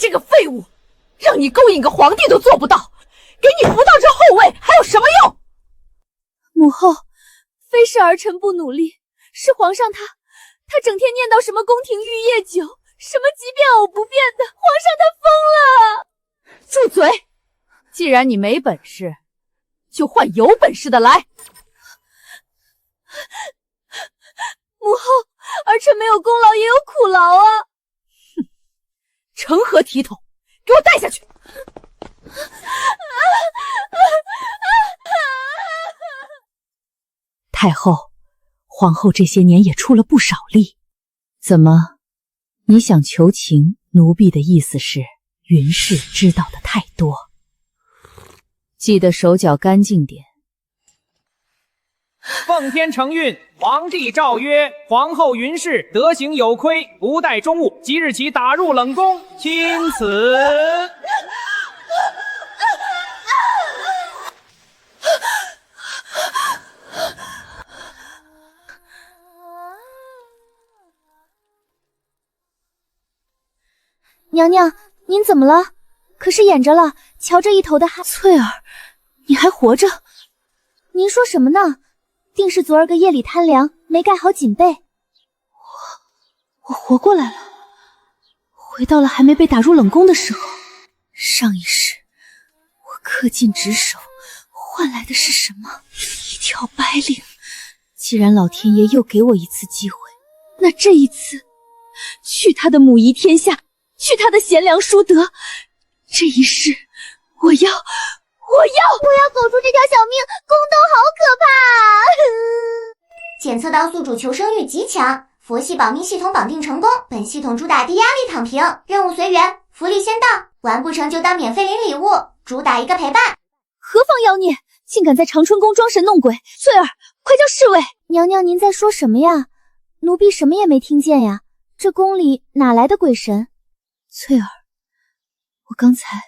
这个废物，让你勾引个皇帝都做不到，给你扶到这后位还有什么用？母后，非是儿臣不努力，是皇上他整天念叨什么宫廷玉液酒，什么即便偶不变的，皇上他疯了！住嘴！既然你没本事，就换有本事的来。母后，儿臣没有功劳也有苦劳啊！哼，成何体统？给我带下去！太后，皇后这些年也出了不少力。怎么，你想求情？奴婢的意思是，云氏知道的太多，记得手脚干净点。奉天承运，皇帝诏曰：皇后云氏德行有亏，不待中务，即日起打入冷宫，钦此。娘娘，您怎么了？可是眼着了，瞧这一头的汗。翠儿，你还活着？您说什么呢？定是昨儿个夜里贪凉，没盖好锦被。我活过来了，回到了还没被打入冷宫的时候。上一世，我恪尽职守，换来的是什么？一条白领。既然老天爷又给我一次机会，那这一次，去他的母仪天下，去他的贤良淑德。这一世，我要苟住这条小命，宫斗好可怕啊！检测到宿主求生欲极强，佛系保命系统绑定成功，本系统主打低压力躺平，任务随缘，福利先到，完不成就当免费领礼物，主打一个陪伴。何方妖孽，竟敢在长春宫装神弄鬼！翠儿，快叫侍卫！娘娘，您在说什么呀？奴婢什么也没听见呀，这宫里哪来的鬼神？翠儿，我刚才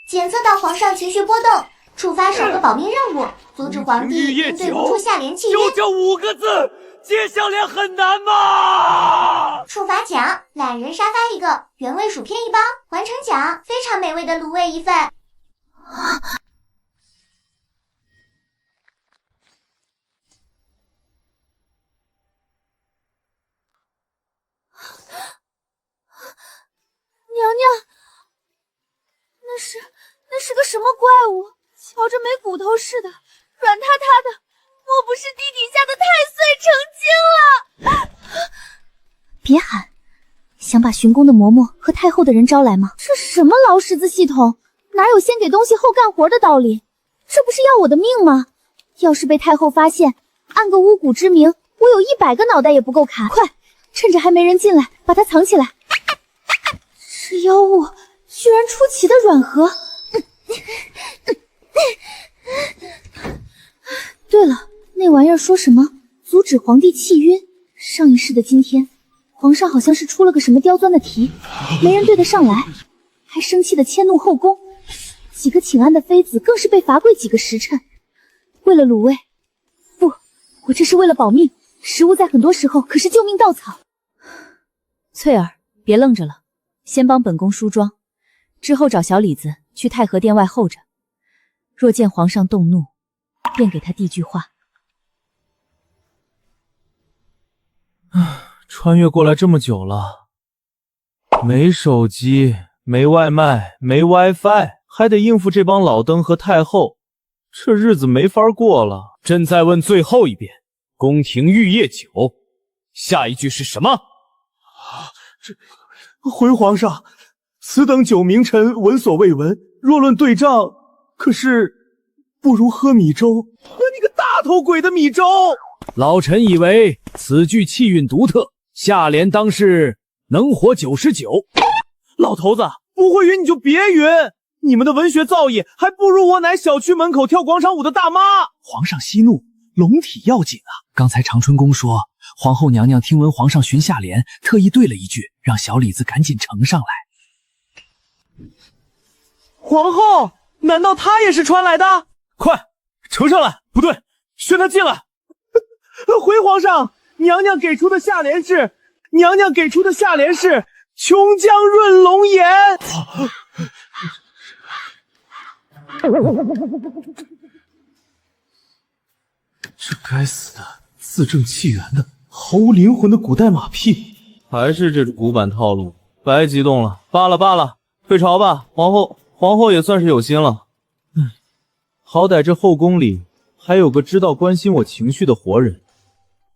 检测到皇上情绪波动，触发首个保命任务，阻止皇帝应对不出下联契约。就这5个字，接下联很难吗？触发奖：懒人沙发一个，原味薯片一包。完成奖：非常美味的卤味一份。娘娘，那是个什么怪物？瞧着没骨头似的，软塌塌的，莫不是地底下的太岁成精了？别喊，想把巡宫的嬷嬷和太后的人招来吗？这什么劳什子系统？哪有先给东西后干活的道理？这不是要我的命吗？要是被太后发现，按个巫蛊之名，我有100个脑袋也不够砍。快，趁着还没人进来，把它藏起来。这妖物居然出奇的软和。对了，那玩意儿说什么阻止皇帝气晕？上一世的今天，皇上好像是出了个什么刁钻的题，没人对得上来，还生气的迁怒后宫，几个请安的妃子更是被罚跪几个时辰。为了卤味，不，我这是为了保命，食物在很多时候可是救命稻草。翠儿，别愣着了，先帮本宫梳妆，之后找小李子去太和殿外候着。若见皇上动怒，便给他递句话。穿越过来这么久了，没手机，没外卖，没 WiFi， 还得应付这帮老登和太后，这日子没法过了。朕再问最后一遍，宫廷玉液酒，下一句是什么？回皇上，此等酒名臣闻所未闻，若论对仗，可是不如喝米粥。喝你个大头鬼的米粥！老臣以为此句气韵独特，下联当是能活99。老头子，不会晕你就别晕，你们的文学造诣还不如我乃小区门口跳广场舞的大妈。皇上息怒，龙体要紧啊！刚才长春宫说，皇后娘娘听闻皇上询下联，特意对了一句，让小李子赶紧呈上来。皇后，难道她也是传来的？快呈上来！不对，宣她进来。回皇上，娘娘给出的下联是琼浆润龙颜。这该死的字正气圆的毫无灵魂的古代马屁，还是这古板套路，白激动了，罢了罢了，退朝吧。皇后也算是有心了。好歹这后宫里还有个知道关心我情绪的活人。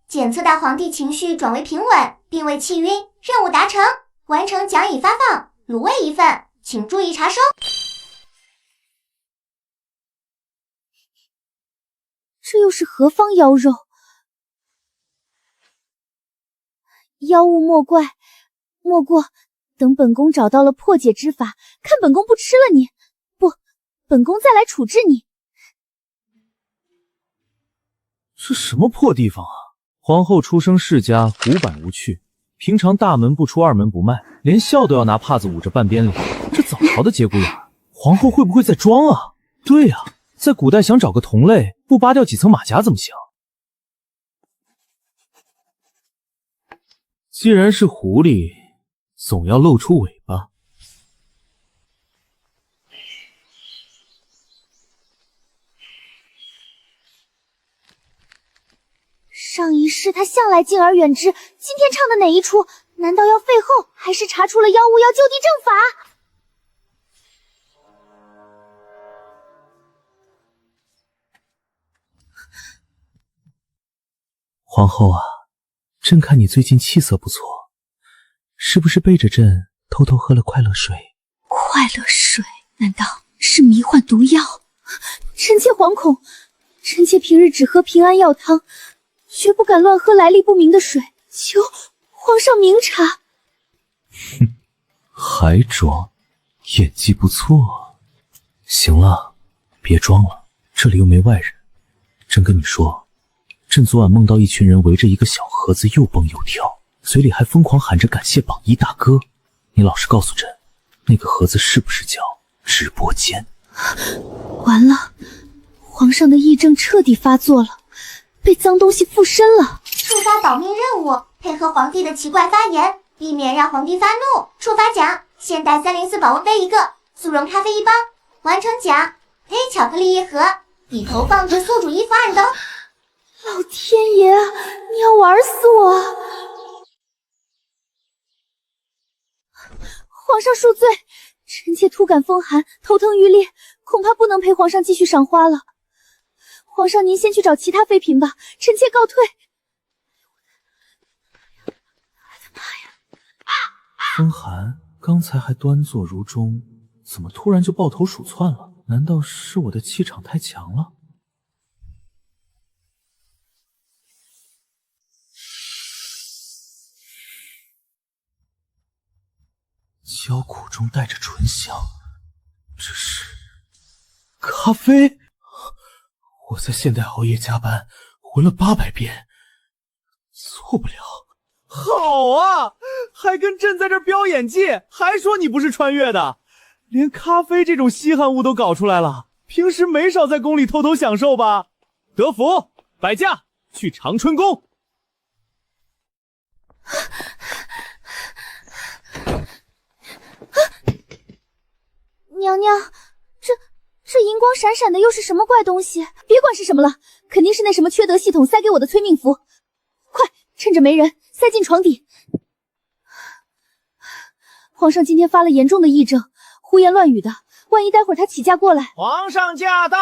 检测到皇帝情绪转为平稳，并未气晕，任务达成，完成奖已发放，卤味一份，请注意查收。这又是何方妖肉？妖物莫过等本宫找到了破解之法，看本宫不吃了你！不，本宫再来处置你。这什么破地方啊！皇后出生世家，古板无趣，平常大门不出二门不迈，连笑都要拿帕子捂着半边脸，这早朝的节骨眼，皇后会不会在装啊？对啊，在古代想找个同类，不扒掉几层马甲怎么行？既然是狐狸，总要露出尾巴。上一世他向来敬而远之，今天唱的哪一出？难道要废后，还是查出了妖物要就地正法？皇后啊，朕看你最近气色不错，是不是背着朕偷偷喝了快乐水？快乐水难道是迷幻毒药？臣妾惶恐，臣妾平日只喝平安药汤，绝不敢乱喝来历不明的水，求皇上明察。哼，还装，演技不错。行了，别装了，这里又没外人。朕跟你说，朕昨晚梦到一群人围着一个小盒子又蹦又跳，嘴里还疯狂喊着感谢榜一大哥。你老实告诉朕，那个盒子是不是叫直播间？完了，皇上的癔症彻底发作了，被脏东西附身了。触发保命任务，配合皇帝的奇怪发言，避免让皇帝发怒。触发奖：现代304保温杯1个，速溶咖啡1包。完成奖：黑巧克力1盒，里头放着宿主衣服2兜。老天爷，你要玩死我！皇上恕罪，臣妾突感风寒，头疼欲裂，恐怕不能陪皇上继续赏花了。皇上您先去找其他妃嫔吧，臣妾告退。风寒刚才还端坐如钟，怎么突然就抱头鼠窜了？难道是我的气场太强了？焦苦中带着醇香，这是咖啡。我在现代熬夜加班，混了800遍，错不了。好啊，还跟朕在这儿飙演技，还说你不是穿越的，连咖啡这种稀罕物都搞出来了。平时没少在宫里偷偷享受吧？德福，摆驾，去长春宫。娘娘，这银光闪闪的又是什么怪东西？别管是什么了，肯定是那什么缺德系统塞给我的催命符。快，趁着没人，塞进床底。皇上今天发了严重的癔症，胡言乱语的，万一待会儿他起驾过来……皇上驾到！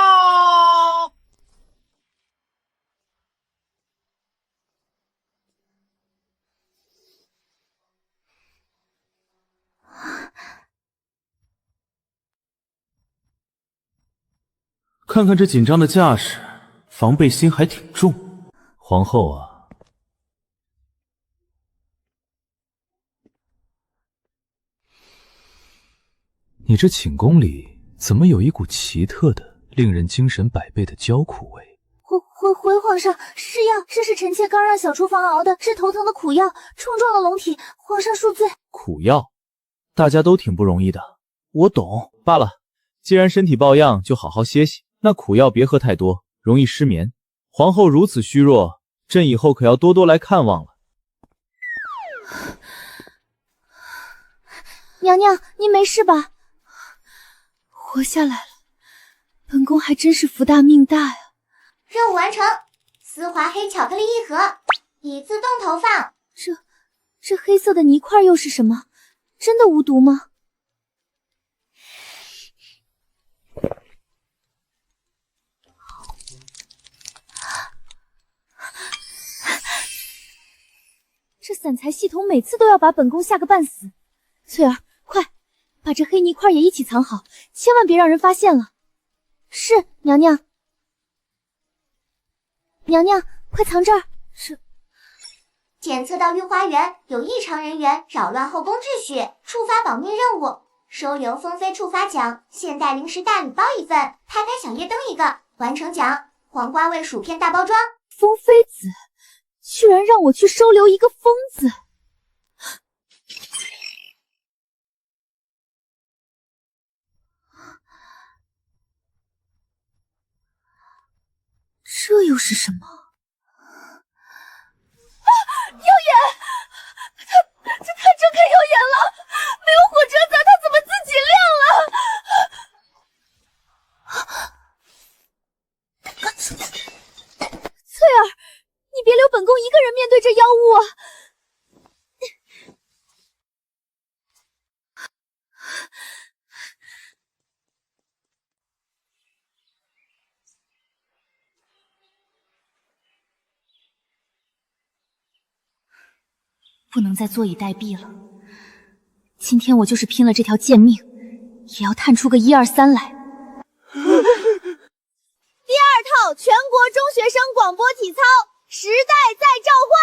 看看这紧张的架势，防备心还挺重。皇后啊，你这寝宫里怎么有一股奇特的、令人精神百倍的焦苦味？回皇上，是药，这是臣妾刚让小厨房熬的，治头疼的苦药，冲撞了龙体，皇上恕罪。苦药，大家都挺不容易的，我懂。罢了，既然身体抱恙，就好好歇息。那苦药别喝太多，容易失眠。皇后如此虚弱，朕以后可要多多来看望了。娘娘，您没事吧？活下来了，本宫还真是福大命大呀！任务完成，丝滑黑巧克力一盒，已自动投放。这黑色的泥块又是什么？真的无毒吗？这散财系统每次都要把本宫吓个半死。翠儿，快把这黑泥块也一起藏好，千万别让人发现了。是，娘娘。娘娘，快藏这儿。是。检测到御花园有异常人员扰乱后宫秩序，触发保密任务，收留风妃触发奖，现代零食大礼包1份，拍拍小夜灯1个，完成奖黄瓜味薯片大包装。风妃子居然让我去收留一个疯子！这又是什么？妖眼！这太睁开妖眼了！没有火遮挡，它怎么自己亮了？翠儿，你别留本宫一个人面对这妖物啊！不能再坐以待毙了。今天我就是拼了这条贱命，也要探出个1、2、3来。第2套全国中学生广播体操，时代在召唤，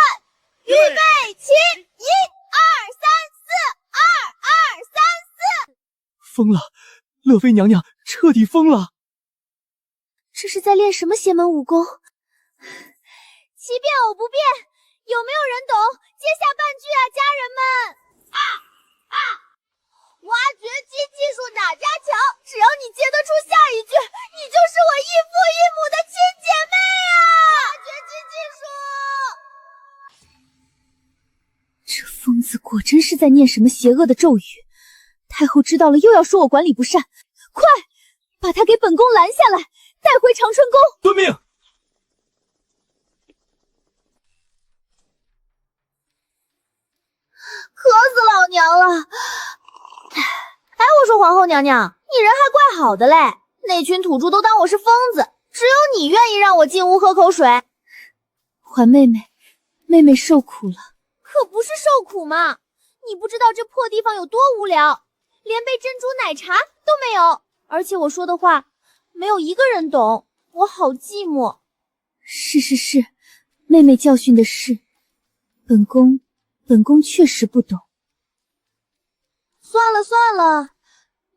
预备起！1、2、3、4，2、2、3、4。疯了，乐妃娘娘彻底疯了。这是在练什么邪门武功？奇变偶不变，有没有人懂？接下半句啊，家人们！挖掘机技术哪家强？只要你接得出下一句，你就是我异父异母的亲姐妹啊！挖掘机技术，这疯子果真是在念什么邪恶的咒语。太后知道了，又要说我管理不善，快把他给本宫拦下来，带回长春宫。遵命。渴死老娘了！哎，我说皇后娘娘，你人还怪好的嘞，那群土著都当我是疯子，只有你愿意让我进屋喝口水。环妹妹，妹妹受苦了。可不是受苦嘛，你不知道这破地方有多无聊，连杯珍珠奶茶都没有，而且我说的话没有一个人懂，我好寂寞。是，妹妹教训的是，本宫确实不懂。算了，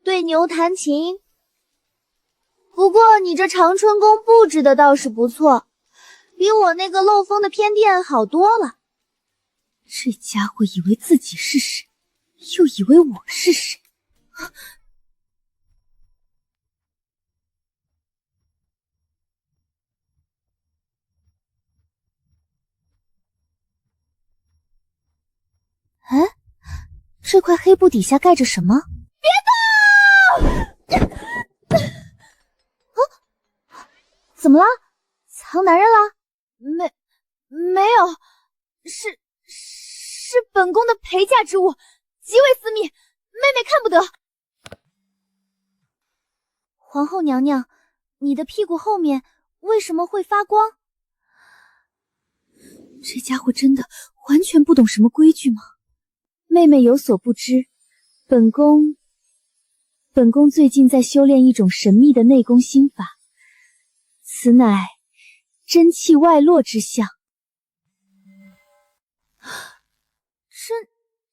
对牛弹琴。不过你这长春宫布置的倒是不错，比我那个漏风的偏殿好多了。这家伙以为自己是谁，又以为我是谁。哎，这块黑布底下盖着什么？别动！怎么了？藏男人了？没有，是本宫的陪嫁之物，极为私密，妹妹看不得。皇后娘娘，你的屁股后面为什么会发光？这家伙真的完全不懂什么规矩吗？妹妹有所不知，本宫最近在修炼一种神秘的内功心法，此乃真气外落之象。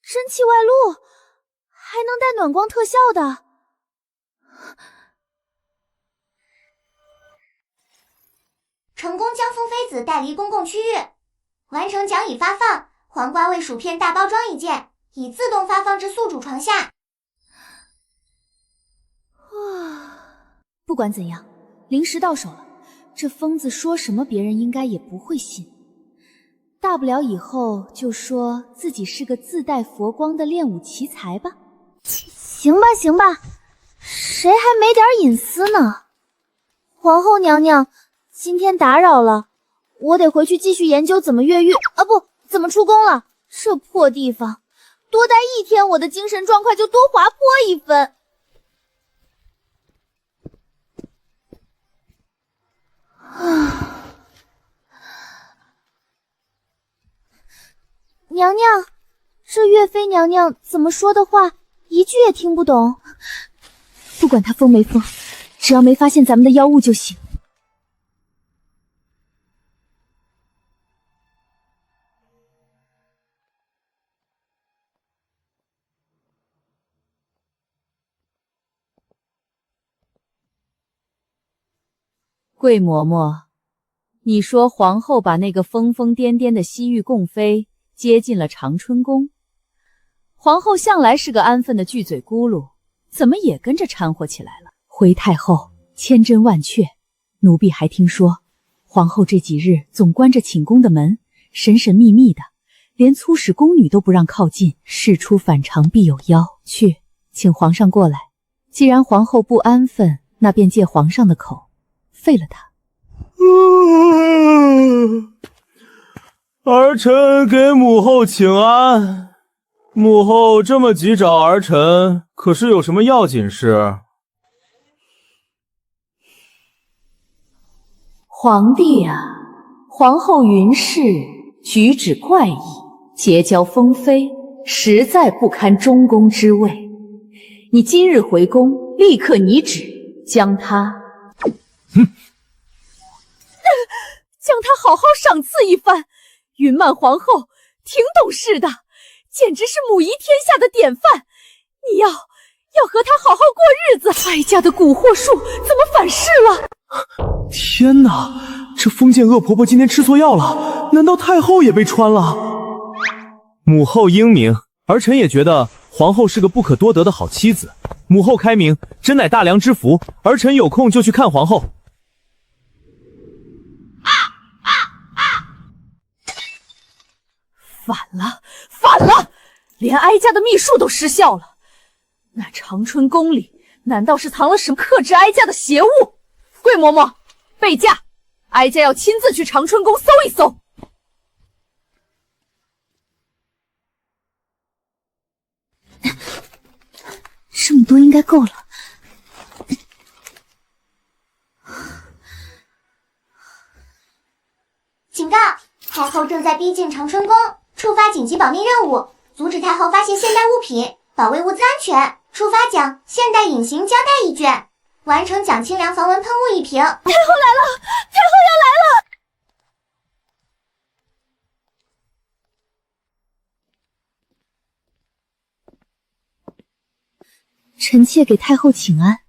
真气外露，还能带暖光特效的。成功将风妃子带离公共区域，完成奖已发放，黄瓜味薯片大包装1件，已自动发放至宿主床下。不管怎样，零食到手了，这疯子说什么别人应该也不会信，大不了以后就说自己是个自带佛光的练武奇才吧。行吧，行吧，谁还没点隐私呢？皇后娘娘，今天打扰了，我得回去继续研究怎么越狱啊，不，怎么出宫了。这破地方，多待1天，我的精神状况就多滑坡1分。娘娘，这岳飞娘娘怎么说的话，一句也听不懂。不管她疯没疯，只要没发现咱们的妖物就行。桂嬷嬷，你说皇后把那个疯疯癫癫的西域共妃接进了长春宫，皇后向来是个安分的巨嘴咕噜，怎么也跟着掺和起来了？回太后，千真万确，奴婢还听说，皇后这几日总关着寝宫的门，神神秘秘的，连粗使宫女都不让靠近，事出反常必有妖。去，请皇上过来。既然皇后不安分，那便借皇上的口废了他。儿臣给母后请安。母后这么急找儿臣，可是有什么要紧事？皇帝啊，皇后云氏举止怪异，结交封妃，实在不堪中宫之位。你今日回宫，立刻拟旨，将她将她好好赏赐一番。云曼皇后挺懂事的，简直是母仪天下的典范。你要和她好好过日子。哀家的蛊惑术怎么反噬了？天哪，这封建恶婆婆今天吃错药了，难道太后也被穿了？母后英明，儿臣也觉得皇后是个不可多得的好妻子。母后开明，真乃大良之福。儿臣有空就去看皇后。反了！连哀家的秘术都失效了。那长春宫里难道是藏了什么克制哀家的邪物？桂嬷嬷，备驾，哀家要亲自去长春宫搜一搜。这么多应该够了。警告！太后正在逼近长春宫，触发紧急保命任务，阻止太后发现现代物品，保卫物资安全。触发奖：现代隐形胶带1卷，完成奖清凉防蚊喷雾1瓶。太后来了！太后要来了！臣妾给太后请安。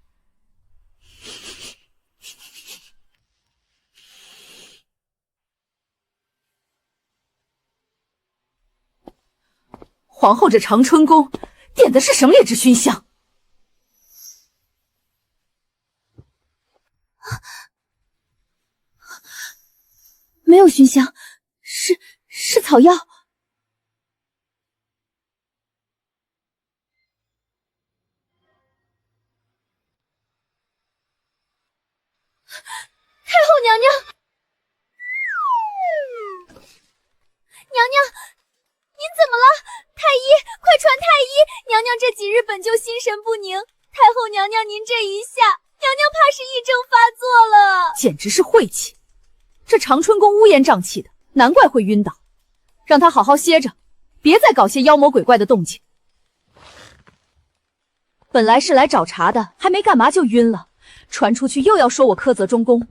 皇后这长春宫点的是什么劣质熏香？没有熏香，是草药。太后娘娘，娘娘，您怎么了？太医，快传太医！娘娘这几日本就心神不宁，太后娘娘您这一下，娘娘怕是癔症发作了。简直是晦气！这长春宫乌烟瘴气的，难怪会晕倒。让她好好歇着，别再搞些妖魔鬼怪的动静。本来是来找茬的，还没干嘛就晕了，传出去又要说我苛责中宫。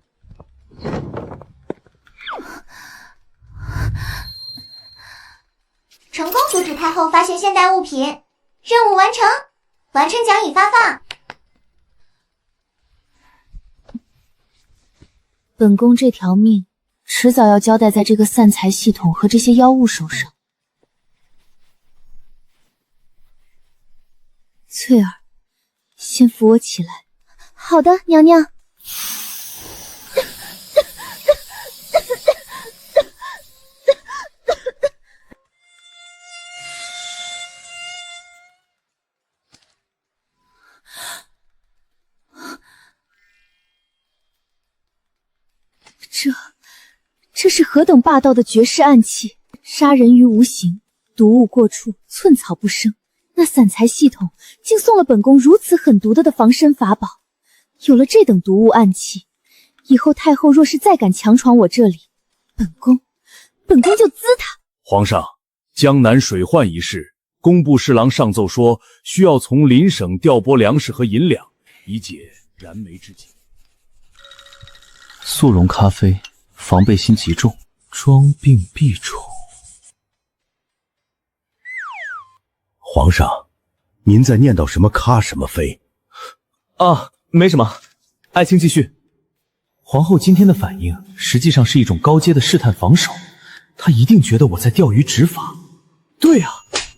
成功阻止太后发现现代物品，任务完成，完成奖已发放。本宫这条命，迟早要交代在这个散财系统和这些妖物手上。翠儿，先扶我起来。好的，娘娘。这是何等霸道的绝世暗器！杀人于无形，毒物过处，寸草不生。那散财系统竟送了本宫如此狠毒的防身法宝。有了这等毒物暗器，以后太后若是再敢强闯我这里，本宫就滋他！皇上，江南水患一事，工部侍郎上奏说，需要从邻省调拨粮食和银两，以解燃眉之急。速溶咖啡，防备心极重，装病避宠。皇上，您在念叨什么咖什么啡？啊，没什么，爱卿继续。皇后今天的反应实际上是一种高阶的试探防守，她一定觉得我在钓鱼执法。对啊，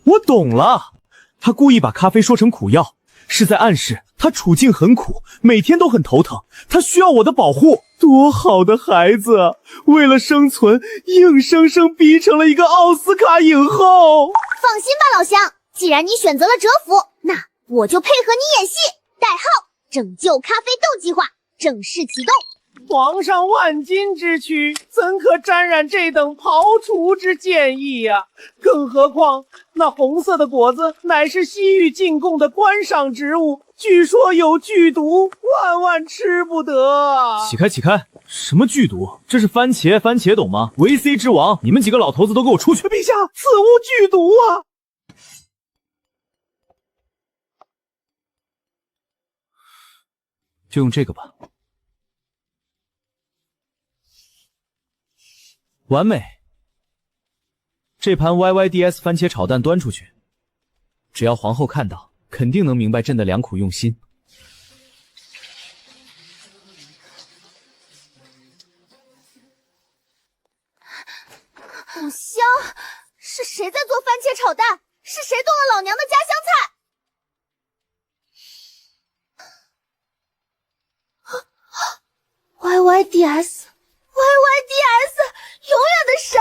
我懂了，她故意把咖啡说成苦药，是在暗示她处境很苦，每天都很头疼，她需要我的保护。多好的孩子啊，为了生存，硬生生逼成了一个奥斯卡影后。放心吧，老乡，既然你选择了蛰伏，那我就配合你演戏。代号拯救咖啡豆计划正式启动。皇上万金之躯，怎可沾染这等刨除之剑意呀？更何况那红色的果子乃是西域进贡的观赏植物，据说有剧毒，万万吃不得。起开！什么剧毒？这是番茄懂吗？维 C 之王，你们几个老头子都给我出去！陛下，此物剧毒啊！就用这个吧。完美，这盘 YYDS 番茄炒蛋端出去，只要皇后看到，肯定能明白朕的良苦用心。好香！是谁在做番茄炒蛋？是谁动了老娘的家乡菜？YYDS，永远的神！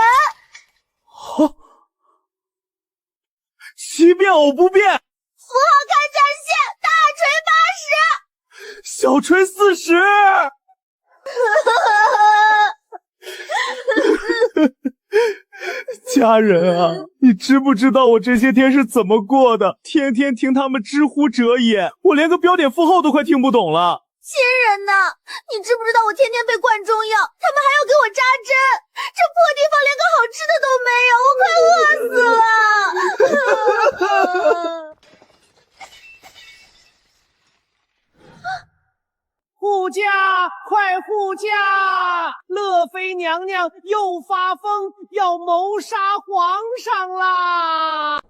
奇变偶不变，符号开战线，大锤80，小锤40。家人啊，你知不知道我这些天是怎么过的？天天听他们知乎者也，我连个标点符号都快听不懂了。亲人呐，你知不知道我天天被灌中药，他们还要给我扎针，这破地方连个好吃的都没有，我快饿死了！护驾，快护驾！乐妃娘娘又发疯，要谋杀皇上啦！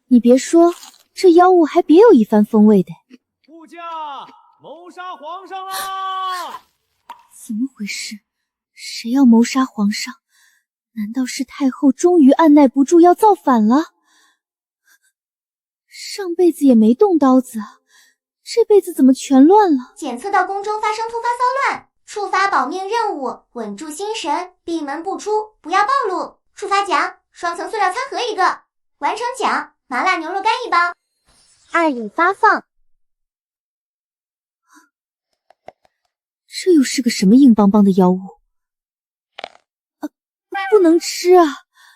你别说，这妖物还别有一番风味的。护驾，谋杀皇上啦！怎么回事？谁要谋杀皇上？难道是太后终于按耐不住要造反了？上辈子也没动刀子，这辈子怎么全乱了？检测到宫中发生突发骚乱，触发保命任务，稳住心神，闭门不出，不要暴露。触发奖：双层塑料餐盒1个，完成奖：麻辣牛肉干1包。按已发放。这又是个什么硬邦邦的妖物？不能吃啊！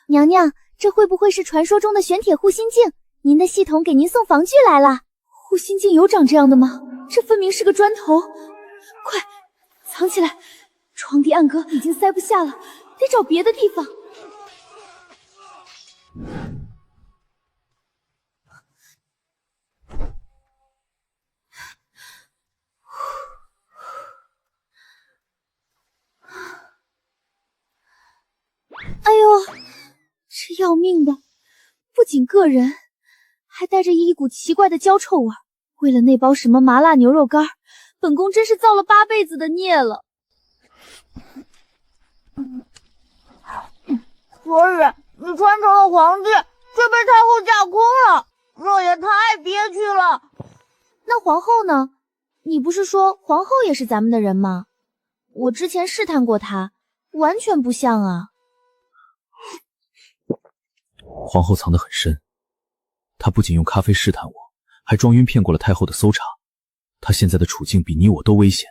娘娘，这会不会是传说中的玄铁护心镜？您的系统给您送防具来了。护心镜有长这样的吗？这分明是个砖头！快藏起来！床底暗格已经塞不下了，得找别的地方。哎呦，这要命的，不仅硌人，还带着一股奇怪的焦臭味。为了那包什么麻辣牛肉干，本宫真是造了8辈子的孽了。所以你穿成了皇帝，却被太后架空了，这也太憋屈了。那皇后呢？你不是说皇后也是咱们的人吗？我之前试探过她，完全不像啊。皇后藏得很深，她不仅用咖啡试探我，还装晕骗过了太后的搜查。她现在的处境比你我都危险，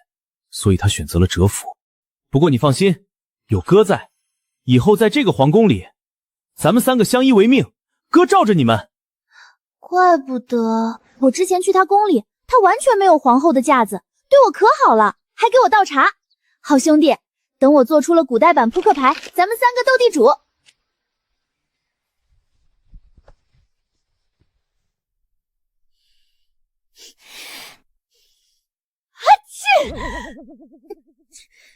所以她选择了蛰伏，不过你放心，有哥在，以后在这个皇宫里，咱们3个相依为命，哥罩着你们。怪不得我之前去他宫里，他完全没有皇后的架子，对我可好了，还给我倒茶。好兄弟，等我做出了古代版扑克牌，咱们3个斗地主。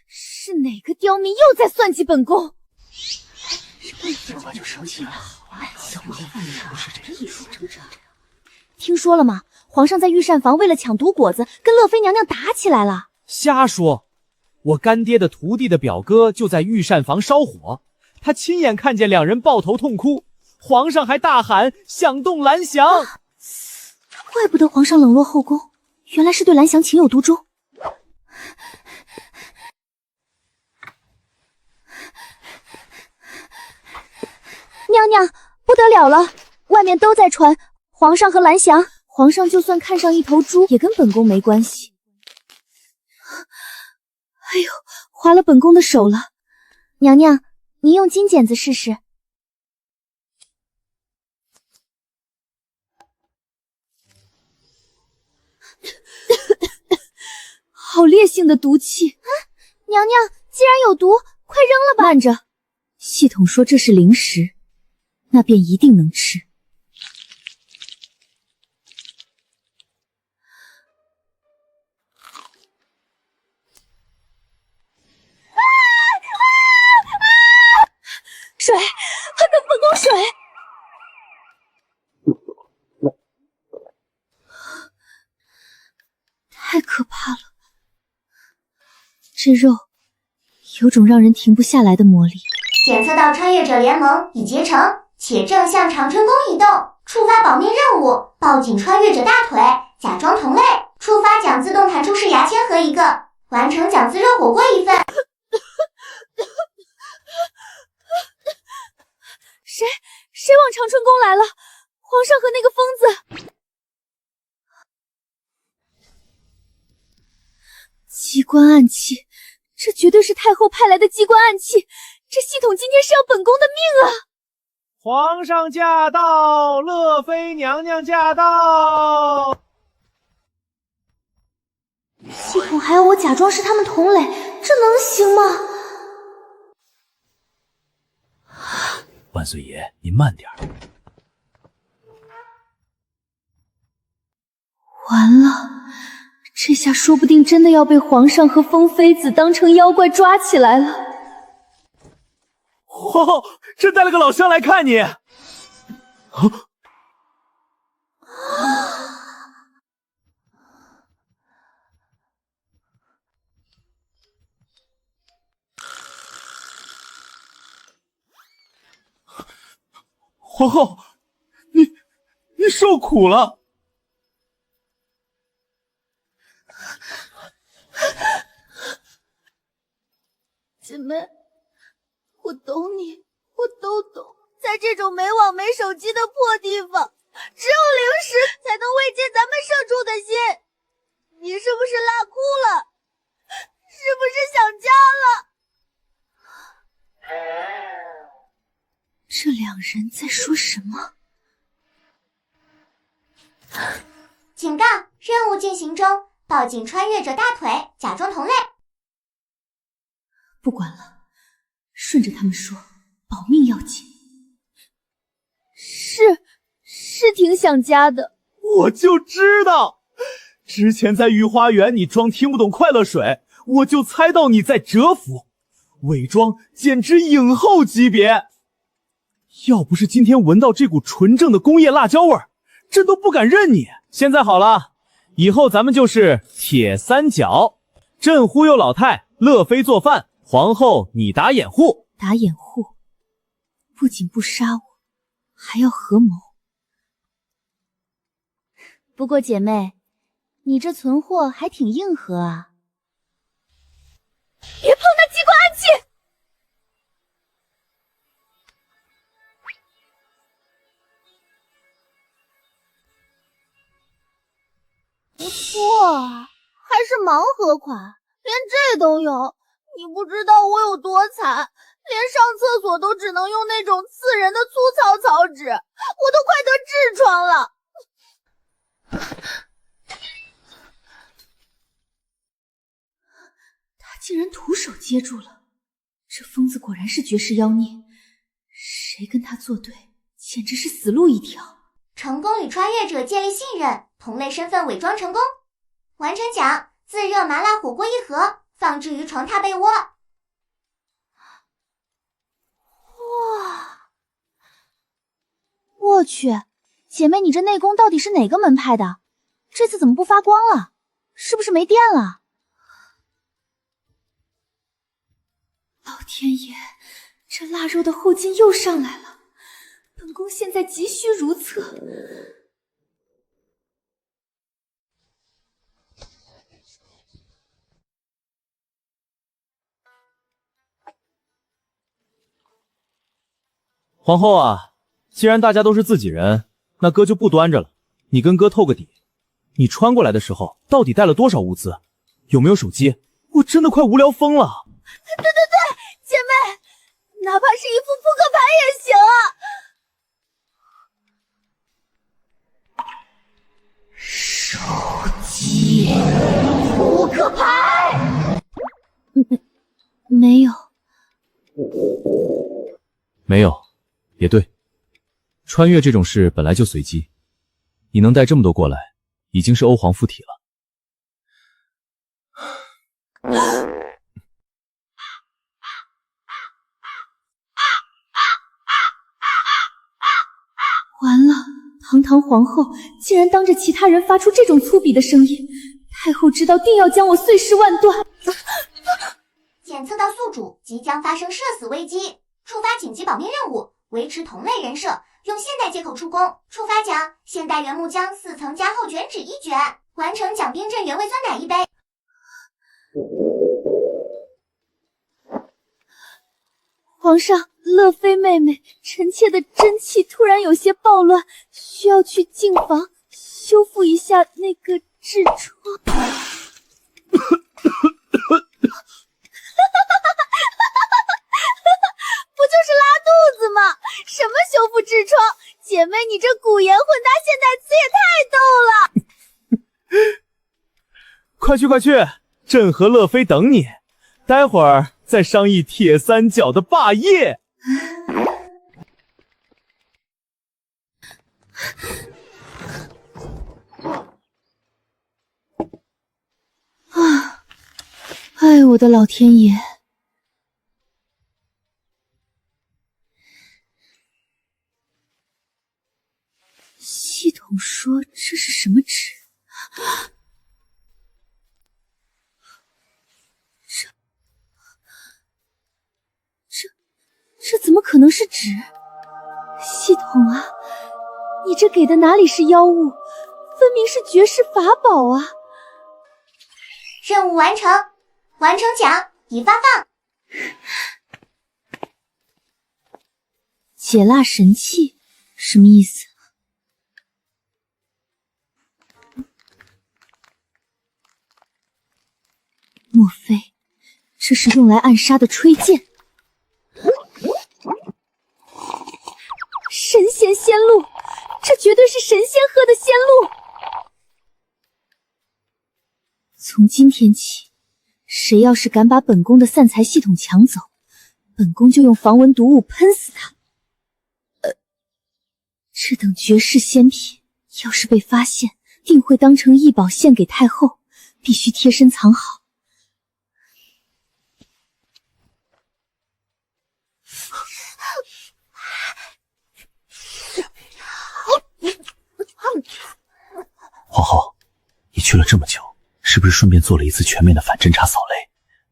是哪个刁民又在算计本宫？听说了吗？皇上在御膳房为了抢毒果子，跟乐妃娘娘打起来了。瞎说！我干爹的徒弟的表哥就在御膳房烧火，他亲眼看见2人抱头痛哭，皇上还大喊想动蓝翔。怪不得皇上冷落后宫，原来是对蓝翔情有独钟。娘娘，不得了了，外面都在传皇上和蓝翔，皇上就算看上一头猪，也跟本宫没关系。哎呦，划了本宫的手了。娘娘，您用金剪子试试。好烈性的毒气！娘娘，既然有毒，快扔了吧。慢着，系统说这是灵食，那便一定能吃。水，快给本宫水！太可怕了，这肉有种让人停不下来的魔力。检测到穿越者联盟已结成，且正向长春宫移动，触发保命任务，抱紧穿越者大腿，假装同类，触发奖自动弹出式牙签盒1个，完成奖自热火锅1份。谁往长春宫来了？皇上和那个疯子！机关暗器，这绝对是太后派来的机关暗器，这系统今天是要本宫的命啊！皇上驾到，乐妃娘娘驾到。系统还要我假装是他们同类，这能行吗？万岁爷，您慢点。完了，这下说不定真的要被皇上和风妃子当成妖怪抓起来了。皇后，朕带了个老乡来看你。皇后，你受苦了。姐妹，我懂你，我都懂。在这种没网没手机的破地方，只有零食才能慰藉咱们社畜的心。你是不是辣哭了？是不是想家了？这2人在说什么？警告！任务进行中，抱紧穿越者大腿，假装同类。不管了，顺着他们说，保命要紧。是挺想家的。我就知道，之前在御花园你装听不懂快乐水，我就猜到你在蛰伏，伪装简直影后级别。要不是今天闻到这股纯正的工业辣椒味儿，朕都不敢认你。现在好了，以后咱们就是铁三角，朕忽悠老太，乐妃做饭，皇后你打掩护。打掩护，不仅不杀我，还要合谋。不过姐妹，你这存货还挺硬核啊！别碰那机关暗器！不错啊，还是盲盒款，连这都有，你不知道我有多惨，连上厕所都只能用那种刺人的粗糙草纸，我都快得痔疮了。他竟然徒手接住了，这疯子果然是绝世妖孽，谁跟他作对，简直是死路一条。成功与穿越者建立信任，同类身份伪装成功，完成奖：自热麻辣火锅1盒，放置于床榻被窝。哇！我去，姐妹，你这内功到底是哪个门派的？这次怎么不发光了？是不是没电了？老天爷，这腊肉的后劲又上来了，本宫现在急需如厕。皇后啊，既然大家都是自己人，那哥就不端着了。你跟哥透个底，你穿过来的时候到底带了多少物资？有没有手机？我真的快无聊疯了。对，姐妹，哪怕是一副扑克牌也行啊。手机，扑克牌，没有，没有，也对。穿越这种事本来就随机，你能带这么多过来，已经是欧皇附体了。完了，堂堂皇后竟然当着其他人发出这种粗鄙的声音，太后知道定要将我碎尸万段。检测到宿主即将发生社死危机，触发紧急保命任务，维持同类人设，用现代接口出宫。触发奖：现代原木浆4层加厚卷纸1卷，完成奖冰镇原味酸奶1杯。皇上，乐妃妹妹，臣妾的真气突然有些暴乱，需要去净房修复一下那个痔疮。不就是拉肚子吗？什么修复痔疮？姐妹，你这古言混搭现代词也太逗了！快去快去，朕和乐妃等你，待会儿再商议铁三角的霸业。啊！哎，我的老天爷！系统说这是什么纸？这怎么可能是纸？系统啊，你这给的哪里是妖物，分明是绝世法宝啊！任务完成，完成奖已发放。解蜡神器什么意思？莫非这是用来暗杀的吹剑？神仙仙露，这绝对是神仙喝的仙露。从今天起，谁要是敢把本宫的散财系统抢走，本宫就用防蚊毒物喷死他。这等绝世仙品，要是被发现，定会当成异宝献给太后，必须贴身藏好。皇后，你去了这么久，是不是顺便做了一次全面的反侦查扫雷？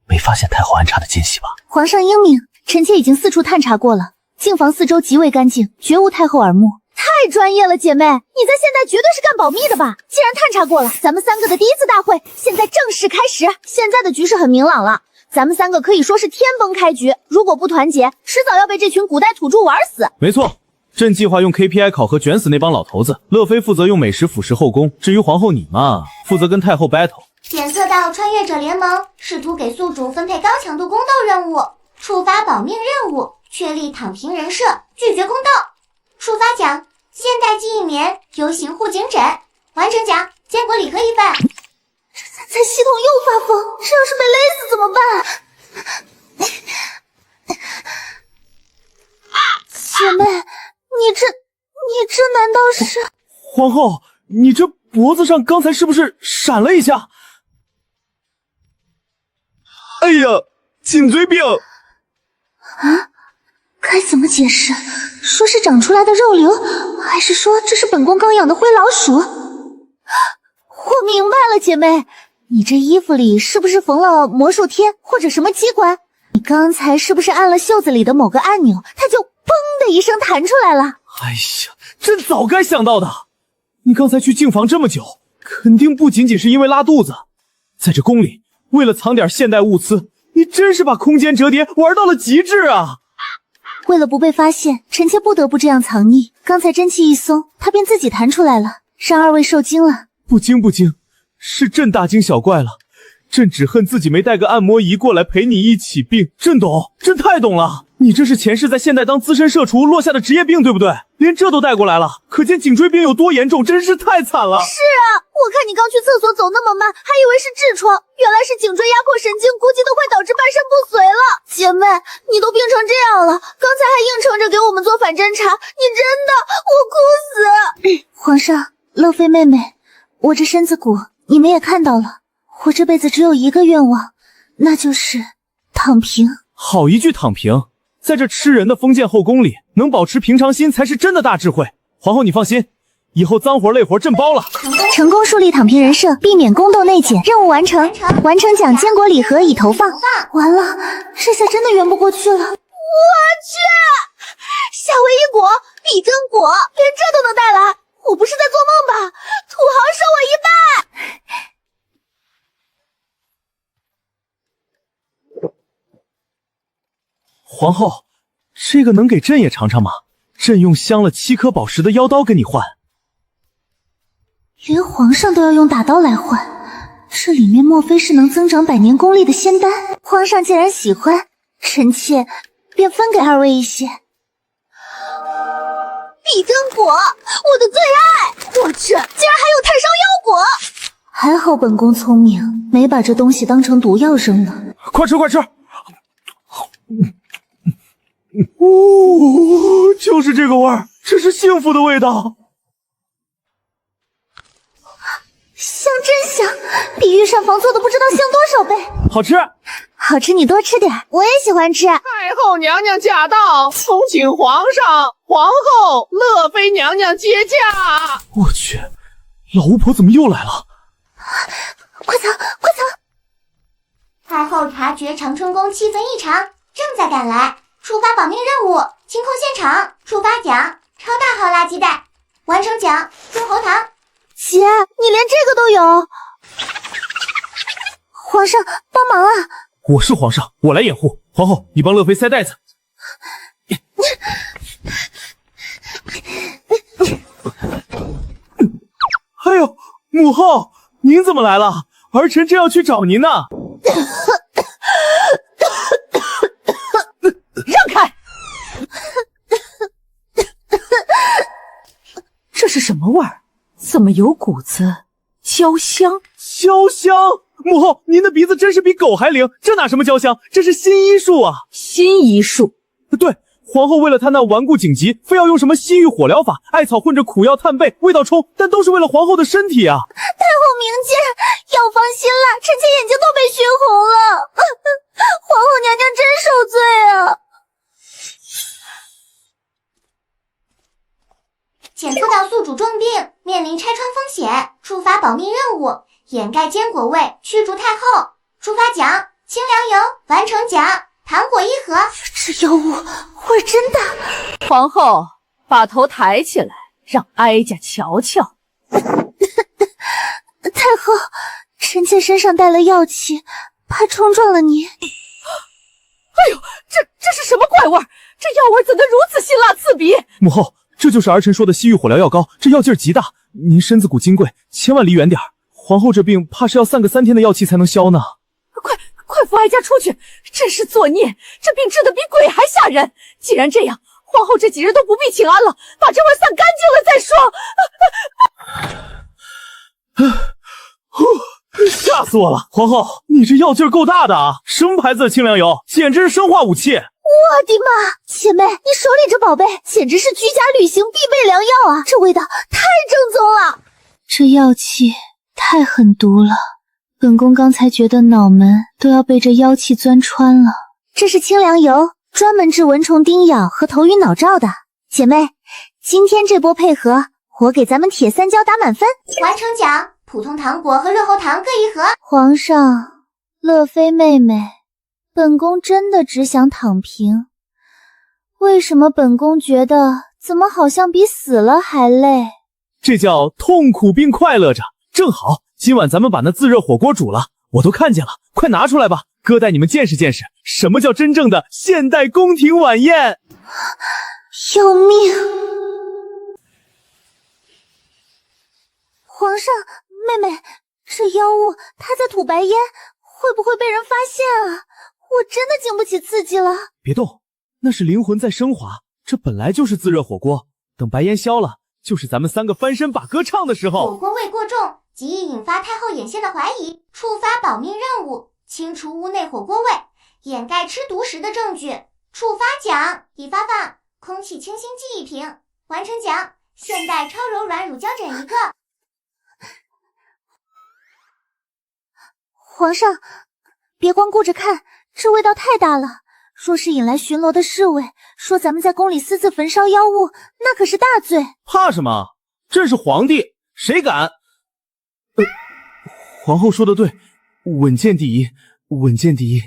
没发现太后安插的奸细吧？皇上英明，臣妾已经四处探查过了，净房四周极为干净，绝无太后耳目。太专业了，姐妹，你在现代绝对是干保密的吧？既然探查过了，咱们3个的第一次大会现在正式开始。现在的局势很明朗了，咱们3个可以说是天崩开局，如果不团结，迟早要被这群古代土著玩死。没错，朕计划用 KPI 考核卷死那帮老头子，乐妃负责用美食腐蚀后宫，至于皇后你嘛，负责跟太后 battle。检测到穿越者联盟试图给宿主分配高强度宫斗任务，触发保命任务，确立躺平人设，拒绝宫斗。触发奖：现代记忆棉 U 型护颈枕。完成奖：坚果礼盒1份。这系统又发疯，这要是被勒死怎么办？姐妹，你这难道是……皇后，你这脖子上刚才是不是闪了一下？哎呀，颈椎病！啊？该怎么解释？说是长出来的肉瘤，还是说这是本宫刚养的灰老鼠？我明白了，姐妹，你这衣服里是不是缝了魔术贴或者什么机关？你刚才是不是按了袖子里的某个按钮，它就砰的一声弹出来了？哎呀，真早该想到的！你刚才去净房这么久，肯定不仅仅是因为拉肚子，在这宫里，为了藏点现代物资，你真是把空间折叠玩到了极致啊！为了不被发现，臣妾不得不这样藏匿。刚才真气一松，它便自己弹出来了，让二位受惊了。不惊不惊，是朕大惊小怪了。朕只恨自己没带个按摩仪过来陪你一起病。朕懂，朕太懂了。你这是前世在现代当资深社畜落下的职业病，对不对？连这都带过来了，可见颈椎病有多严重，真是太惨了。是啊，我看你刚去厕所走那么慢，还以为是痔疮，原来是颈椎压迫神经，估计都快导致半身不遂了。姐妹，你都病成这样了，刚才还硬撑着给我们做反侦查，你真的，我哭死。皇上，乐妃妹妹，我这身子骨你们也看到了，我这辈子只有一个愿望，那就是躺平。好一句躺平，在这吃人的封建后宫里，能保持平常心才是真的大智慧。皇后你放心，以后脏活累活朕包了。成功树立躺平人设，避免宫斗内检，任务完成。完成奖坚果礼盒已投放。完了，这下真的圆不过去了。我去，夏威夷果、碧根果，连这都能带来，我不是在做梦吧？土豪收我一半。皇后，这个能给朕也尝尝吗？朕用镶了7颗宝石的妖刀跟你换。连皇上都要用大刀来换，这里面莫非是能增长100年功力的仙丹？皇上既然喜欢，臣妾便分给二位一些。碧根果，我的最爱！我去，竟然还有炭烧妖果！还好本宫聪明，没把这东西当成毒药扔了。快吃快吃！就是这个味儿，这是幸福的味道。香真香，比御膳房做的不知道香多少倍。好吃，好吃你多吃点，我也喜欢吃。太后娘娘驾到，恭请皇上、皇后、乐妃娘娘接驾。我去，老巫婆怎么又来了？快藏，快藏！太后察觉长春宫气氛异常，正在赶来。触发保命任务，清空现场。触发奖：超大号垃圾袋。完成奖：润喉糖。姐，你连这个都有？皇上，帮忙啊！我是皇上，我来掩护。皇后，你帮乐妃塞袋子。哎呦，母后，您怎么来了？儿臣正要去找您呢。让开！这是什么味儿？怎么有股子焦香？焦香！母后，您的鼻子真是比狗还灵，这哪什么焦香，这是新医术啊！新医术？对，皇后为了她那顽固紧急，非要用什么西域火疗法，艾草混着苦药探背，味道冲，但都是为了皇后的身体啊！太后明鉴，要放心了，臣妾眼睛都被熏红了。皇后娘娘真受罪啊！检测到宿主重病，面临拆穿风险，触发保命任务，掩盖坚果味，驱逐太后。触发奖：清凉油。完成奖：糖果1盒。这药物味真大。皇后，把头抬起来，让哀家瞧瞧。太后，臣妾身上带了药气，怕冲撞了您。哎呦，这是什么怪味？这药味怎能如此辛辣刺鼻？母后，这就是儿臣说的西域火疗药膏，这药劲儿极大，您身子骨金贵，千万离远点儿。皇后这病怕是要散个3天的药气才能消呢。快扶哀家出去！真是作孽，这病治得比鬼还吓人。既然这样，皇后这几日都不必请安了，把这碗散干净了再说。吓死我了！皇后，你这药劲儿够大的啊！什么牌子的清凉油？简直是生化武器！我的妈！姐妹，你手里这宝贝简直是居家旅行必备良药啊！这味道太正宗了。这药气太狠毒了，本宫刚才觉得脑门都要被这妖气钻穿了。这是清凉油，专门治蚊虫叮咬和头晕脑胀的。姐妹，今天这波配合，我给咱们铁三角打满分。完成奖，普通糖果和润喉糖各1盒。皇上，乐妃妹妹，本宫真的只想躺平。为什么本宫觉得怎么好像比死了还累？这叫痛苦并快乐着。正好今晚咱们把那自热火锅煮了，我都看见了，快拿出来吧，哥带你们见识见识什么叫真正的现代宫廷晚宴。救命！皇上，妹妹，这妖物它在吐白烟，会不会被人发现啊？我真的经不起刺激了。别动，那是灵魂在升华，这本来就是自热火锅，等白烟消了，就是咱们3个翻身把歌唱的时候。火锅味过重，极易引发太后眼线的怀疑，触发保命任务，清除屋内火锅味，掩盖吃独食的证据。触发奖已发放空气清新剂1瓶，完成奖现代超柔软乳胶枕1个。皇上，别光顾着看，这味道太大了。若是引来巡逻的侍卫，说咱们在宫里私自焚烧妖物，那可是大罪。怕什么？朕是皇帝，谁敢？皇后说的对，稳健第一，稳健第一。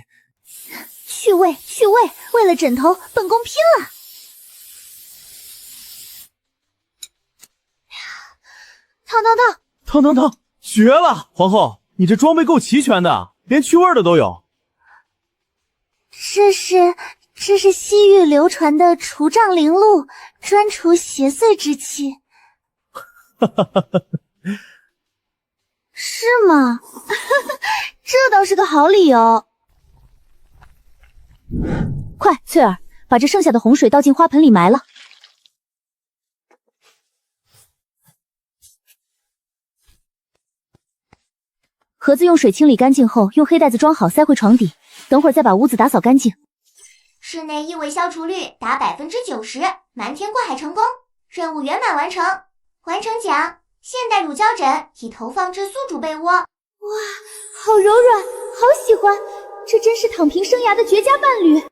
去位，去位！为了枕头，本宫拼了！烫，绝了！皇后，你这装备够齐全的，连去味的都有。这是西域流传的除瘴灵露，专除邪祟之气。是吗？这倒是个好理由。快，翠儿，把这剩下的洪水倒进花盆里埋了。盒子用水清理干净后，用黑袋子装好，塞回床底。等会儿再把屋子打扫干净。室内异味消除率达90%，瞒天过海成功，任务圆满完成。完成奖：现代乳胶枕已投放至宿主被窝。哇，好柔软，好喜欢，这真是躺平生涯的绝佳伴侣。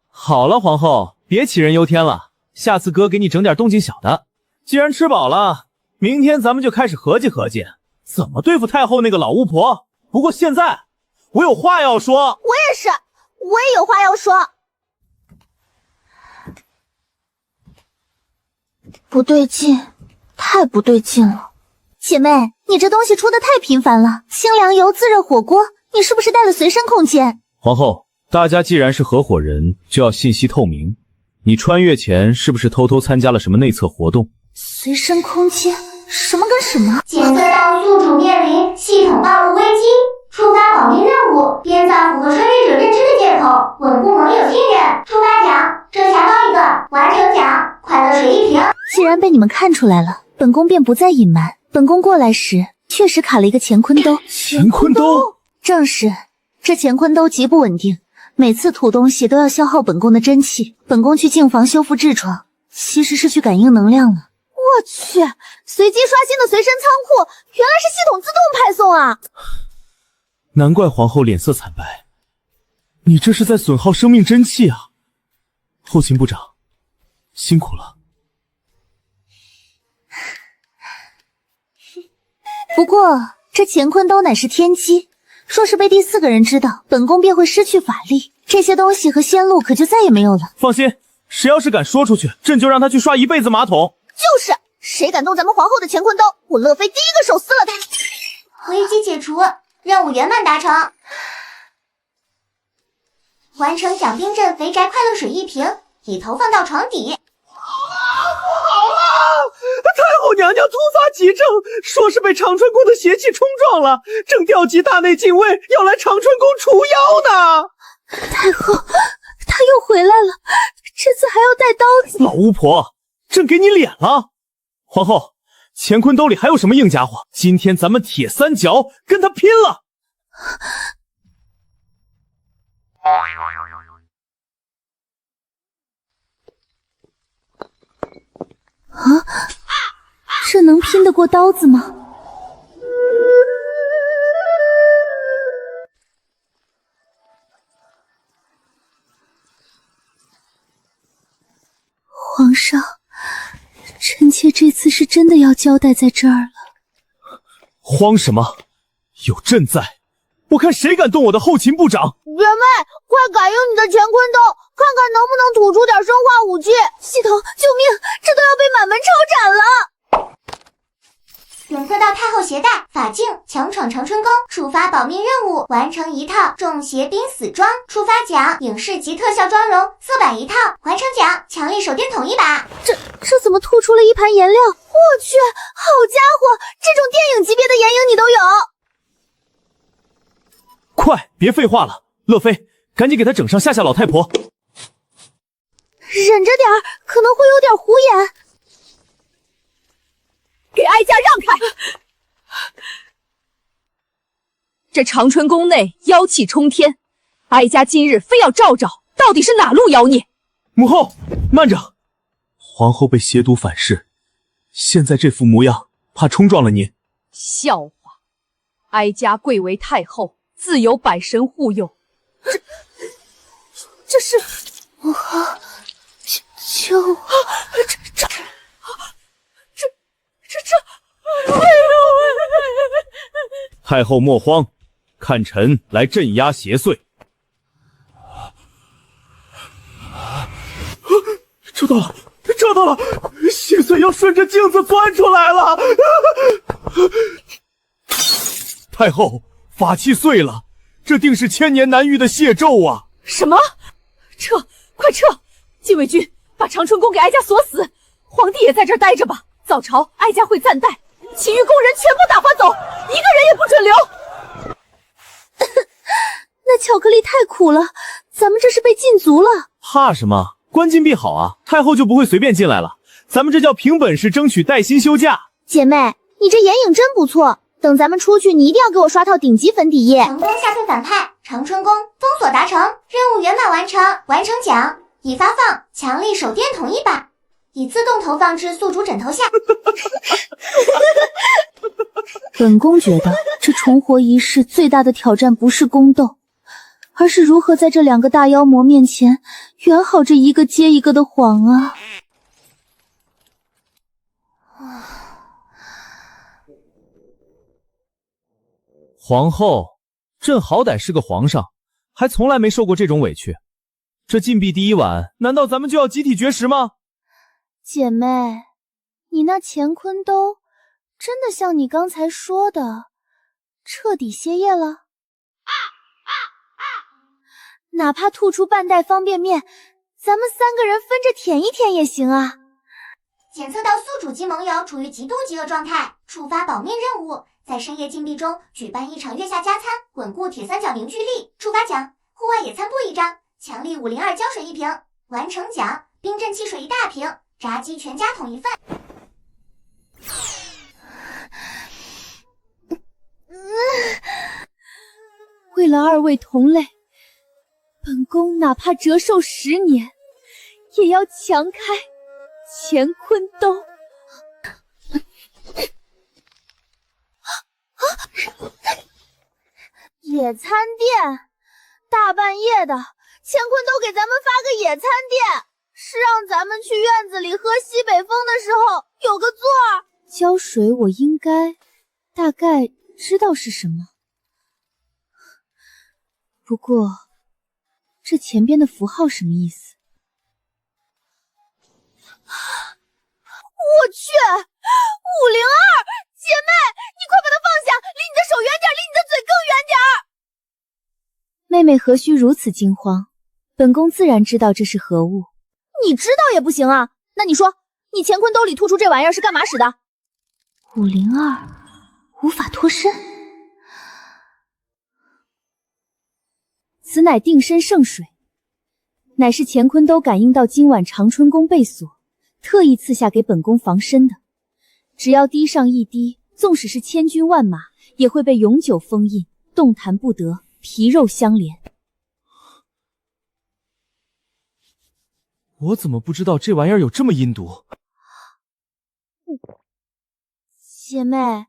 好了，皇后，别杞人忧天了，下次哥给你整点动静小的。既然吃饱了，明天咱们就开始合计合计，怎么对付太后那个老巫婆。不过现在，我有话要说。我也是，我也有话要说。不对劲，太不对劲了。姐妹，你这东西出的太频繁了，清凉油、自热火锅，你是不是带了随身空间？皇后，大家既然是合伙人，就要信息透明。你穿越前是不是偷偷参加了什么内测活动？随身空间，什么跟什么？检测到宿主面临系统暴露危机，触发保命任务，编造符合穿越者认知的借口，稳固盟友信任。触发奖：遮瑕膏1个，完成奖：快乐水1瓶。既然被你们看出来了，本宫便不再隐瞒。本宫过来时确实卡了一个乾坤兜。乾坤兜？正是，这乾坤兜极不稳定，每次吐东西都要消耗本宫的真气。本宫去净房修复痔疮，其实是去感应能量了。我去，随机刷新的随身仓库，原来是系统自动派送啊！难怪皇后脸色惨白，你这是在损耗生命真气啊！后勤部长，辛苦了。不过这乾坤兜乃是天机，若是被第4个人知道，本宫便会失去法力，这些东西和仙露可就再也没有了。放心，谁要是敢说出去，朕就让他去刷一辈子马桶。就是，谁敢动咱们皇后的乾坤兜，我乐妃第一个手撕了他。危机解除，任务圆满达成。完成奖冰镇肥宅快乐水1瓶，已投放到床底。娘娘突发急症，说是被长春宫的邪气冲撞了，正调集大内禁卫要来长春宫除妖呢。太后，她又回来了，这次还要带刀子。老巫婆，朕给你脸了！皇后，乾坤兜里还有什么硬家伙？今天咱们铁三角跟他拼了！啊，这能拼得过刀子吗？皇上，臣妾这次是真的要交代在这儿了。慌什么？有朕在，我看谁敢动我的后勤部长！姐妹，快改用你的乾坤刀，看看能不能吐出点生化武器！系统，救命！这都要被满门抄斩了！检测到太后携带法镜强闯长春宫，触发保命任务，完成一套中邪濒死装，触发奖影视级特效妆容色板一套，完成奖强力手电筒一把。这怎么吐出了一盘颜料？我去，好家伙，这种电影级别的眼影你都有！快，别废话了，乐妃，赶紧给他整上吓吓老太婆。忍着点儿，可能会有点虎眼。给哀家让开！这长春宫内妖气冲天，哀家今日非要照照，到底是哪路妖孽？母后，慢着！皇后被邪毒反噬，现在这副模样，怕冲撞了您。笑话！哀家贵为太后，自有百神护佑。这是母后，救我！太后莫慌，看臣来镇压邪祟。找到了，邪祟要顺着镜子钻出来了。太后，法器碎了，这定是千年难遇的血咒啊！什么？撤！快撤！禁卫军把长春宫给哀家锁死，皇帝也在这儿待着吧。早朝哀家会暂代，其余宫人全部打发走，一个人也不准留。那巧克力太苦了，咱们这是被禁足了。怕什么？关禁闭好啊，太后就不会随便进来了。咱们这叫凭本事争取带薪休假。姐妹，你这眼影真不错，等咱们出去，你一定要给我刷套顶级粉底液。成功吓退反派，长春宫封锁达成，任务圆满完成，完成奖已发放强力手电筒一把，已自动投放至宿主枕头下。本宫觉得这重活仪式最大的挑战不是宫斗，而是如何在这两个大妖魔面前圆好这一个接一个的谎啊！皇后，朕好歹是个皇上，还从来没受过这种委屈。这禁闭第一晚，难道咱们就要集体绝食吗？姐妹，你那乾坤兜真的像你刚才说的彻底歇业了？哪怕吐出半袋方便面，咱们3个人分着舔一舔也行啊。检测到宿主及盟友处于极度饥饿状态，触发保命任务，在深夜禁闭中举办一场月下加餐，稳固铁三角凝聚力。触发奖户外野餐布一张，强力502胶水1瓶，完成奖冰镇汽水1大瓶，炸鸡全家桶1份。为了2位同类，本宫哪怕折寿10年，也要强开乾坤兜。野餐店，大半夜的，乾坤兜给咱们发个野餐店，是让咱们去院子里喝西北风的时候有个座儿。胶水我应该大概知道是什么，不过这前边的符号什么意思？我去，502！姐妹，你快把它放下，离你的手远点，离你的嘴更远点儿。妹妹何须如此惊慌？本宫自然知道这是何物。你知道也不行啊！那你说，你乾坤兜里吐出这玩意儿是干嘛使的？ 502无法脱身，此乃定身圣水，乃是乾坤都感应到今晚长春宫被锁，特意赐下给本宫防身的。只要滴上一滴，纵使是千军万马，也会被永久封印，动弹不得，皮肉相连。我怎么不知道这玩意儿有这么阴毒？姐妹，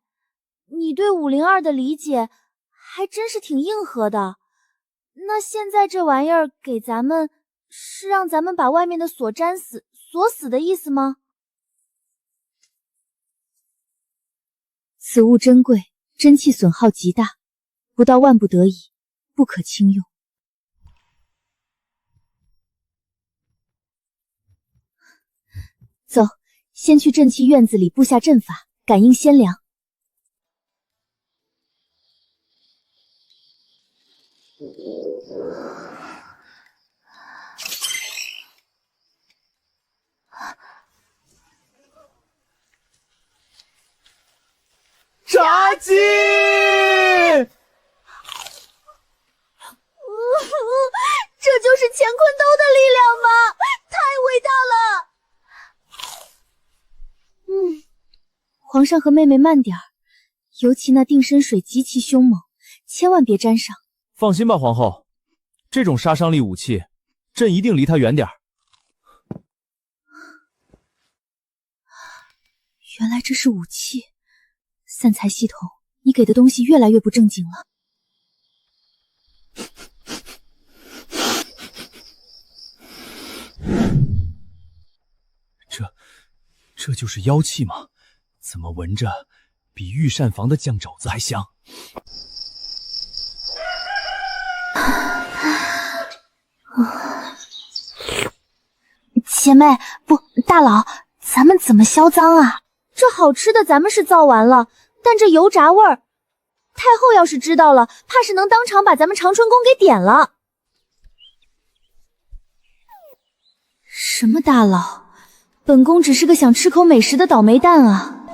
你对502的理解还真是挺硬核的。那现在这玩意儿给咱们，是让咱们把外面的锁粘死、锁死的意思吗？此物珍贵，真气损耗极大，不到万不得已，不可轻用。走，先去镇气院子里布下阵法，感应仙凉。炸鸡！这就是乾坤兜的力量吗？太伟大了！皇上和妹妹慢点儿，尤其那定身水极其凶猛，千万别沾上。放心吧，皇后，这种杀伤力武器，朕一定离它远点儿。原来这是武器。散财系统，你给的东西越来越不正经了。这就是妖气吗？怎么闻着比御膳房的酱肘子还香？姐妹，不，大佬，咱们怎么销赃啊？这好吃的咱们是造完了，但这油炸味儿，太后要是知道了，怕是能当场把咱们长春宫给点了。什么大佬？本宫只是个想吃口美食的倒霉蛋啊！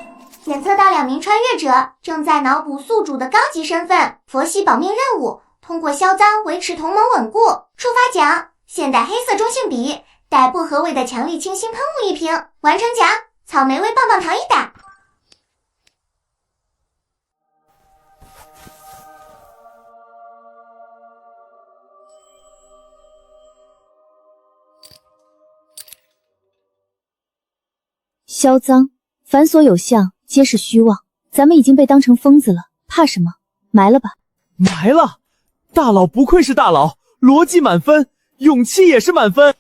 检测到2名穿越者正在脑补宿主的高级身份，佛系保命任务，通过销赃维持同盟稳固。触发奖：现代黑色中性笔，带薄荷味的强力清新喷雾1瓶。完成奖：草莓味棒棒糖1打。销赃，凡所有相，皆是虚妄。咱们已经被当成疯子了，怕什么？埋了吧！埋了！大佬不愧是大佬，逻辑满分，勇气也是满分。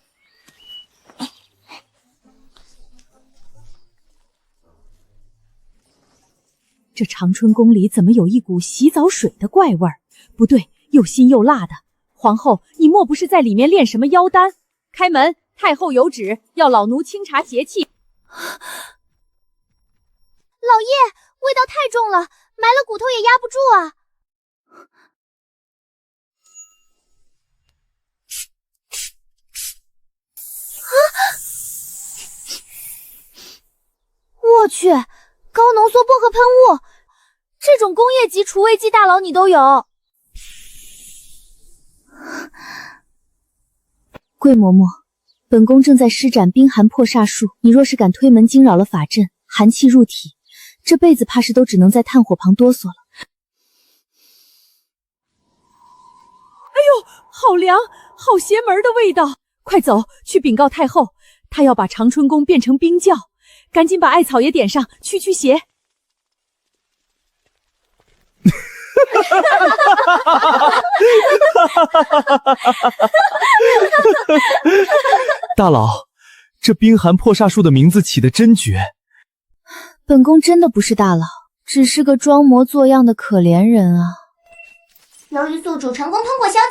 这长春宫里怎么有一股洗澡水的怪味儿？不对，又辛又辣的。皇后，你莫不是在里面炼什么妖丹？开门，太后有旨，要老奴清查邪气。老爷，味道太重了，埋了骨头也压不住啊！我去，高浓缩薄荷喷雾，这种工业级除味剂大佬你都有。桂嬷嬷，本宫正在施展冰寒破煞术，你若是敢推门惊扰了法阵，寒气入体，这辈子怕是都只能在炭火旁哆嗦了。哎呦，好凉，好邪门的味道！快走去禀告太后，她要把长春宫变成冰窖，赶紧把艾草也点上，驱驱邪。大佬，这冰寒破煞术的名字起得真绝。本宫真的不是大佬，只是个装模作样的可怜人啊。由于宿主成功通过销赃，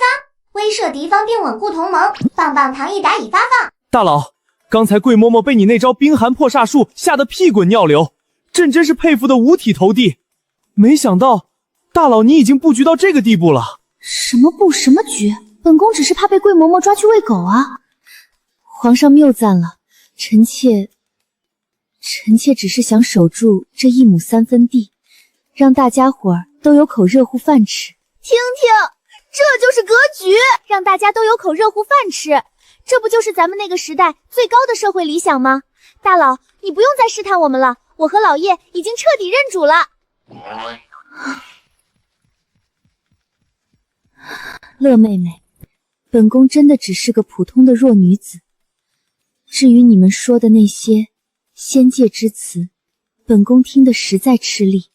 威慑敌方并稳固同盟，棒棒糖1打已发放。大佬，刚才桂嬷嬷被你那招冰寒破煞术吓得屁滚尿流，朕真是佩服得五体投地。没想到大佬你已经布局到这个地步了。什么布什么局？本宫只是怕被桂嬷嬷抓去喂狗啊。皇上谬赞了，臣妾臣妾只是想守住这1亩3分地，让大家伙儿都有口热乎饭吃。听听，这就是格局，让大家都有口热乎饭吃，这不就是咱们那个时代最高的社会理想吗？大佬，你不用再试探我们了，我和老叶已经彻底认主了。乐妹妹，本宫真的只是个普通的弱女子。至于你们说的那些仙界之词，本宫听得实在吃力。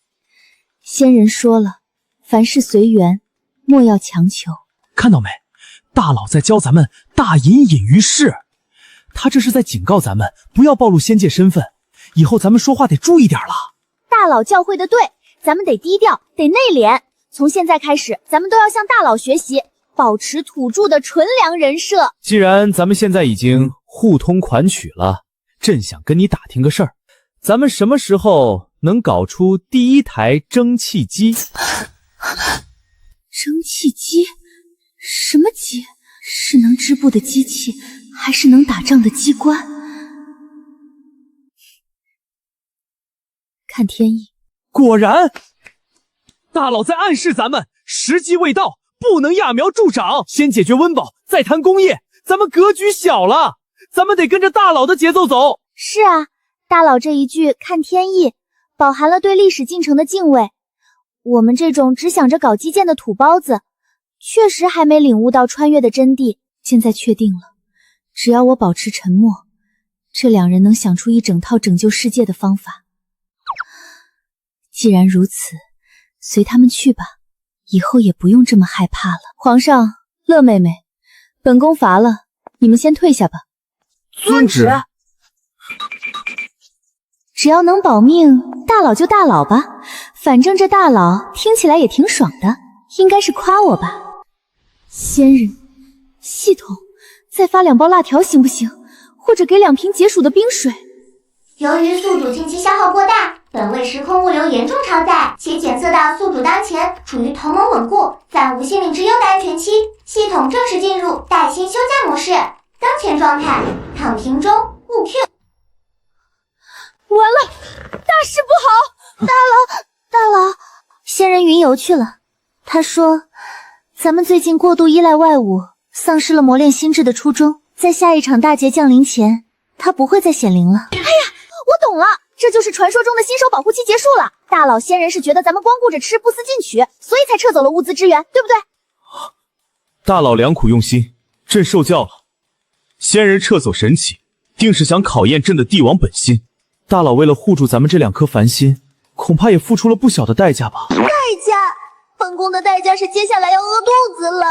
仙人说了，凡事随缘，莫要强求。看到没？大佬在教咱们大隐隐于市，他这是在警告咱们不要暴露仙界身份，以后咱们说话得注意点了。大佬教诲的对，咱们得低调，得内敛。从现在开始，咱们都要向大佬学习，保持土著的纯良人设。既然咱们现在已经互通款曲了，朕想跟你打听个事儿，咱们什么时候能搞出第1台蒸汽机？蒸汽机？什么机？是能织布的机器，还是能打仗的机关？看天意。果然，大佬在暗示咱们时机未到，不能揠苗助长，先解决温饱，再谈工业。咱们格局小了，咱们得跟着大佬的节奏走。是啊，大佬这一句看天意，饱含了对历史进程的敬畏。我们这种只想着搞基建的土包子，确实还没领悟到穿越的真谛。现在确定了，只要我保持沉默，这2人能想出一整套拯救世界的方法。既然如此，随他们去吧，以后也不用这么害怕了。皇上，乐妹妹，本宫乏了，你们先退下吧。遵旨。只要能保命，大佬就大佬吧，反正这大佬听起来也挺爽的，应该是夸我吧。仙人，系统，再发2包辣条行不行？或者给2瓶解暑的冰水。由于宿主近期消耗过大，本位时空物流严重超载，且检测到宿主当前处于同盟稳固、暂无性命之忧的安全期，系统正式进入带薪休假模式。当前状态：躺平中，勿 Q。完了，大事不好！大佬，仙人云游去了。他说，咱们最近过度依赖外物，丧失了磨练心智的初衷，在下一场大劫降临前，他不会再显灵了。哎呀，我懂了，这就是传说中的新手保护期结束了。大佬仙人是觉得咱们光顾着吃不思进取，所以才撤走了物资支援，对不对？大佬良苦用心，朕受教了。仙人撤走神器，定是想考验朕的帝王本心。大佬为了护住咱们这2颗凡心，恐怕也付出了不小的代价吧。代价？本宫的代价是接下来要饿肚子了。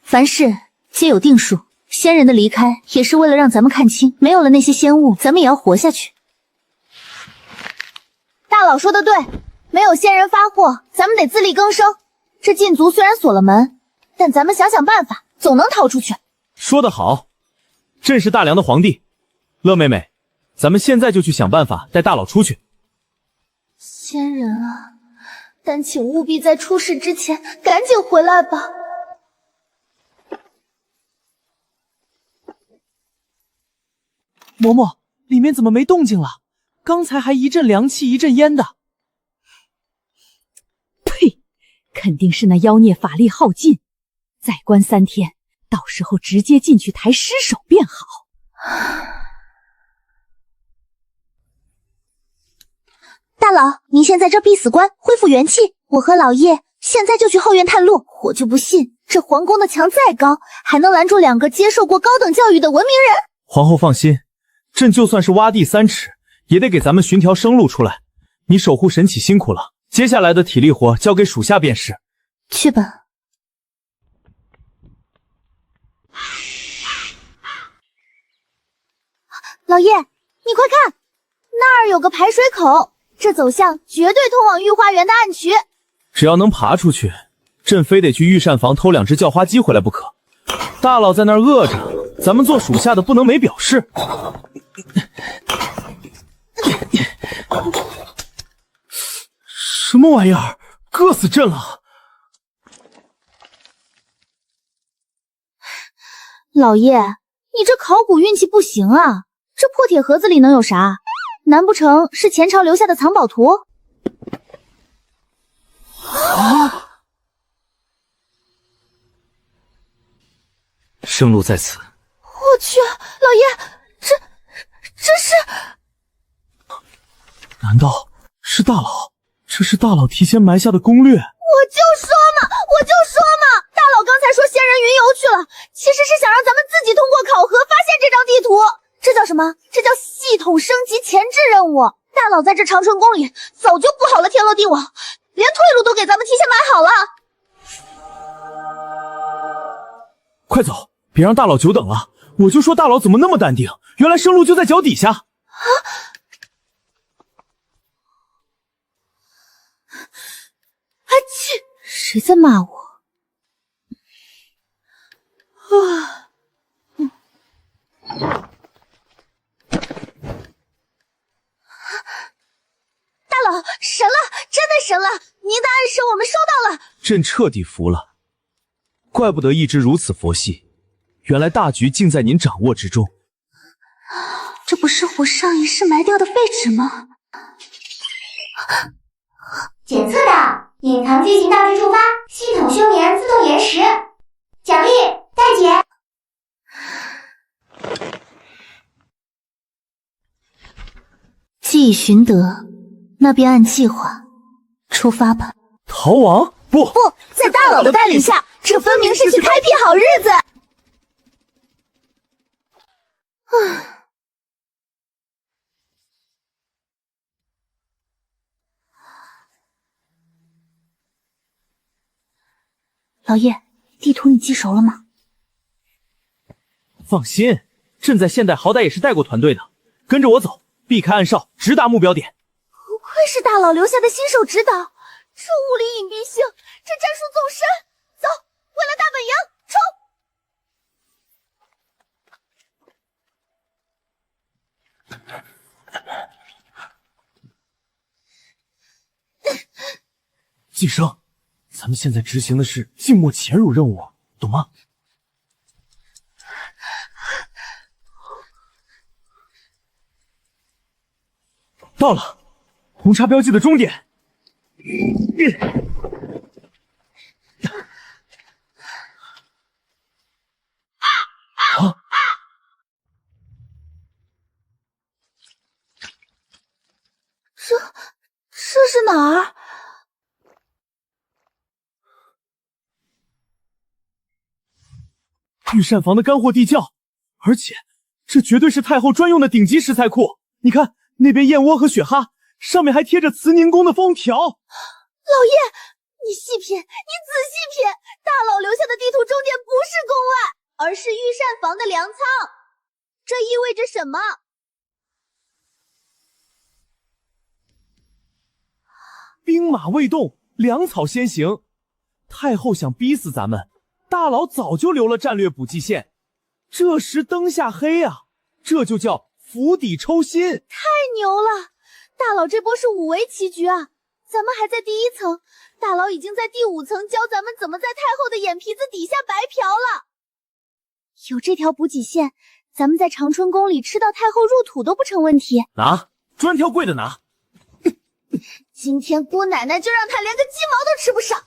凡事皆有定数，仙人的离开也是为了让咱们看清，没有了那些仙物，咱们也要活下去。大佬说的对，没有仙人发货，咱们得自力更生。这禁足虽然锁了门，但咱们想想办法，总能逃出去。说得好，朕是大梁的皇帝。乐妹妹，咱们现在就去想办法带大佬出去。仙人啊，但请务必在出事之前赶紧回来吧。嬷嬷，里面怎么没动静了？刚才还一阵凉气一阵烟的。呸！肯定是那妖孽法力耗尽，再关3天，到时候直接进去抬尸首便好。大佬，您先在这闭死关恢复元气，我和老叶现在就去后院探路。我就不信这皇宫的墙再高，还能拦住2个接受过高等教育的文明人。皇后放心，朕就算是挖地3尺，也得给咱们寻条生路出来。你守护神器辛苦了，接下来的体力活交给属下便是。去吧。老叶，你快看，那儿有个排水口，这走向绝对通往御花园的暗渠。只要能爬出去，朕非得去御膳房偷2只叫花鸡回来不可。大佬在那儿饿着，咱们做属下的不能没表示。什么玩意儿？硌死朕了！老叶，你这考古运气不行啊！这破铁盒子里能有啥？难不成是前朝留下的藏宝图？啊！生路在此。我去，老爷，这是……难道是大佬？这是大佬提前埋下的攻略。我就说嘛，大佬刚才说仙人云游去了，其实是想让咱们自己通过考核发现这张地图。这叫什么？这叫系统升级前置任务。大佬在这长春宫里早就布好了天罗地网，连退路都给咱们提前埋好了。快走，别让大佬久等了。我就说大佬怎么那么淡定，原来生路就在脚底下。啊！切！谁在骂我？啊！大佬，神了，真的神了！您的暗示我们收到了。朕彻底服了，怪不得一直如此佛系，原来大局尽在您掌握之中。这不是我上一世埋掉的废纸吗？检测到隐藏剧情道具触发，系统休眠自动延时，奖励待解。既已寻得，那便按计划出发吧。逃亡？不，在大佬的带领下，这分明是去开辟好日子。老爷，地图你记熟了吗？放心，朕在现代好歹也是带过团队的，跟着我走，避开暗哨，直达目标点。不愧是大佬留下的新手指导，这物理隐蔽性，这战术纵深。走，为了大本营，冲！寄生，咱们现在执行的是静默潜入任务，懂吗？到了，红叉标记的终点。啊！这是哪儿？御膳房的干货地窖，而且这绝对是太后专用的顶级食材库。你看那边燕窝和雪蛤，上面还贴着慈宁宫的封条。老爷，你细品，你仔细品，大佬留下的地图终点不是宫外，而是御膳房的粮仓。这意味着什么？兵马未动，粮草先行。太后想逼死咱们，大佬早就留了战略补给线。这时灯下黑啊，这就叫釜底抽薪。太牛了！大佬这波是五围棋局啊，咱们还在第一层，大佬已经在第5层教咱们怎么在太后的眼皮子底下白嫖了。有这条补给线，咱们在长春宫里吃到太后入土都不成问题。拿，专挑贵的拿。今天姑奶奶就让他连个鸡毛都吃不上。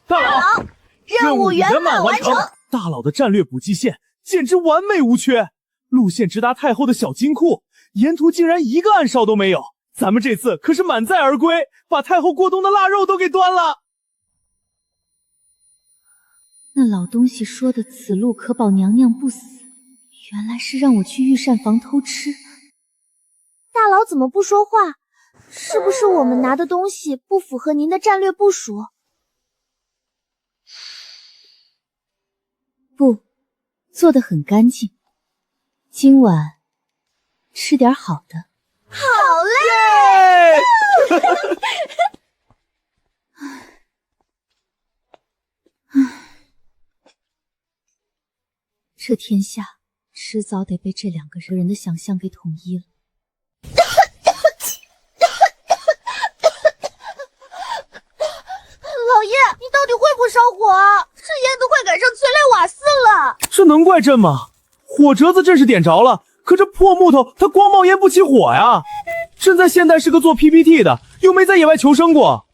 大佬，任务圆满完成。大佬的战略补给线简直完美无缺，路线直达太后的小金库，沿途竟然一个暗哨都没有。咱们这次可是满载而归，把太后过冬的腊肉都给端了。那老东西说的此路可保娘娘不死，原来是让我去御膳房偷吃。大佬怎么不说话？是不是我们拿的东西不符合您的战略部署？不，做得很干净。今晚吃点好的。好嘞！这天下迟早得被这2个人的想象给统一了。怪朕吗？火折子朕是点着了，可这破木头它光冒烟不起火呀！朕在现代是个做 PPT 的，又没在野外求生过。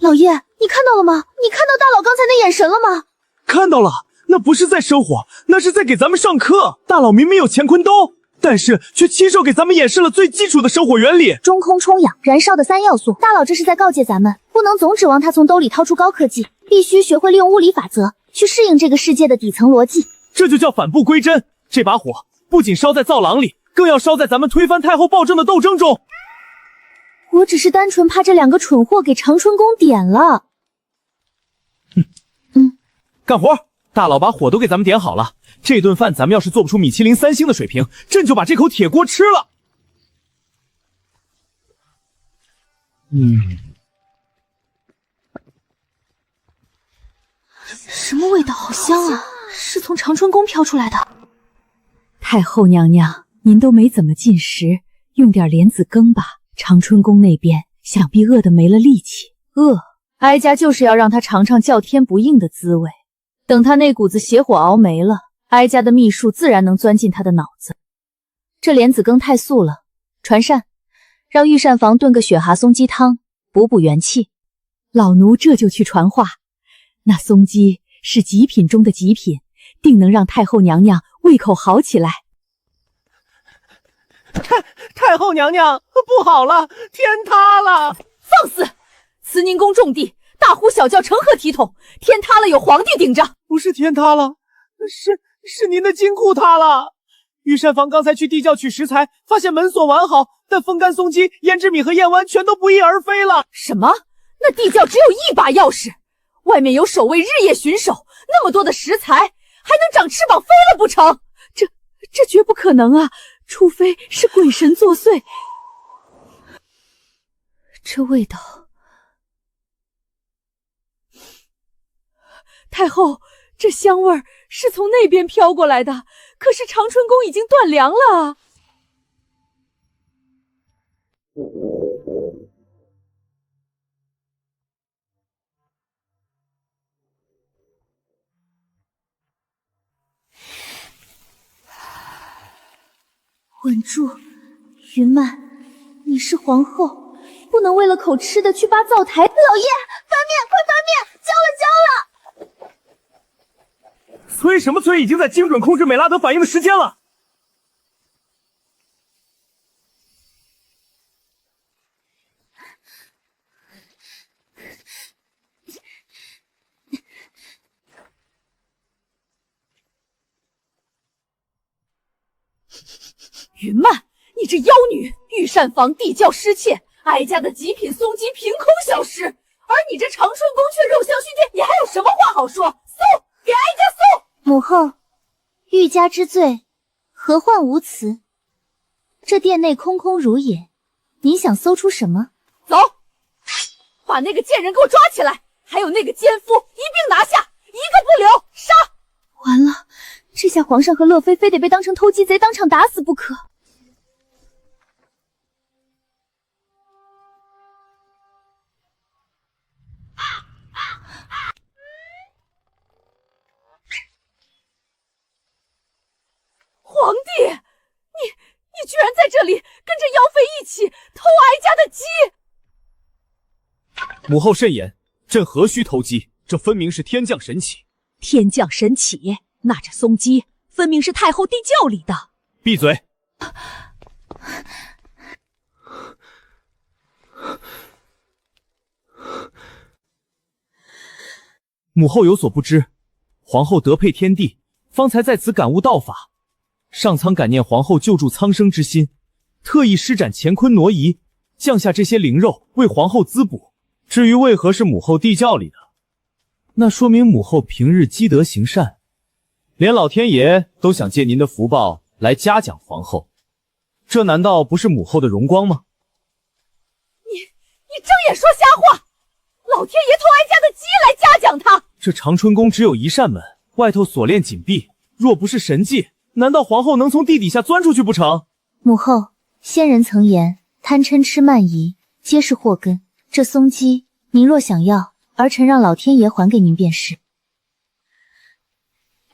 老爷，你看到了吗？你看到大佬刚才那眼神了吗？看到了，那不是在生火，那是在给咱们上课。大佬明明有乾坤兜，但是却亲手给咱们演示了最基础的生火原理。中空充氧，燃烧的3要素。大佬这是在告诫咱们，不能总指望他从兜里掏出高科技，必须学会利用物理法则，去适应这个世界的底层逻辑。这就叫返璞归真。这把火不仅烧在灶廊里，更要烧在咱们推翻太后暴政的斗争中。我只是单纯怕这2个蠢货给长春宫点了。干活！大佬把火都给咱们点好了，这顿饭咱们要是做不出米其林3星的水平，朕就把这口铁锅吃了。什么味道？好香啊！是从长春宫飘出来的。太后娘娘，您都没怎么进食，用点莲子羹吧。长春宫那边想必饿得没了力气。哀家就是要让他尝尝叫天不应的滋味。等他那股子邪火熬没了，哀家的秘术自然能钻进他的脑子。这莲子羹太素了，传膳，让御膳房炖个雪蛤松鸡汤，补补元气。老奴这就去传话。那松鸡是极品中的极品，定能让太后娘娘胃口好起来。太后娘娘，不好了，天塌了！放肆！慈宁宫重地，大呼小叫成何体统？天塌了有皇帝顶着。不是天塌了，是您的金库塌了。御膳房刚才去地窖取食材，发现门锁完好，但风干松鸡、胭脂米和燕湾全都不翼而飞了。什么？那地窖只有1把钥匙，外面有守卫日夜巡守，那么多的食材，还能长翅膀飞了不成？这绝不可能啊！除非是鬼神作祟。这味道，太后，这香味儿是从那边飘过来的，可是长春宫已经断粮了。稳住，云曼，你是皇后，不能为了口吃的去扒灶台。老爷，翻面，快翻面，交了！催什么催？已经在精准控制美拉德反应的时间了。云曼，你这妖女！御膳房地窖失窃，哀家的极品松鸡凭空消失，而你这长春宫却肉香熏天，你还有什么话好说？搜，给哀家搜！母后，欲加之罪，何患无辞？这殿内空空如也，您想搜出什么？走，把那个贱人给我抓起来，还有那个奸夫一并拿下，一个不留，杀！完了，这下皇上和乐妃非得被当成偷鸡贼当场打死不可。皇帝，你居然在这里跟着妖妃一起偷哀家的鸡！母后慎言，朕何须偷鸡？这分明是天降神启。天降神启？那这松鸡分明是太后地窖里的。闭嘴！母后有所不知，皇后德配天地，方才在此感悟道法。上苍感念皇后救助苍生之心，特意施展乾坤挪移，降下这些灵肉为皇后滋补。至于为何是母后地窖里的，那说明母后平日积德行善，连老天爷都想借您的福报来嘉奖皇后，这难道不是母后的荣光吗？你睁眼说瞎话！老天爷偷哀家的鸡来嘉奖他！这长春宫只有一扇门，外头锁链紧闭，若不是神迹，难道皇后能从地底下钻出去不成？母后，先人曾言，贪嗔痴慢疑皆是祸根。这松鸡，您若想要，儿臣让老天爷还给您便是。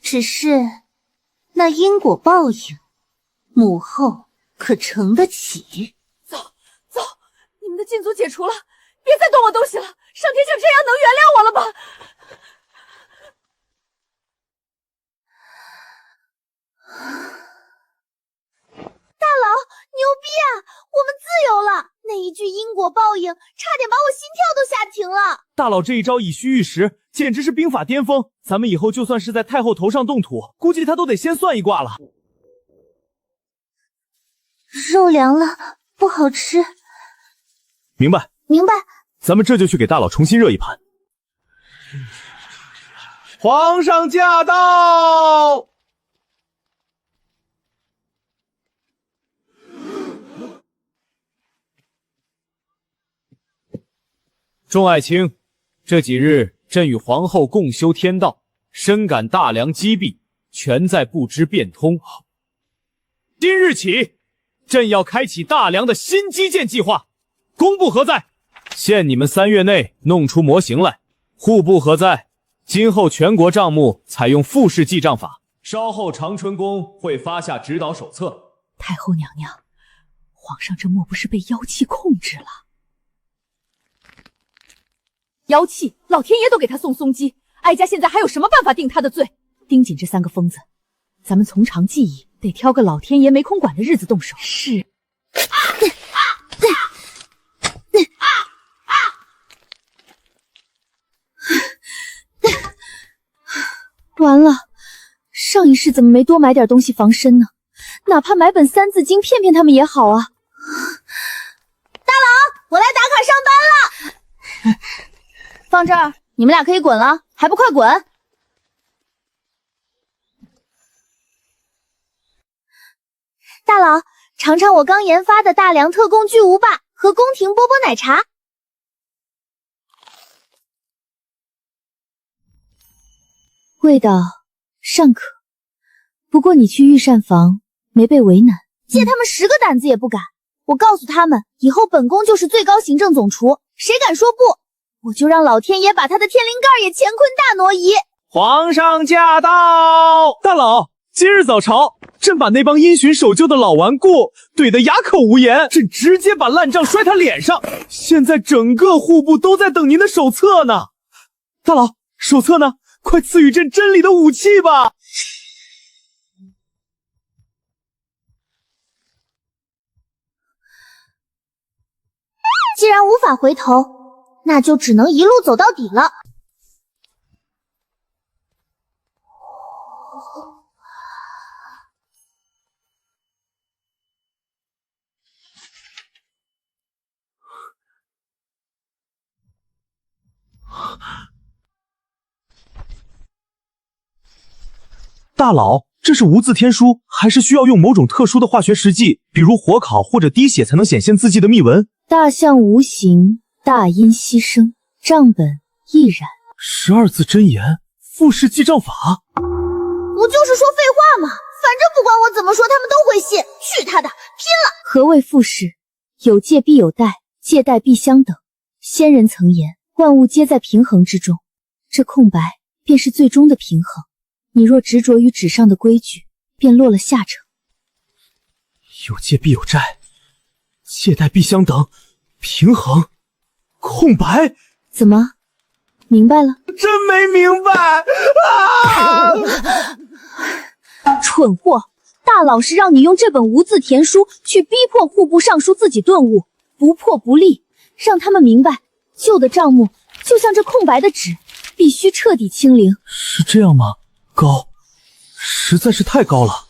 只是那因果报应，母后可承得起？走，你们的禁足解除了，别再动我东西了。上天就这样能原谅我了吗？大佬，牛逼啊！我们自由了！那一句因果报应，差点把我心跳都吓停了。大佬这一招以虚御实，简直是兵法巅峰。咱们以后就算是在太后头上动土，估计他都得先算一卦了。肉凉了，不好吃。明白，明白。咱们这就去给大佬重新热一盘。皇上驾到！众爱卿，这几日朕与皇后共修天道，深感大梁积弊，全在不知变通。今日起，朕要开启大梁的新基建计划。工部何在？限你们3月内弄出模型来。户部何在？今后全国账目采用复式记账法。稍后长春宫会发下指导手册。太后娘娘，皇上这莫不是被妖气控制了？妖气，老天爷都给他送松鸡，哀家现在还有什么办法定他的罪？盯紧这3个疯子，咱们从长计议，得挑个老天爷没空管的日子动手。是。完了，上一世怎么没多买点东西防身呢？哪怕买本《三字经》骗骗他们也好啊。大佬，我来打卡上班了。放这儿，你们俩可以滚了，还不快滚！大佬，尝尝我刚研发的大梁特供巨无霸和宫廷波波奶茶。味道尚可，不过你去御膳房没被为难，借他们10个胆子也不敢。我告诉他们，以后本宫就是最高行政总厨，谁敢说不，我就让老天爷把他的天灵盖也乾坤大挪移。皇上驾到！大佬，今日早朝，朕把那帮因循守旧的老顽固怼得哑口无言，朕直接把烂账摔他脸上。现在整个户部都在等您的手册呢。大佬，手册呢？快赐予朕真理的武器吧！既然无法回头，那就只能一路走到底了。大佬，这是无字天书，还是需要用某种特殊的化学试剂，比如火烤或者滴血才能显现字迹的密文？大象无形，大音希声，账本亦然。12字真言，复式记账法。不就是说废话吗？反正不管我怎么说，他们都会信。去他的，拼了！何谓复式？有借必有代，借代必相等。先人曾言，万物皆在平衡之中，这空白便是最终的平衡。你若执着于纸上的规矩，便落了下乘。有借必有债，借贷必相等，平衡，空白。怎么，明白了？真没明白啊！蠢货，大老是让你用这本无字田书去逼迫户部尚书自己顿悟，不破不立，让他们明白，旧的账目就像这空白的纸，必须彻底清零。是这样吗？高，实在是太高了。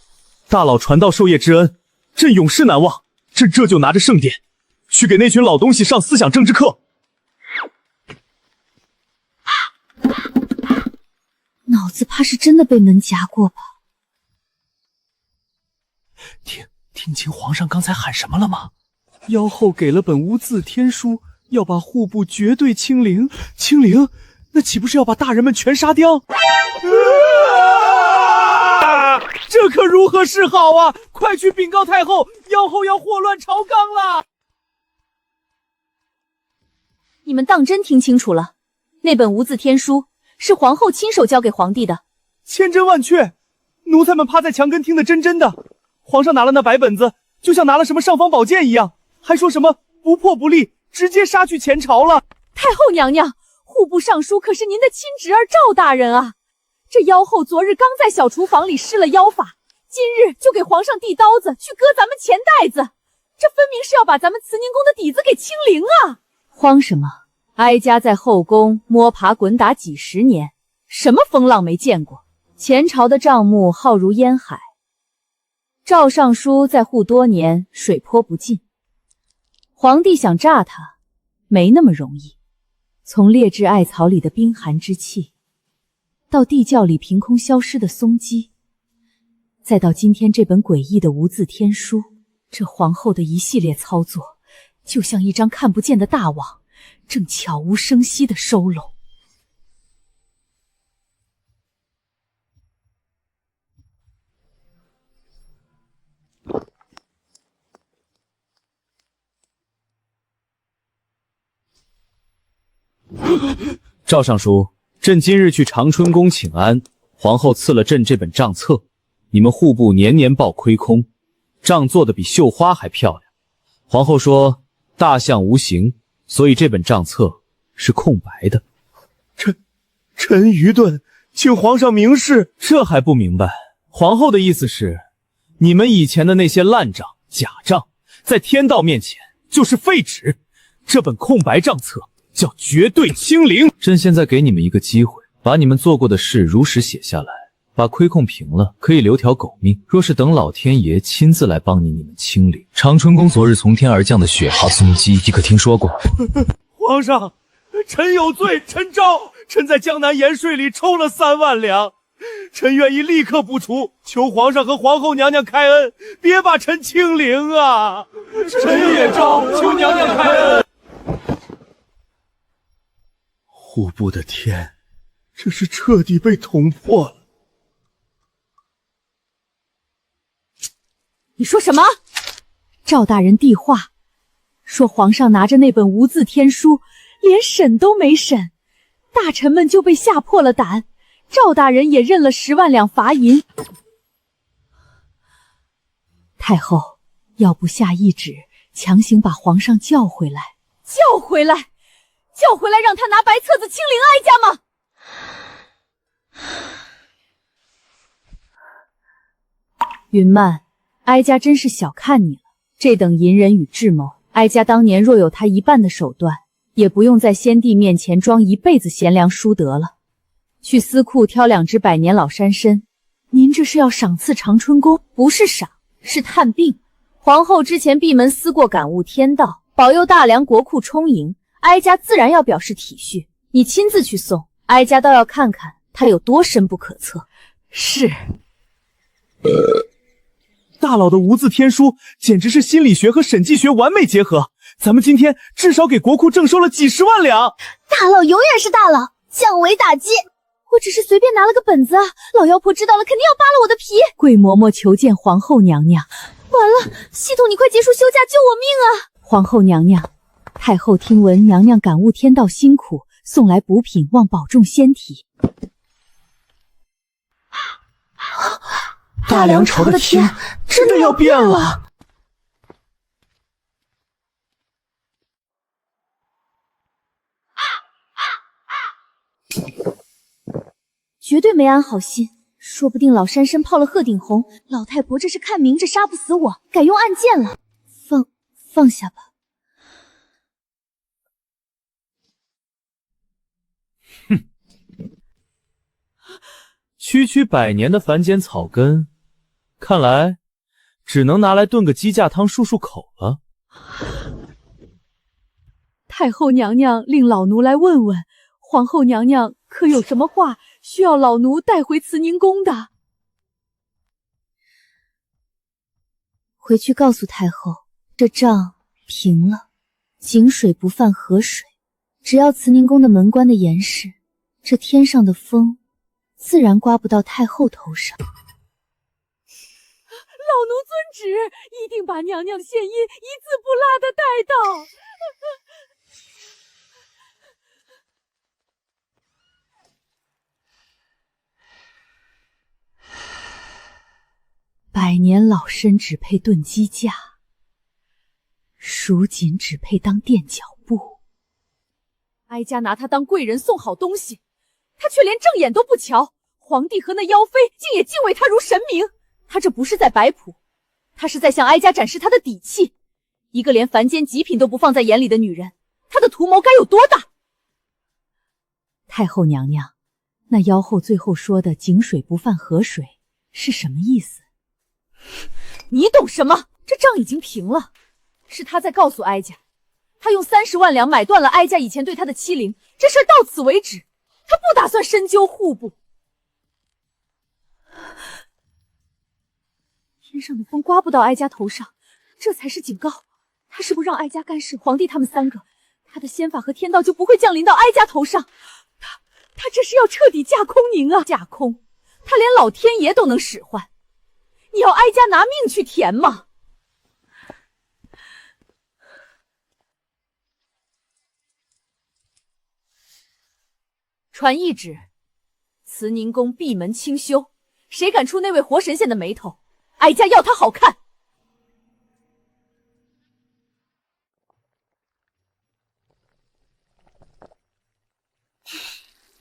大佬传道授业之恩，朕永世难忘。朕这就拿着圣典，去给那群老东西上思想政治课。脑子怕是真的被门夹过吧？听清皇上刚才喊什么了吗？妖后给了本无字天书，要把户部绝对清零。清零？那岂不是要把大人们全杀掉？这可如何是好啊！快去禀告太后，妖后要祸乱朝纲了！你们当真听清楚了？那本无字天书是皇后亲手交给皇帝的。千真万确，奴才们趴在墙根听得真真的。皇上拿了那白本子，就像拿了什么尚方宝剑一样，还说什么不破不立，直接杀去前朝了。太后娘娘，户部尚书可是您的亲侄儿赵大人啊！这妖后昨日刚在小厨房里施了妖法，今日就给皇上递刀子去割咱们钱袋子，这分明是要把咱们慈宁宫的底子给清零啊！慌什么？哀家在后宫摸爬滚打几十年，什么风浪没见过？前朝的账目浩如烟海，赵尚书在沪多年，水泼不进。皇帝想炸他，没那么容易。从劣质艾草里的冰寒之气，到地窖里凭空消失的松鸡，再到今天这本诡异的无字天书，这皇后的一系列操作，就像一张看不见的大网，正悄无声息地收拢。赵尚书，朕今日去长春宫请安，皇后赐了朕这本账册。你们户部年年报亏空，账做得比绣花还漂亮。皇后说大象无形，所以这本账册是空白的。臣愚钝，请皇上明示。这还不明白？皇后的意思是，你们以前的那些烂账、假账，在天道面前就是废纸。这本空白账册叫绝对清零。朕现在给你们一个机会，把你们做过的事如实写下来，把亏空平了，可以留条狗命。若是等老天爷亲自来帮你们清零。长春宫昨日从天而降的雪花松鸡，你可听说过？皇上，臣有罪，臣招。臣在江南盐税里抽了3万两，臣愿意立刻补除，求皇上和皇后娘娘开恩，别把臣清零啊！臣也招，求娘娘开恩。户部的天，这是彻底被捅破了。你说什么？赵大人递话，说皇上拿着那本无字天书，连审都没审，大臣们就被吓破了胆。赵大人也认了10万两罚银。太后，要不下懿旨，强行把皇上叫回来？叫回来？叫回来让他拿白册子清零哀家吗？云曼，哀家真是小看你了。这等隐忍与智谋，哀家当年若有他一半的手段，也不用在先帝面前装一辈子贤良淑德了。去司库挑2只百年老山参，您这是要赏赐长春宫？不是赏，是探病。皇后之前闭门思过，感悟天道，保佑大梁国库充盈，哀家自然要表示体恤。你亲自去送，哀家倒要看看他有多深不可测。是。大佬的无字天书简直是心理学和审计学完美结合，咱们今天至少给国库挣收了几10万两。大佬永远是大佬，降维打击。我只是随便拿了个本子啊，老妖婆知道了肯定要扒了我的皮。桂嬷嬷求见皇后娘娘。完了，系统你快结束休假救我命啊！皇后娘娘，太后听闻娘娘感悟天道辛苦，送来补品，望保重仙体。大梁朝的天真的要变了！绝对没安好心，说不定老山参泡了鹤顶红，老太婆这是看明着杀不死我，改用暗箭了。放下吧。哼，区区100年的凡间草根，看来只能拿来炖个鸡架汤漱漱口了。太后娘娘令老奴来问问，皇后娘娘可有什么话需要老奴带回慈宁宫的？回去告诉太后，这账平了，井水不犯河水。只要慈宁宫的门关的严实，这天上的风自然刮不到太后头上。老奴遵旨，一定把娘娘的献音一字不落的带到。百年老参只配炖鸡架，蜀锦只配当垫脚布。哀家拿他当贵人送好东西，他却连正眼都不瞧。皇帝和那妖妃竟也敬畏他如神明。他这不是在摆谱，他是在向哀家展示他的底气。一个连凡间极品都不放在眼里的女人，她的图谋该有多大？太后娘娘，那妖后最后说的井水不犯河水是什么意思？你懂什么？这账已经平了，是他在告诉哀家，他用30万两买断了哀家以前对他的欺凌，这事儿到此为止，他不打算深究户部。天上的风刮不到哀家头上，这才是警告。他是不让哀家干涉皇帝他们3个，他的仙法和天道就不会降临到哀家头上。他这是要彻底架空您啊！架空，他连老天爷都能使唤，你要哀家拿命去填吗？传懿旨，慈宁宫闭门清修，谁敢触那位活神仙的眉头，哀家要他好看。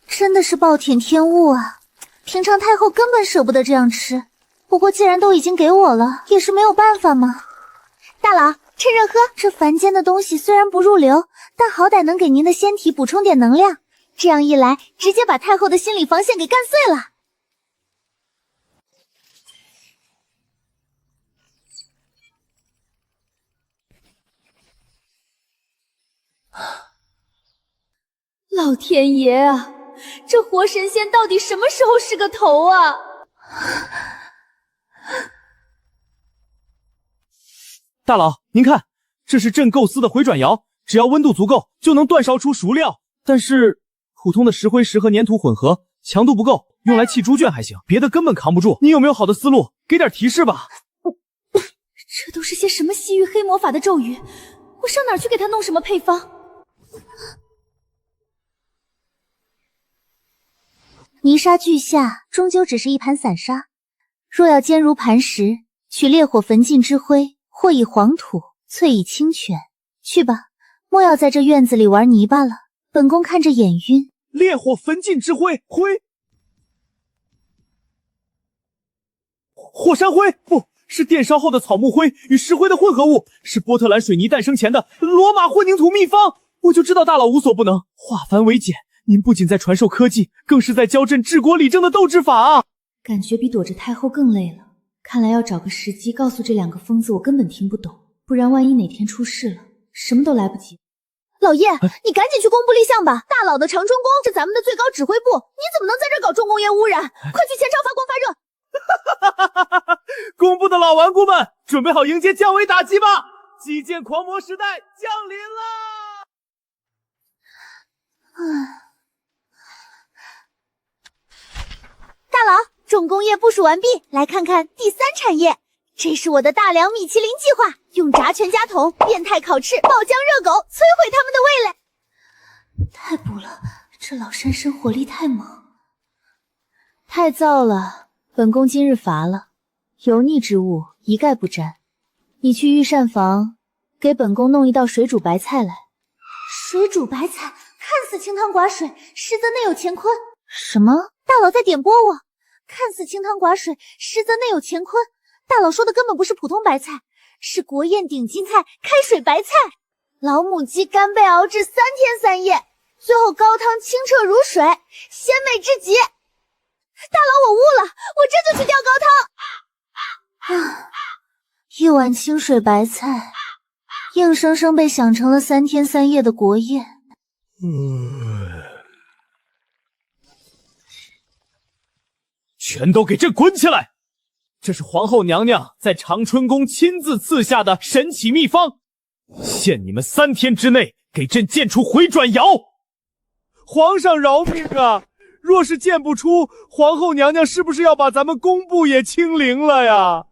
真的是暴殄天物啊！平常太后根本舍不得这样吃，不过既然都已经给我了，也是没有办法嘛。大佬，趁热喝，这凡间的东西虽然不入流，但好歹能给您的仙体补充点能量。这样一来，直接把太后的心理防线给干碎了。老天爷啊，这活神仙到底什么时候是个头啊？大佬，您看，这是朕构思的回转窑，只要温度足够，就能煅烧出熟料。但是普通的石灰石和粘土混合，强度不够，用来砌猪圈还行，别的根本扛不住。你有没有好的思路？给点提示吧。这都是些什么西域黑魔法的咒语？我上哪儿去给他弄什么配方？泥沙俱下，终究只是一盘散沙。若要坚如磐石，取烈火焚尽之灰，或以黄土淬以清泉。去吧，莫要在这院子里玩泥巴了，本宫看着眼晕。烈火焚尽之灰，火山灰，不是电烧后的草木灰与石灰的混合物，是波特兰水泥诞生前的罗马混凝土秘方。我就知道大佬无所不能，化繁为简。您不仅在传授科技，更是在教朕治国理政的斗智法啊！感觉比躲着太后更累了。看来要找个时机告诉这2个疯子我根本听不懂，不然万一哪天出事了，什么都来不及。老爷，你赶紧去工部立项吧！大佬的长春宫是咱们的最高指挥部，你怎么能在这搞重工业污染？快去前朝发光发热！工部的老顽固们，准备好迎接降维打击吧！基建狂魔时代降临啦！大佬，重工业部署完毕，来看看第3产业。这是我的大梁米其林计划，用炸全家桶、变态烤翅、爆浆热狗摧毁他们的味蕾。太补了，这老山参火力太猛，太燥了。本宫今日乏了，油腻之物一概不沾。你去御膳房给本宫弄一道水煮白菜来。水煮白菜看似清汤寡水，实则内有乾坤。什么？大佬在点拨我？看似清汤寡水，实则内有乾坤。大佬说的根本不是普通白菜，是国宴顶级菜开水白菜。老母鸡干贝熬制3天3夜，最后高汤清澈如水，鲜美至极。大佬，我悟了，我这就去吊高汤。一碗清水白菜，硬生生被想成了3天3夜的国宴。全都给朕滚起来！这是皇后娘娘在长春宫亲自赐下的神奇秘方，限你们3天之内给朕建出回转窑。皇上饶命啊！若是见不出，皇后娘娘是不是要把咱们宫部也清零了呀？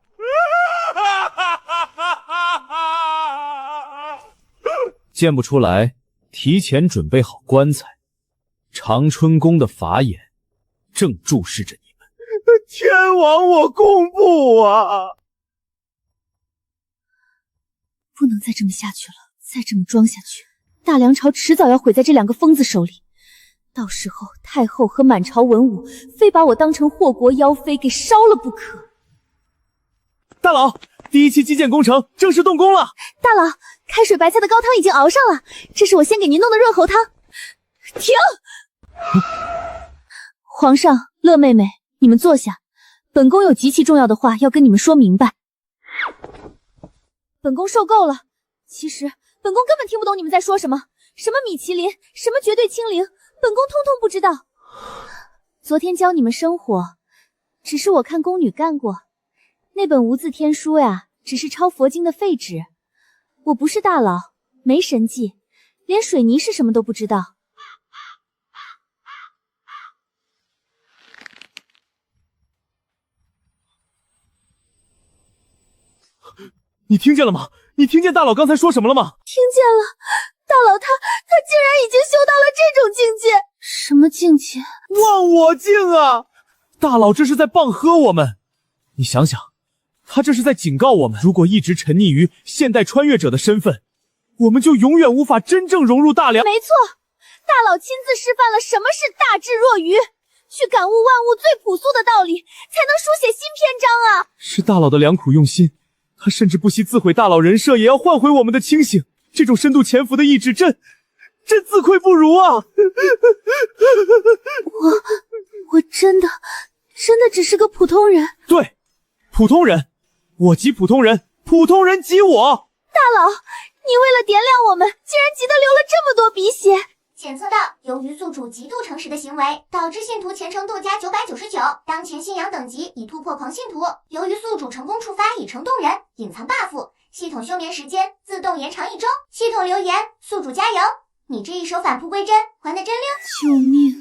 见不出来，提前准备好棺材。长春宫的法眼正注视着你们。天亡我宫部啊！不能再这么下去了，再这么装下去，大梁朝迟早要毁在这两个疯子手里。到时候太后和满朝文武非把我当成祸国妖妃给烧了不可。大佬，第一期基建工程正式动工了。大佬，开水白菜的高汤已经熬上了，这是我先给您弄的润喉汤。停！皇上，乐妹妹，你们坐下，本宫有极其重要的话要跟你们说明白。本宫受够了，其实本宫根本听不懂你们在说什么，什么米其林，什么绝对清零，本宫通通不知道。昨天教你们生火，只是我看宫女干过，那本无字天书呀，只是抄佛经的废纸。我不是大佬，没神迹，连水泥是什么都不知道。你听见了吗？你听见大佬刚才说什么了吗？听见了，大佬他竟然已经修到了这种境界。什么境界？忘我境啊！大佬这是在棒喝我们。你想想，他这是在警告我们，如果一直沉溺于现代穿越者的身份，我们就永远无法真正融入大梁。没错，大佬亲自示范了什么是大智若愚，去感悟万物最朴素的道理，才能书写新篇章啊！是大佬的良苦用心，他甚至不惜自毁大佬人设，也要换回我们的清醒。这种深度潜伏的意志，真自愧不如啊！我真的只是个普通人。对，普通人，我即普通人，普通人即我。大佬，你为了点亮我们，竟然急得流了这么多鼻血。检测到，由于宿主极度诚实的行为，导致信徒虔诚度加999，当前信仰等级已突破狂信徒。由于宿主成功触发已成动人，隐藏 buff， 系统休眠时间自动延长1周。系统留言：宿主加油，你这一手返璞归真，还得真溜。救命！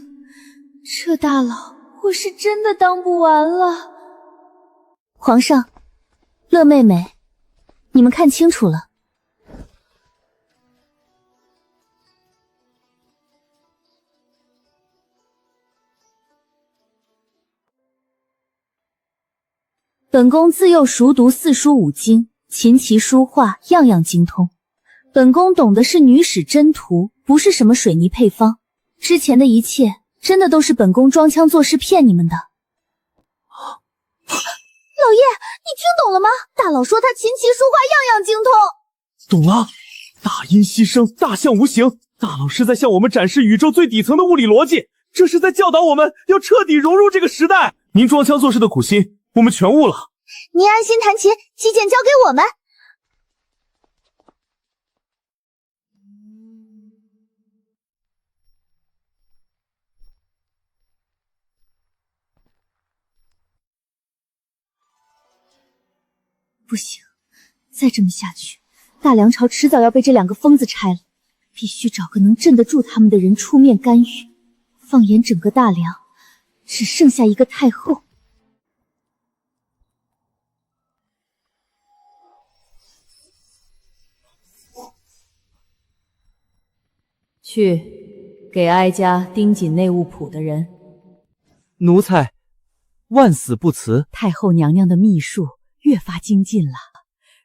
这大佬，我是真的当不完了。皇上，乐妹妹，你们看清楚了。本宫自幼熟读四书五经，琴棋书画样样精通。本宫懂的是女史箴图，不是什么水泥配方。之前的一切真的都是本宫装腔作势骗你们的。老爷，你听懂了吗？大佬说他琴棋书画样样精通。懂了，大音希声，大象无形。大佬是在向我们展示宇宙最底层的物理逻辑，这是在教导我们要彻底融入这个时代。您装腔作势的苦心，我们全悟了。您安心弹琴，基建交给我们。不行，再这么下去，大梁朝迟早要被这两个疯子拆了。必须找个能镇得住他们的人出面干预。放眼整个大梁，只剩下一个太后。去给哀家盯紧内务府的人。奴才万死不辞。太后娘娘的秘术越发精进了，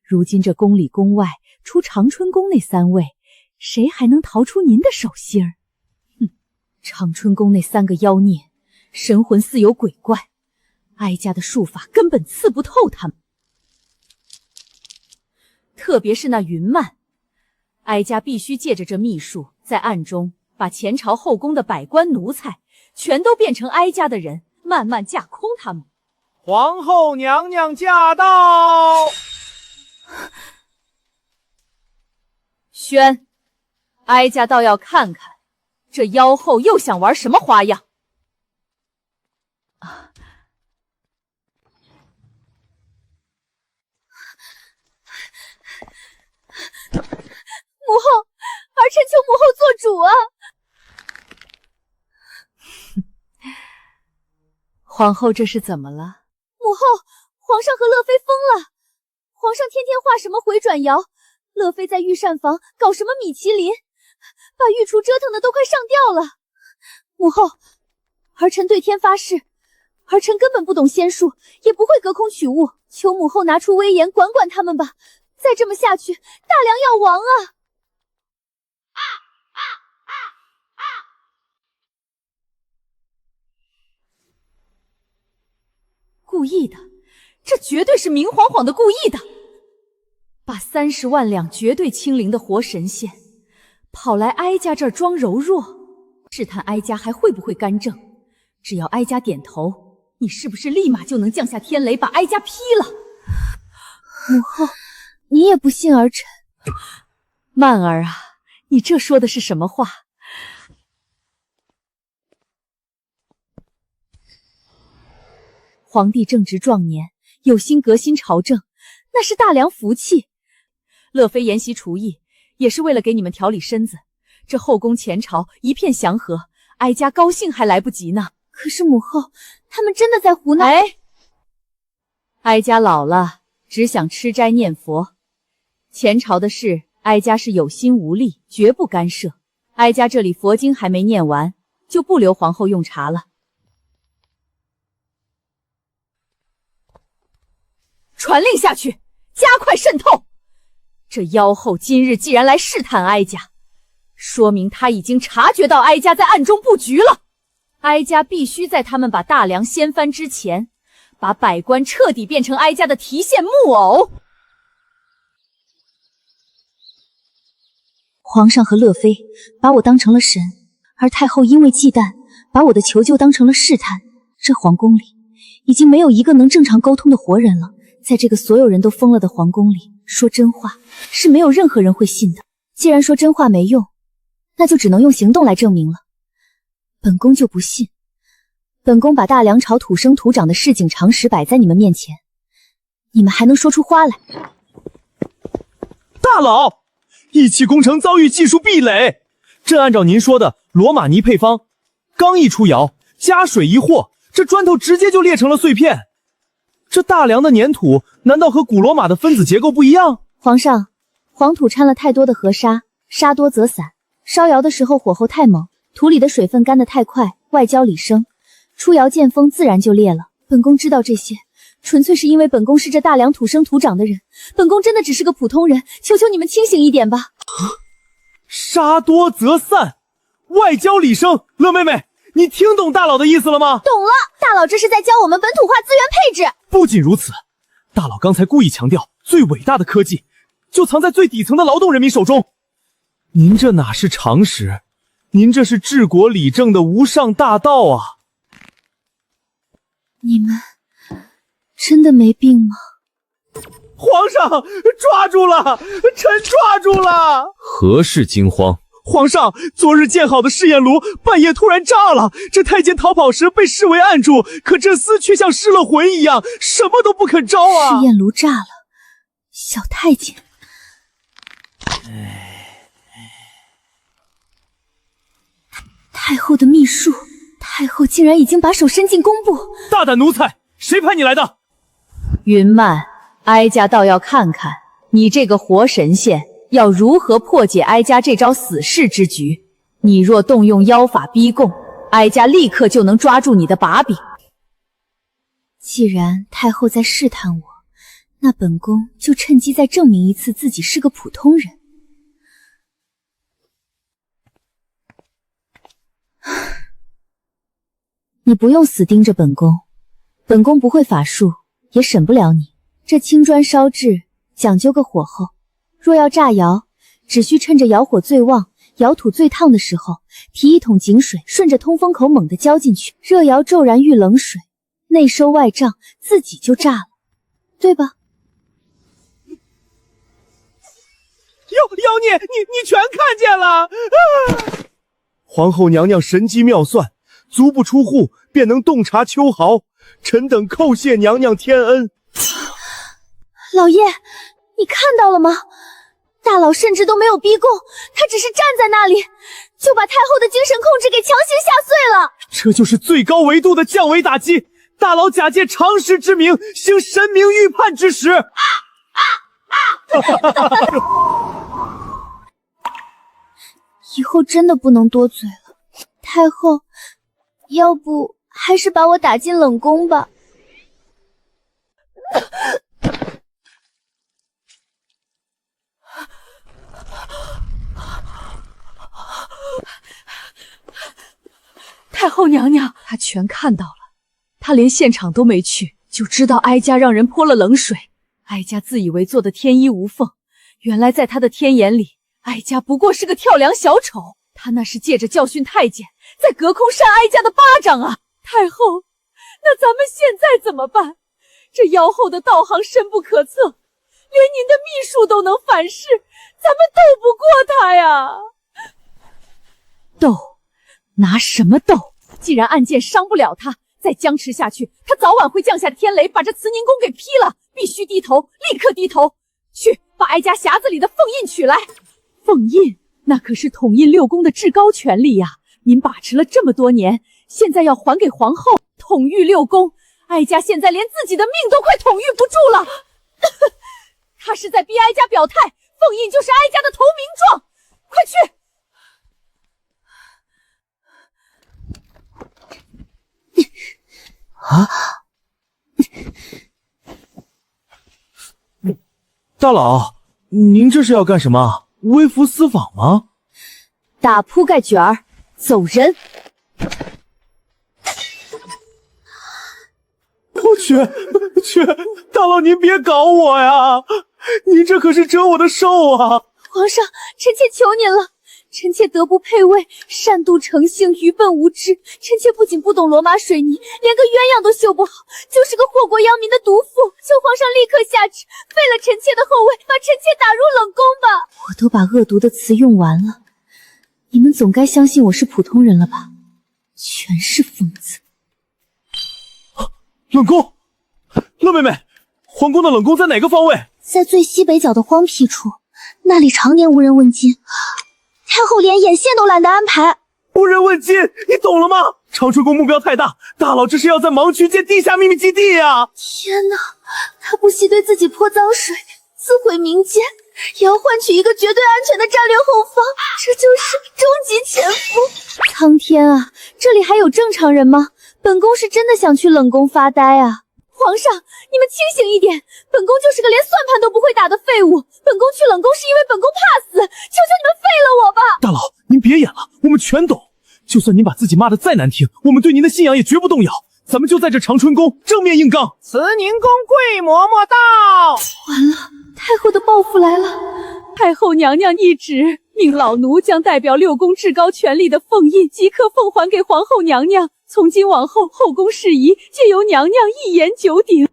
如今这宫里宫外，除长春宫那3位，谁还能逃出您的手心儿？哼，长春宫那3个妖孽，神魂似有鬼怪，哀家的术法根本刺不透他们。特别是那云曼，哀家必须借着这秘术，在暗中把前朝后宫的百官奴才全都变成哀家的人，慢慢架空他们。皇后娘娘驾到！宣，哀家倒要看看这妖后又想玩什么花样。母后，儿臣求母后做主啊！皇后这是怎么了？母后，皇上和乐妃疯了。皇上天天画什么回转摇，乐妃在御膳房搞什么米其林，把御厨折腾的都快上吊了。母后，儿臣对天发誓，儿臣根本不懂仙术，也不会隔空取物，求母后拿出威严管管他们吧。再这么下去，大梁要亡啊！故意的，这绝对是明晃晃的故意的。把30万两绝对清零的活神仙，跑来哀家这儿装柔弱，试探哀家还会不会干政。只要哀家点头，你是不是立马就能降下天雷，把哀家劈了？母后，你也不信儿臣？曼儿啊，你这说的是什么话？皇帝正值壮年，有心革新朝政，那是大梁福气。乐妃研习厨艺，也是为了给你们调理身子。这后宫前朝一片祥和，哀家高兴还来不及呢。可是母后，他们真的在胡闹。哀家老了，只想吃斋念佛。前朝的事，哀家是有心无力，绝不干涉。哀家这里佛经还没念完，就不留皇后用茶了。传令下去，加快渗透。这妖后今日既然来试探哀家，说明他已经察觉到哀家在暗中布局了。哀家必须在他们把大梁掀翻之前，把百官彻底变成哀家的提线木偶。皇上和乐妃把我当成了神，而太后因为忌惮，把我的求救当成了试探。这皇宫里已经没有一个能正常沟通的活人了。在这个所有人都疯了的皇宫里，说真话是没有任何人会信的。既然说真话没用，那就只能用行动来证明了。本宫就不信，本宫把大梁朝土生土长的市井常识摆在你们面前，你们还能说出花来？大佬，义气工程遭遇技术壁垒，朕按照您说的罗马尼配方，刚一出窑，加水一和，这砖头直接就裂成了碎片。这大梁的粘土难道和古罗马的分子结构不一样？皇上，黄土掺了太多的河沙，沙多则散，烧窑的时候火候太猛，土里的水分干得太快，外焦里生，出窑见风自然就裂了。本宫知道这些，纯粹是因为本宫是这大梁土生土长的人，本宫真的只是个普通人，求求你们清醒一点吧。沙多则散，外焦里生，乐妹妹，你听懂大佬的意思了吗？懂了，大佬这是在教我们本土化资源配置。不仅如此，大佬刚才故意强调最伟大的科技就藏在最底层的劳动人民手中。您这哪是常识，您这是治国理政的无上大道啊！你们真的没病吗？皇上，抓住了，臣抓住了！何事惊慌？皇上，昨日建好的试验炉半夜突然炸了，这太监逃跑时被侍卫按住，可这厮却像失了魂一样，什么都不肯招啊！试验炉炸了，小太监。太后的秘术，太后竟然已经把手伸进宫部！大胆奴才，谁派你来的？云曼，哀家倒要看看你这个活神仙要如何破解哀家这招死士之局。你若动用妖法逼供，哀家立刻就能抓住你的把柄。既然太后在试探我，那本宫就趁机再证明一次自己是个普通人。你不用死盯着本宫，本宫不会法术，也审不了你。这青砖烧制讲究个火候，若要炸窑，只需趁着窑火最旺、窑土最烫的时候，提一桶井水，顺着通风口猛地浇进去，热窑骤然遇冷水，内收外胀，自己就炸了，对吧？妖孽，你全看见了！皇后娘娘神机妙算，足不出户便能洞察秋毫，臣等叩谢娘娘天恩。老爷，你看到了吗？大佬甚至都没有逼供，他只是站在那里，就把太后的精神控制给强行吓碎了。这就是最高维度的降维打击，大佬假借常识之名，行神明预判之实。以后真的不能多嘴了。太后，要不还是把我打进冷宫吧。太后娘娘，她全看到了，她连现场都没去，就知道哀家让人泼了冷水。哀家自以为做的天衣无缝，原来在她的天眼里，哀家不过是个跳梁小丑。她那是借着教训太监，在隔空扇哀家的巴掌啊！太后，那咱们现在怎么办？这妖后的道行深不可测，连您的秘术都能反噬，咱们斗不过她呀！斗？拿什么斗？既然案件伤不了他，再僵持下去，他早晚会降下天雷，把这慈宁宫给劈了。必须低头，立刻低头！去，把哀家匣子里的凤印取来。凤印，那可是统印六宫的至高权力呀！您把持了这么多年，现在要还给皇后，统御六宫，哀家现在连自己的命都快统御不住了。他是在逼哀家表态，凤印就是哀家的投名状，快去！啊！大佬，您这是要干什么？微服私访吗？打铺盖卷儿，走人！我去，大佬您别搞我呀！您这可是折我的寿啊！皇上，臣妾求您了。臣妾德不配位，善妒成性，愚笨无知。臣妾不仅不懂罗马水泥，连个鸳鸯都绣不好，就是个祸国殃民的毒妇。求皇上立刻下旨，废了臣妾的后位，把臣妾打入冷宫吧。我都把恶毒的词用完了，你们总该相信我是普通人了吧？全是疯子！冷宫，乐妹妹，皇宫的冷宫在哪个方位？在最西北角的荒僻处，那里常年无人问津。太后连眼线都懒得安排，无人问津，你懂了吗？长春宫目标太大，大佬这是要在盲区建地下秘密基地呀！天哪，他不惜对自己泼脏水，自毁民间，也要换取一个绝对安全的战略后方，这就是终极潜伏！苍天啊，这里还有正常人吗？本宫是真的想去冷宫发呆啊！皇上，你们清醒一点，本宫就是个连算盘都不会打的废物，本宫去冷宫是因为本宫怕死，求求你们废了我吧！大佬，您别演了，我们全懂。就算您把自己骂得再难听，我们对您的信仰也绝不动摇。咱们就在这长春宫正面硬刚。慈宁宫贵嬷嬷到！完了，太后的报复来了！太后娘娘懿旨，命老奴将代表六宫至高权力的凤印即刻奉还给皇后娘娘。从今往后，后宫事宜皆由娘娘一言九鼎。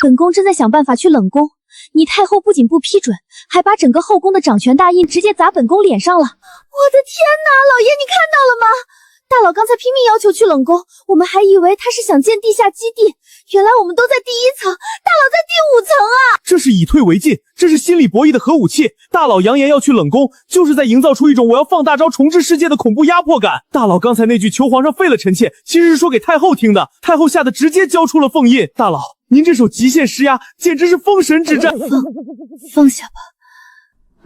本宫正在想办法去冷宫，你太后不仅不批准，还把整个后宫的掌权大印直接砸本宫脸上了。我的天哪，老爷你看到了吗？大佬刚才拼命要求去冷宫，我们还以为他是想建地下基地，原来我们都在第1层，大佬在第5层啊！这是以退为进，这是心理博弈的核武器。大佬扬言要去冷宫，就是在营造出一种我要放大招重置世界的恐怖压迫感。大佬刚才那句求皇上废了臣妾，其实是说给太后听的，太后吓得直接交出了凤印。大佬，您这手极限施压，简直是封神之战。放下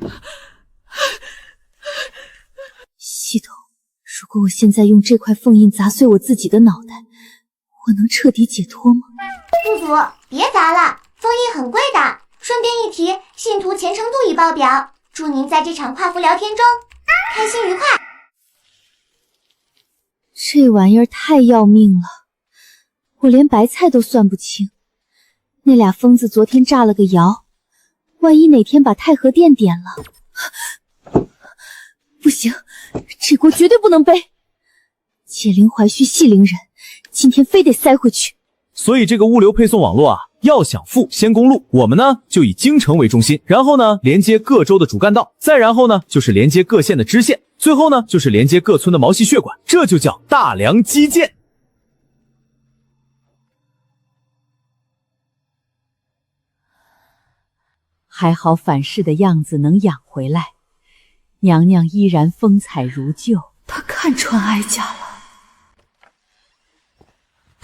吧，系统。如果我现在用这块凤印砸碎我自己的脑袋，我能彻底解脱吗？副组，别砸了，凤印很贵的。顺便一提，信徒虔诚度已爆表，祝您在这场跨服聊天中开心愉快。这玩意儿太要命了，我连白菜都算不清。那俩疯子昨天炸了个窑，万一哪天把太和殿点了，不行，这锅绝对不能背。解铃还须系铃人，今天非得塞回去。所以这个物流配送网络啊，要想富先攻路。我们呢就以京城为中心，然后呢连接各州的主干道，再然后呢就是连接各县的支线，最后呢就是连接各村的毛细血管，这就叫大梁基建。还好反噬的样子能养回来，娘娘依然风采如旧。她看穿哀家了。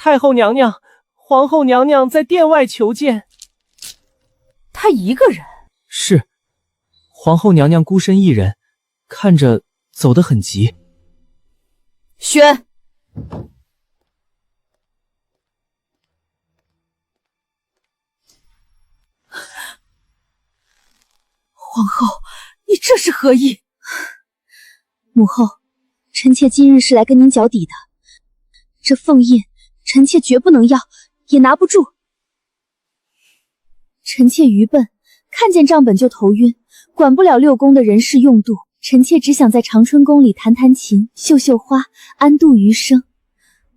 太后娘娘、皇后娘娘在殿外求见。他一个人？是，皇后娘娘孤身一人，看着走得很急。宣。皇后，你这是何意？母后，臣妾今日是来跟您脚底的。这凤印，臣妾绝不能要，也拿不住。臣妾愚笨，看见账本就头晕，管不了六宫的人事用度。臣妾只想在长春宫里弹弹琴、绣绣花，安度余生。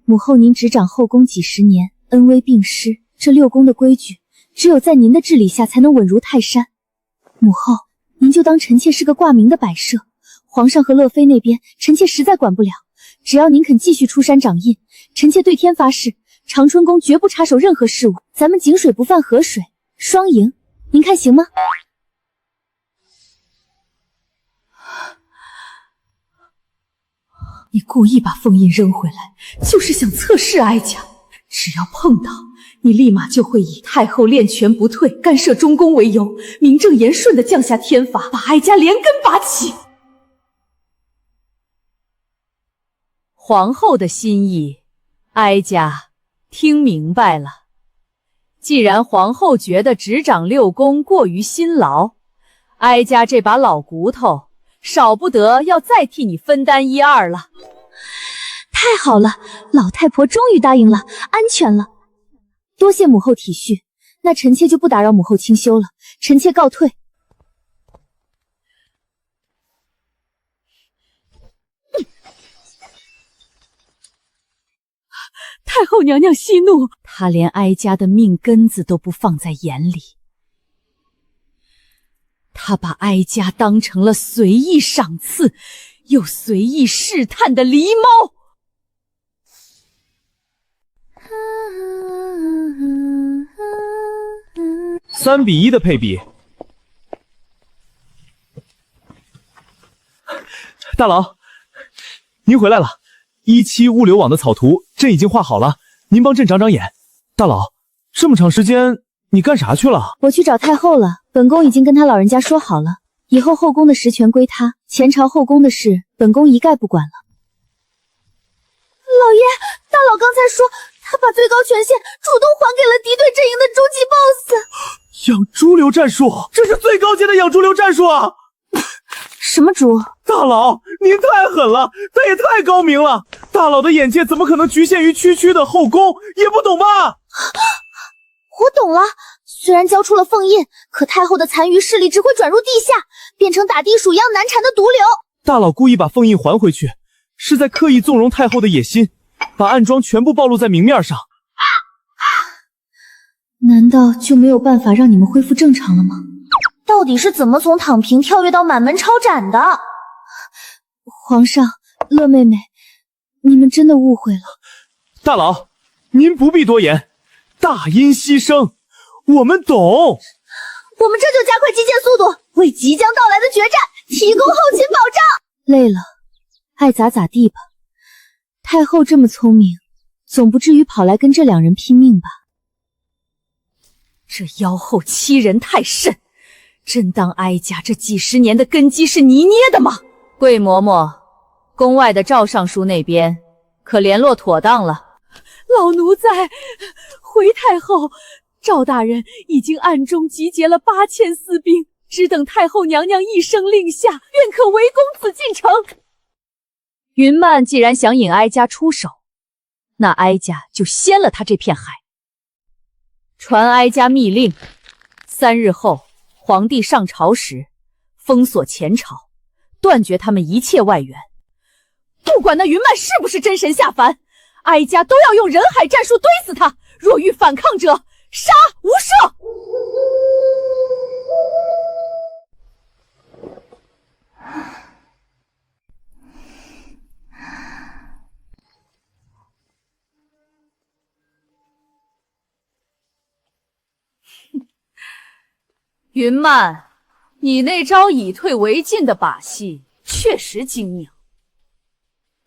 母后，您执掌后宫几十年，恩威并施，这六宫的规矩，只有在您的治理下才能稳如泰山。母后，您就当臣妾是个挂名的摆设。皇上和乐妃那边，臣妾实在管不了。只要您肯继续出山掌印，臣妾对天发誓，长春宫绝不插手任何事务。咱们井水不犯河水，双赢，您看行吗？你故意把封印扔回来，就是想测试哀家。只要碰到，你立马就会以太后练权不退、干涉中宫为由，名正言顺地降下天罚，把哀家连根拔起。皇后的心意，哀家听明白了。既然皇后觉得执掌六宫过于辛劳，哀家这把老骨头少不得要再替你分担一二了。太好了，老太婆终于答应了，安全了。多谢母后体恤，那臣妾就不打扰母后清修了，臣妾告退。太后娘娘息怒，她连哀家的命根子都不放在眼里，她把哀家当成了随意赏赐又随意试探的狸猫。3:1的配比。大佬，您回来了。17物流网的草图朕已经画好了，您帮朕长长眼。大佬，这么长时间你干啥去了？我去找太后了，本宫已经跟他老人家说好了，以后后宫的实权归他，前朝后宫的事本宫一概不管了。老爷，大佬刚才说他把最高权限主动还给了敌对阵营的终极 BOSS。养猪流战术，这是最高阶的养猪流战术啊！什么猪？大佬，您太狠了，他也太高明了。大佬的眼界怎么可能局限于区区的后宫？也不懂吧？我懂了，虽然交出了凤印，可太后的残余势力只会转入地下，变成打地鼠一样难缠的毒瘤。大佬故意把凤印还回去，是在刻意纵容太后的野心，把暗桩全部暴露在明面上。难道就没有办法让你们恢复正常了吗？到底是怎么从躺平跳跃到满门抄斩的？皇上，乐妹妹，你们真的误会了。大佬，您不必多言，大音希声，我们懂。我们这就加快击剑速度，为即将到来的决战提供后勤保障。累了，爱咋咋地吧。太后这么聪明，总不至于跑来跟这两人拼命吧？这妖后欺人太甚，真当哀家这几十年的根基是泥捏的吗？桂嬷嬷，宫外的赵尚书那边可联络妥当了？老奴在。回太后，赵大人已经暗中集结了8000私兵，只等太后娘娘一声令下，便可围攻此进城。云曼既然想引哀家出手，那哀家就掀了他这片海。传哀家密令，3日后皇帝上朝时，封锁前朝，断绝他们一切外援。不管那云曼是不是真神下凡，哀家都要用人海战术堆死他。若遇反抗者，杀无赦。云曼，你那招以退为进的把戏确实精明，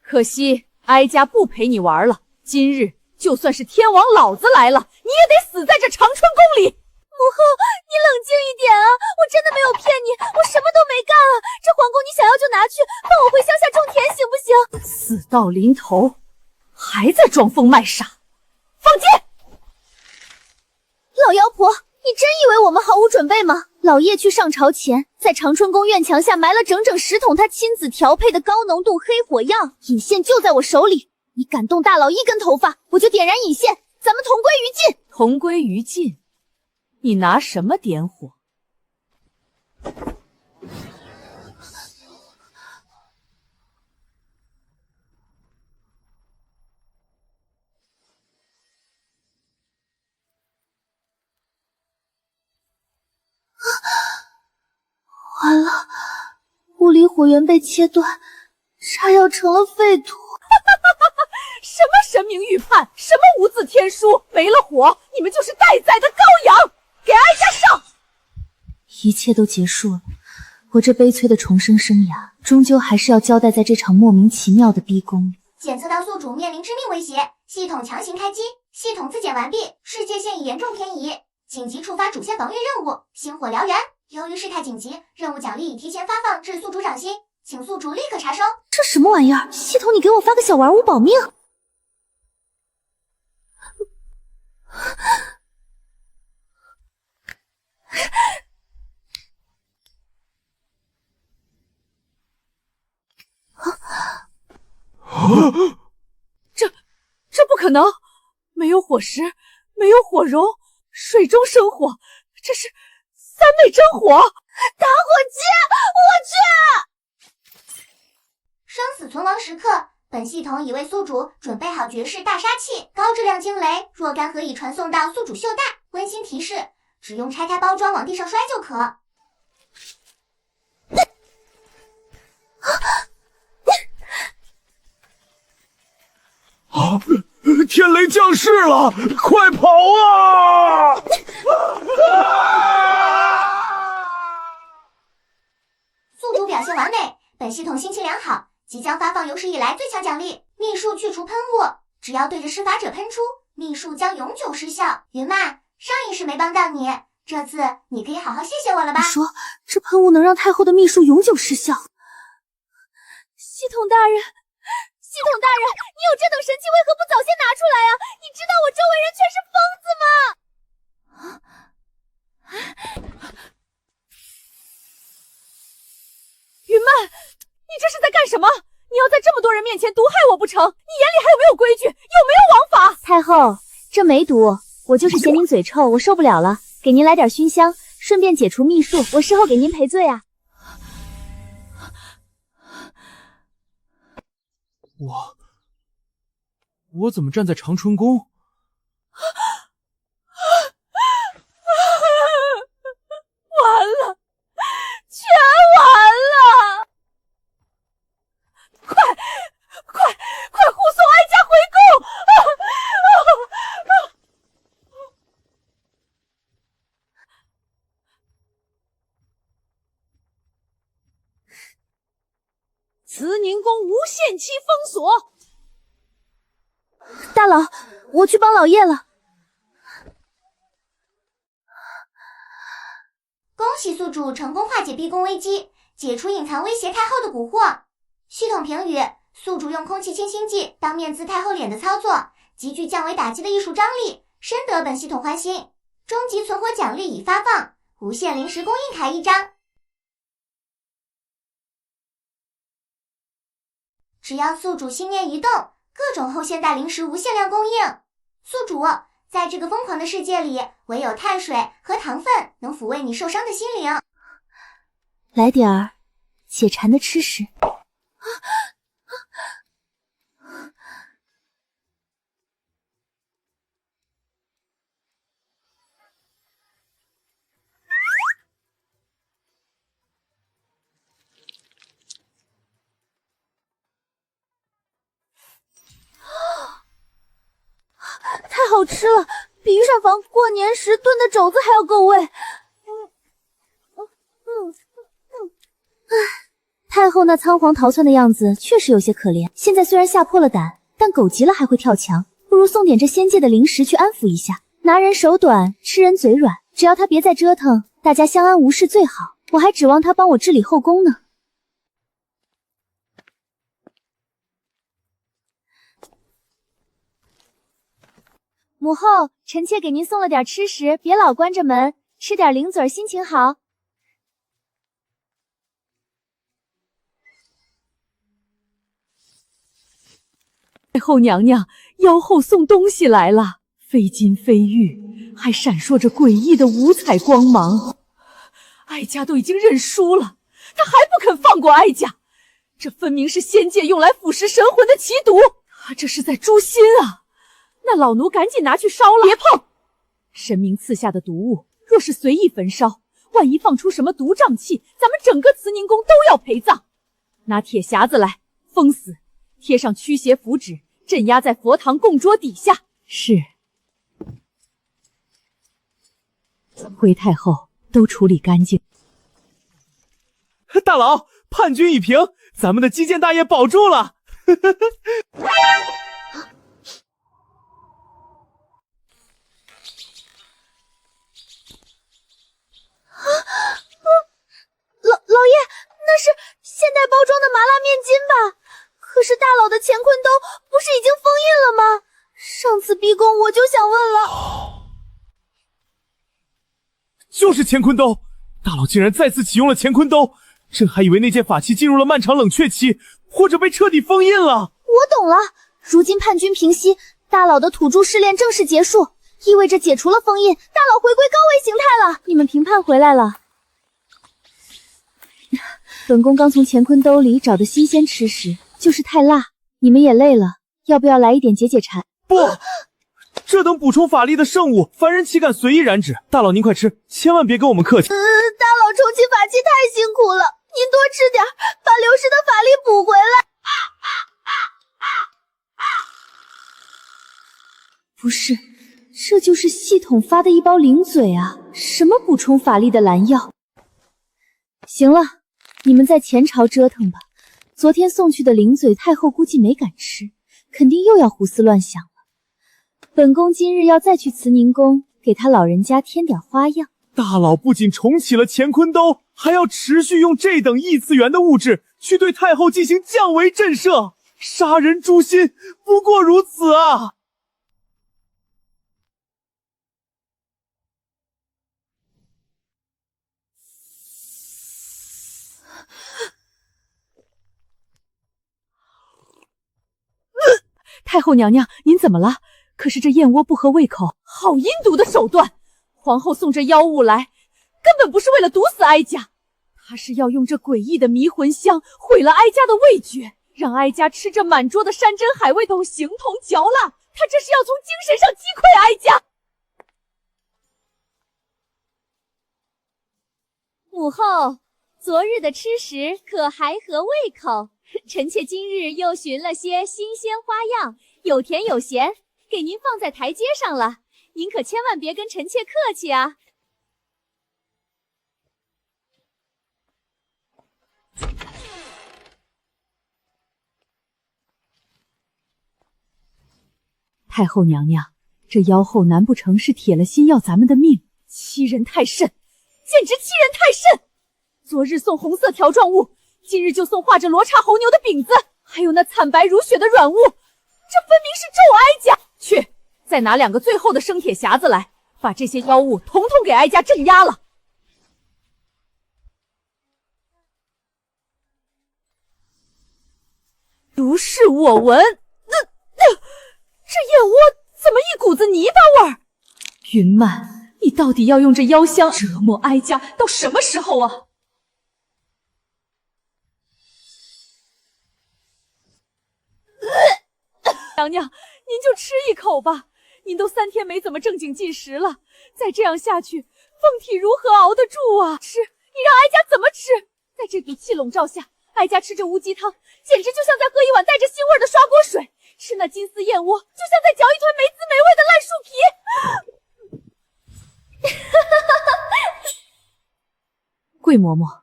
可惜哀家不陪你玩了，今日就算是天王老子来了，你也得死在这长春宫里。母后，你冷静一点啊！我真的没有骗你，我什么都没干啊！这皇宫你想要就拿去，帮我回乡下种田行不行？死到临头，还在装疯卖傻，放箭！老妖婆，你真以为我们毫无准备吗？老叶去上朝前，在长春宫院墙下埋了整整10桶他亲自调配的高浓度黑火药，引线就在我手里。你敢动大佬一根头发，我就点燃引线，咱们同归于尽。同归于尽？你拿什么点火？完了，物理火源被切断，炸药成了废土。什么神明预判，什么无字天书，没了火，你们就是待宰的羔羊！给哀家上！一切都结束了，我这悲催的重生生涯，终究还是要交代在这场莫名其妙的逼宫里。检测到宿主面临致命威胁，系统强行开机，系统自检完毕，世界线已严重偏移，紧急触发主线防御任务，星火燎原。由于事态紧急，任务奖励已提前发放至宿主掌心，请宿主立刻查收。这什么玩意儿？系统，你给我发个小玩物保命！这不可能！没有火石，没有火绒，水中生火，这是3昧真火！打火机，我去！生死存亡时刻，本系统已为宿主准备好绝世大杀器，高质量惊雷若干何以传送到宿主袖带。温馨提示：只用拆开包装往地上摔就可。啊！天雷降世了，快跑啊！宿主表现完美，本系统心情良好，即将发放有史以来最强奖励——秘术去除喷雾。只要对着施法者喷出，秘术将永久失效。云漫，上一世没帮到你，这次你可以好好谢谢我了吧？你说这喷雾能让太后的秘术永久失效？系统大人，系统大人，你有这等神器，为何不早些拿出来啊？你知道我周围人全是疯子吗？云漫，你这是在干什么？你要在这么多人面前毒害我不成？你眼里还有没有规矩？有没有王法？太后，这没毒，我就是嫌您嘴臭，我受不了了，给您来点熏香，顺便解除秘术，我事后给您赔罪啊。我怎么站在长春宫？完了，全完了！快护送哀家回宫！慈宁宫无限期封锁。大佬，我去帮老叶了。恭喜宿主成功化解逼宫危机，解除隐藏威胁太后的蛊惑。系统评语：宿主用空气清新剂当面滋太后脸的操作，极具降维打击的艺术张力，深得本系统欢心。终极存活奖励已发放，无限临时供应卡1张。只要宿主心念一动，各种后现代零食无限量供应。宿主，在这个疯狂的世界里，唯有碳水和糖分能抚慰你受伤的心灵。来点儿解馋的吃食。太好吃了，比御膳房过年时炖的肘子还要够味。太后那仓皇逃窜的样子确实有些可怜，现在虽然吓破了胆，但狗急了还会跳墙，不如送点这仙界的灵石去安抚一下。拿人手短，吃人嘴软，只要他别再折腾，大家相安无事最好。我还指望他帮我治理后宫呢。母后，臣妾给您送了点吃食，别老关着门，吃点零嘴，心情好。太后娘娘，妖后送东西来了，非金非玉，还闪烁着诡异的五彩光芒。哀家都已经认输了，他还不肯放过哀家，这分明是仙界用来腐蚀神魂的奇毒，他这是在诛心啊！那老奴赶紧拿去烧了，别碰！神明赐下的毒物，若是随意焚烧，万一放出什么毒瘴气，咱们整个慈宁宫都要陪葬。拿铁匣子来，封死，贴上驱邪符纸，镇压在佛堂供桌底下。是。回太后，都处理干净。大佬，叛军已平，咱们的基建大业保住了。老爷，那是现代包装的麻辣面筋吧？可是大佬的乾坤兜不是已经封印了吗？上次逼宫我就想问了。就是乾坤兜，大佬竟然再次启用了乾坤兜，朕还以为那件法器进入了漫长冷却期，或者被彻底封印了。我懂了，如今叛军平息，大佬的土著试炼正式结束，意味着解除了封印，大佬回归高维形态了。你们评判回来了。本宫刚从乾坤兜里找的新鲜吃食，就是太辣，你们也累了，要不要来一点解解馋？不，这等补充法力的圣物，凡人岂敢随意染指？大佬您快吃，千万别跟我们客气。大佬重启法器太辛苦了，您多吃点，把流失的法力补回来。不是，这就是系统发的一包灵嘴啊，什么补充法力的蓝药？行了，你们在前朝折腾吧。昨天送去的灵嘴，太后估计没敢吃，肯定又要胡思乱想了。本宫今日要再去慈宁宫，给他老人家添点花样。大佬不仅重启了乾坤兜，还要持续用这等异次元的物质去对太后进行降维震慑，杀人诛心，不过如此啊！太后娘娘，您怎么了？可是这燕窝不合胃口，好阴毒的手段！皇后送这妖物来，根本不是为了毒死哀家，她是要用这诡异的迷魂香毁了哀家的味觉，让哀家吃这满桌的山珍海味都形同嚼蜡。她这是要从精神上击溃哀家。母后，昨日的吃食可还合胃口？臣妾今日又寻了些新鲜花样，有甜有咸，给您放在台阶上了，您可千万别跟臣妾客气啊！太后娘娘，这妖后难不成是铁了心要咱们的命？欺人太甚，简直欺人太甚！昨日送红色条状物，今日就送画着罗刹猴牛的饼子，还有那惨白如雪的软物，这分明是咒哀家！去，再拿2个最后的生铁匣子来，把这些妖物统统给哀家镇压了。如是我闻。这燕窝怎么一股子泥巴味儿？云曼，你到底要用这妖香折磨哀家到什么时候啊？娘娘，您就吃一口吧，您都3天没怎么正经进食了，再这样下去，凤体如何熬得住啊？吃，你让哀家怎么吃？在这毒气笼罩下，哀家吃这乌鸡汤，简直就像在喝一碗带着腥味的刷锅水。吃那金丝燕窝，就像在嚼一团没滋没味的烂树皮。桂嬷嬷，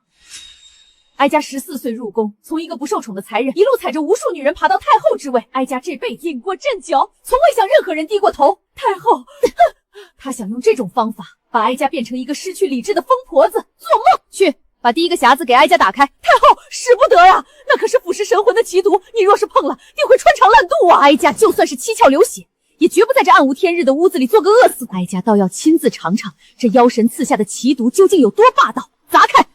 哀家14岁入宫，从一个不受宠的才人，一路踩着无数女人爬到太后之位。哀家这辈子饮过鸩酒，从未向任何人低过头。太后，她想用这种方法把哀家变成一个失去理智的疯婆子。做梦！去把第一个匣子给哀家打开。太后，使不得呀，那可是腐蚀神魂的奇毒，你若是碰了，定会穿肠烂肚啊！哀家就算是七窍流血，也绝不在这暗无天日的屋子里做个饿死鬼。哀家倒要亲自尝尝这妖神赐下的奇毒究竟有多霸道。砸开！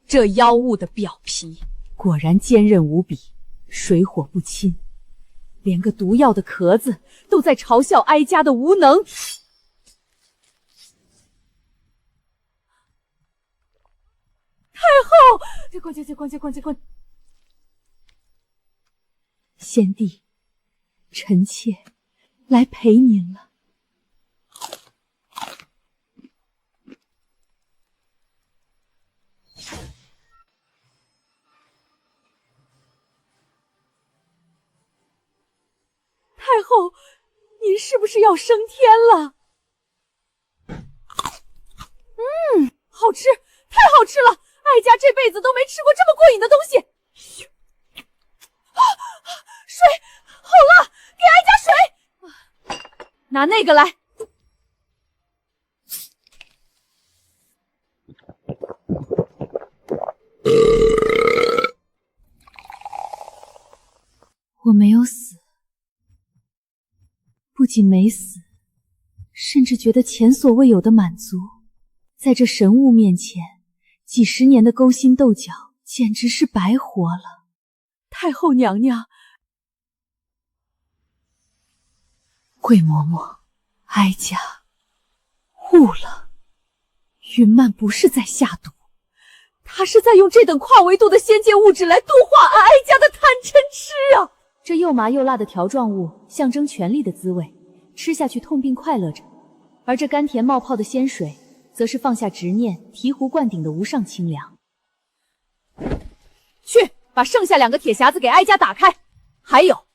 这妖物的表皮果然坚韧无比，水火不侵，连个毒药的壳子都在嘲笑哀家的无能。太后，快！先帝，臣妾来陪您了。太后，您是不是要升天了？好吃，太好吃了！哀家这辈子都没吃过这么过瘾的东西。水，好了，给哀家水。拿那个来。我没有死。不仅没死，甚至觉得前所未有的满足。在这神物面前，几十年的勾心斗角简直是白活了。太后娘娘，桂嬷嬷，哀家悟了，云曼不是在下毒，她是在用这等跨维度的仙界物质来度化哀家的贪嗔痴啊！这又麻又辣的条状物象征权力的滋味，吃下去痛并快乐着；而这甘甜冒泡的仙水，则是放下执念、醍醐灌顶的无上清凉。去，把剩下2个铁匣子给哀家打开。还有，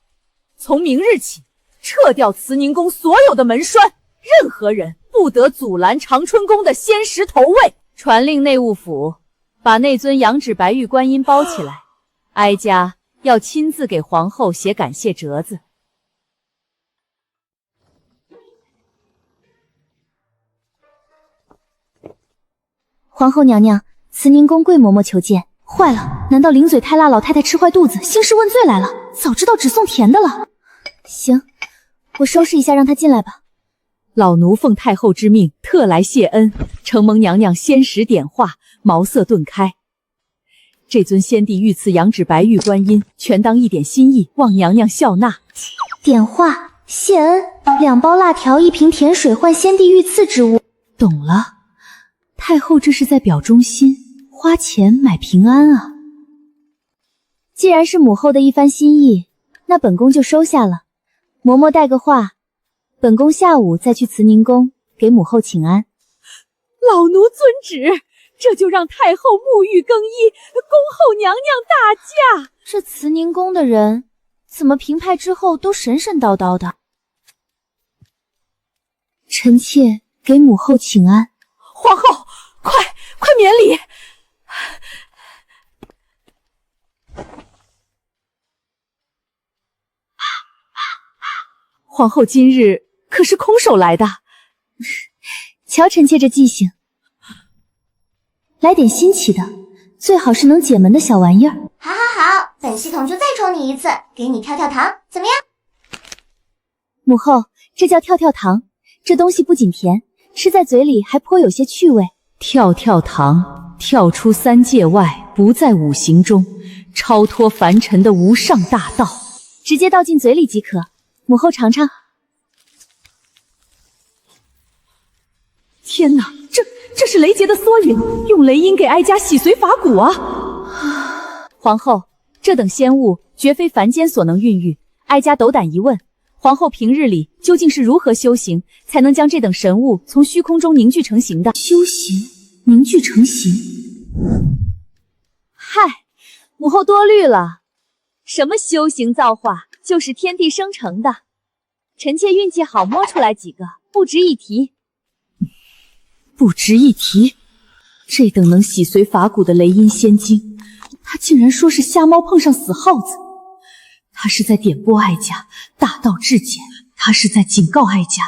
从明日起，撤掉慈宁宫所有的门栓，任何人不得阻拦长春宫的仙石投喂。传令内务府，把那尊羊脂白玉观音包起来，哀家要亲自给皇后写感谢折子。皇后娘娘，慈宁宫桂嬷嬷求见。坏了，难道零嘴太辣老太太吃坏肚子，兴师问罪来了？早知道只送甜的了。行，我收拾一下，让她进来吧。老奴奉太后之命，特来谢恩，承蒙娘娘仙石点化，茅塞顿开。这尊先帝御赐羊脂白玉观音，全当一点心意，望娘娘笑纳。点化谢恩，2包辣条，1瓶甜水换先帝御赐之物。懂了，太后这是在表忠心，花钱买平安啊。既然是母后的一番心意，那本宫就收下了。嬷嬷带个话，本宫下午再去慈宁宫给母后请安。老奴遵旨。这就让太后沐浴更衣，恭候娘娘大驾。这慈宁宫的人怎么平派之后都神神叨叨的？臣妾给母后请安。皇后，快免礼。皇后今日可是空手来的？瞧臣妾这记性。来点新奇的，最好是能解闷的小玩意儿。好，本系统就再宠你一次，给你跳跳糖，怎么样？母后，这叫跳跳糖，这东西不仅甜，吃在嘴里还颇有些趣味。跳跳糖，跳出3界外，不在5行中，超脱凡尘的无上大道，直接倒进嘴里即可。母后尝尝。天哪，这是雷劫的缩影，用雷音给哀家洗髓法骨啊！皇后，这等仙物绝非凡间所能孕育，哀家斗胆疑问，皇后平日里究竟是如何修行，才能将这等神物从虚空中凝聚成形的？修行凝聚成形。嗨，母后多虑了，什么修行造化，就是天地生成的。臣妾运气好，摸出来几个，不值一提。不值一提。这等能洗髓伐骨的雷音仙经，他竟然说是瞎猫碰上死耗子。他是在点拨哀家大道至简，他是在警告哀家，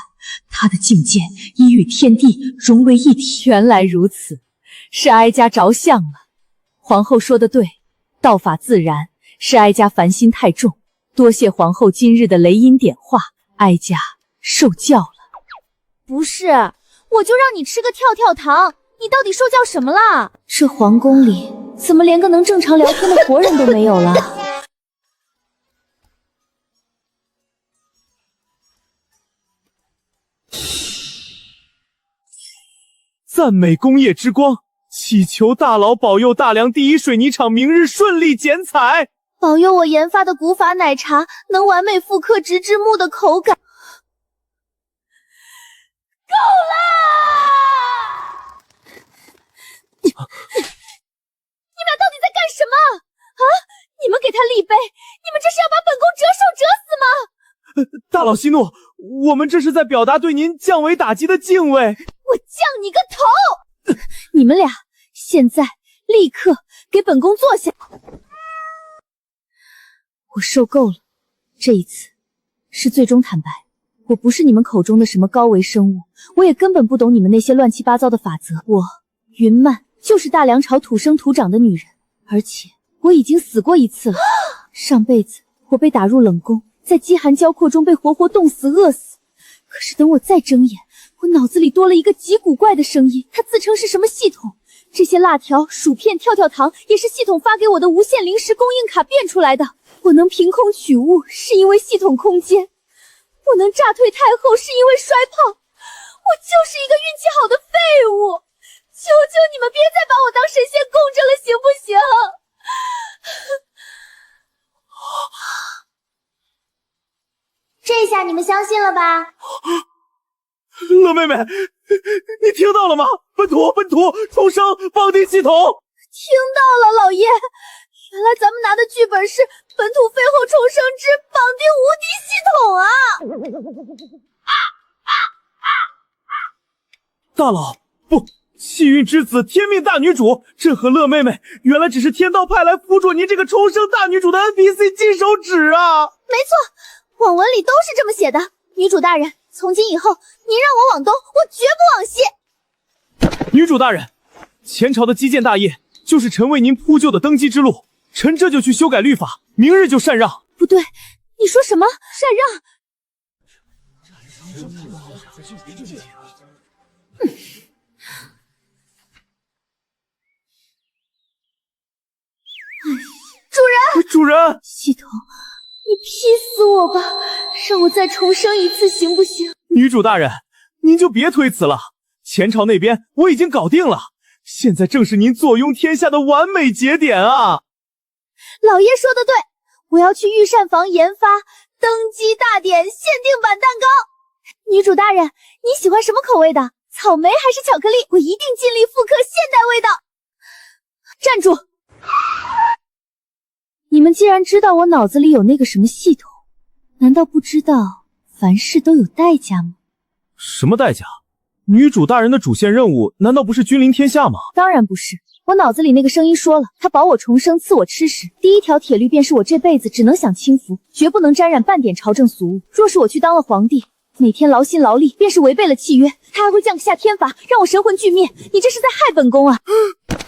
他的境界已与天地融为一体。原来如此，是哀家着相了。皇后说的对，道法自然，是哀家烦心太重，多谢皇后今日的雷音点化，哀家受教了。不是，我就让你吃个跳跳糖，你到底受教什么啦？这皇宫里怎么连个能正常聊天的活人都没有了？赞美工业之光，祈求大佬保佑大梁第一水泥厂明日顺利剪彩，保佑我研发的古法奶茶能完美复刻直至木的口感。够啦！你们俩到底在干什么啊？你们给他立碑，你们这是要把本宫折寿折死吗？大佬息怒，我们这是在表达对您降维打击的敬畏。我降你个头！你们俩现在立刻给本宫坐下！我受够了，这一次是最终坦白，我不是你们口中的什么高维生物，我也根本不懂你们那些乱七八糟的法则。我云曼就是大梁朝土生土长的女人，而且我已经死过一次了。上辈子我被打入冷宫，在饥寒交迫中被活活冻死饿死。可是等我再睁眼，我脑子里多了一个极古怪的声音，它自称是什么系统。这些辣条、薯片、跳跳糖也是系统发给我的无限零食供应卡变出来的。我能凭空取物是因为系统空间，我能炸退太后是因为摔炮，我就是一个运气好的废物。求求你们别再把我当神仙供着了，行不行？这下你们相信了吧？乐妹妹，你听到了吗？本土重生绑定系统。听到了，老爷。原来咱们拿的剧本是本土废后重生之绑定无敌系统啊！大佬，不，气运之子天命大女主，这和乐妹妹原来只是天道派来辅佐您这个重生大女主的 NPC 金手指啊！没错，网文里都是这么写的。女主大人，从今以后，您让我往东，我绝不往西。女主大人，前朝的基建大业就是臣为您铺就的登基之路，臣这就去修改律法，明日就禅让。不对，你说什么？禅让？主人，系统，你劈死我吧，让我再重生一次行不行？女主大人，您就别推辞了，前朝那边我已经搞定了，现在正是您坐拥天下的完美节点啊！老爷说的对，我要去御膳房研发登基大典限定版蛋糕。女主大人，你喜欢什么口味的？草莓还是巧克力？我一定尽力复刻现代味道。站住！你们既然知道我脑子里有那个什么系统，难道不知道凡事都有代价吗？什么代价？女主大人的主线任务难道不是君临天下吗？当然不是，我脑子里那个声音说了，他保我重生，赐我吃食。第一条铁律便是我这辈子只能享清福，绝不能沾染半点朝政俗务。若是我去当了皇帝，每天劳心劳力，便是违背了契约，他还会降下天罚，让我神魂俱灭。你这是在害本宫啊！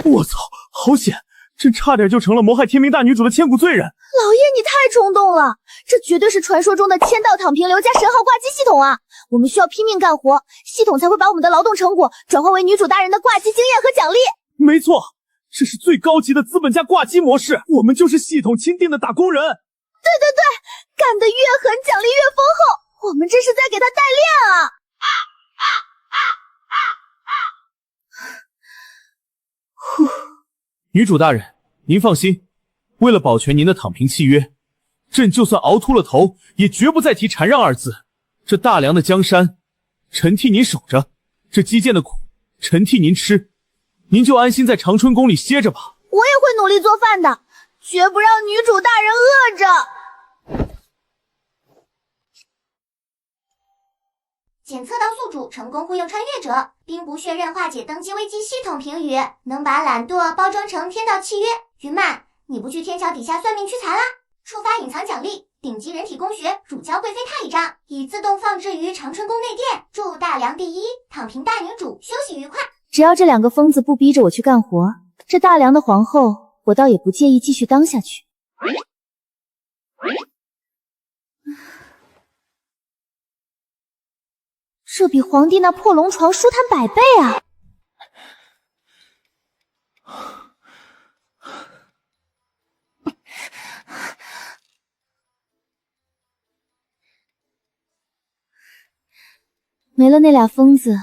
我操，好险！真差点就成了谋害天命大女主的千古罪人。老爷，你太冲动了，这绝对是传说中的签到躺平流加神号挂机系统啊！我们需要拼命干活，系统才会把我们的劳动成果转化为女主大人的挂机经验和奖励。没错，这是最高级的资本家挂机模式，我们就是系统钦定的打工人。对对对，干得越狠，奖励越丰厚，我们这是在给他代练啊！呼。女主大人，您放心，为了保全您的躺平契约，朕就算熬秃了头，也绝不再提禅让二字。这大梁的江山，臣替您守着；这基建的苦，臣替您吃。您就安心在长春宫里歇着吧。我也会努力做饭的，绝不让女主大人饿着。检测到宿主成功忽悠穿越者，并不确认化解登机危机系统评语，能把懒惰包装成天道契约。云漫，你不去天桥底下算命驱财啦？触发隐藏奖励，顶级人体工学乳胶贵妃太一张，已自动放置于长春宫内殿。祝大梁第一，躺平大女主休息愉快。只要这2个疯子不逼着我去干活，这大梁的皇后，我倒也不介意继续当下去。这比皇帝那破龙床舒坦100倍啊！没了那俩疯子，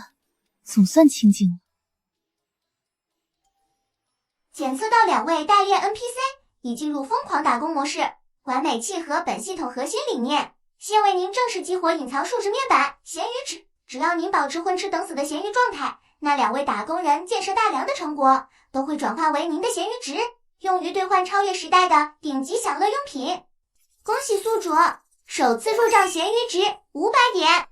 总算清静了。检测到2位待猎 NPC 已进入疯狂打工模式，完美契合本系统核心理念。现为您正式激活隐藏数值面板咸鱼指，只要您保持混吃等死的咸鱼状态，那2位打工人建设大梁的成果都会转化为您的咸鱼值，用于兑换超越时代的顶级享乐用品。恭喜宿主首次入账咸鱼值500点。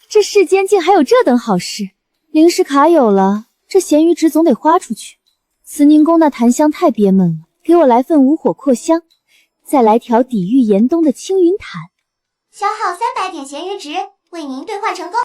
这世间竟还有这等好事！零食卡有了，这咸鱼值总得花出去。慈宁宫那檀香太憋闷了，给我来份无火扩香，再来条抵御严冬的青云毯。消耗300点咸鱼值，为您兑换成功。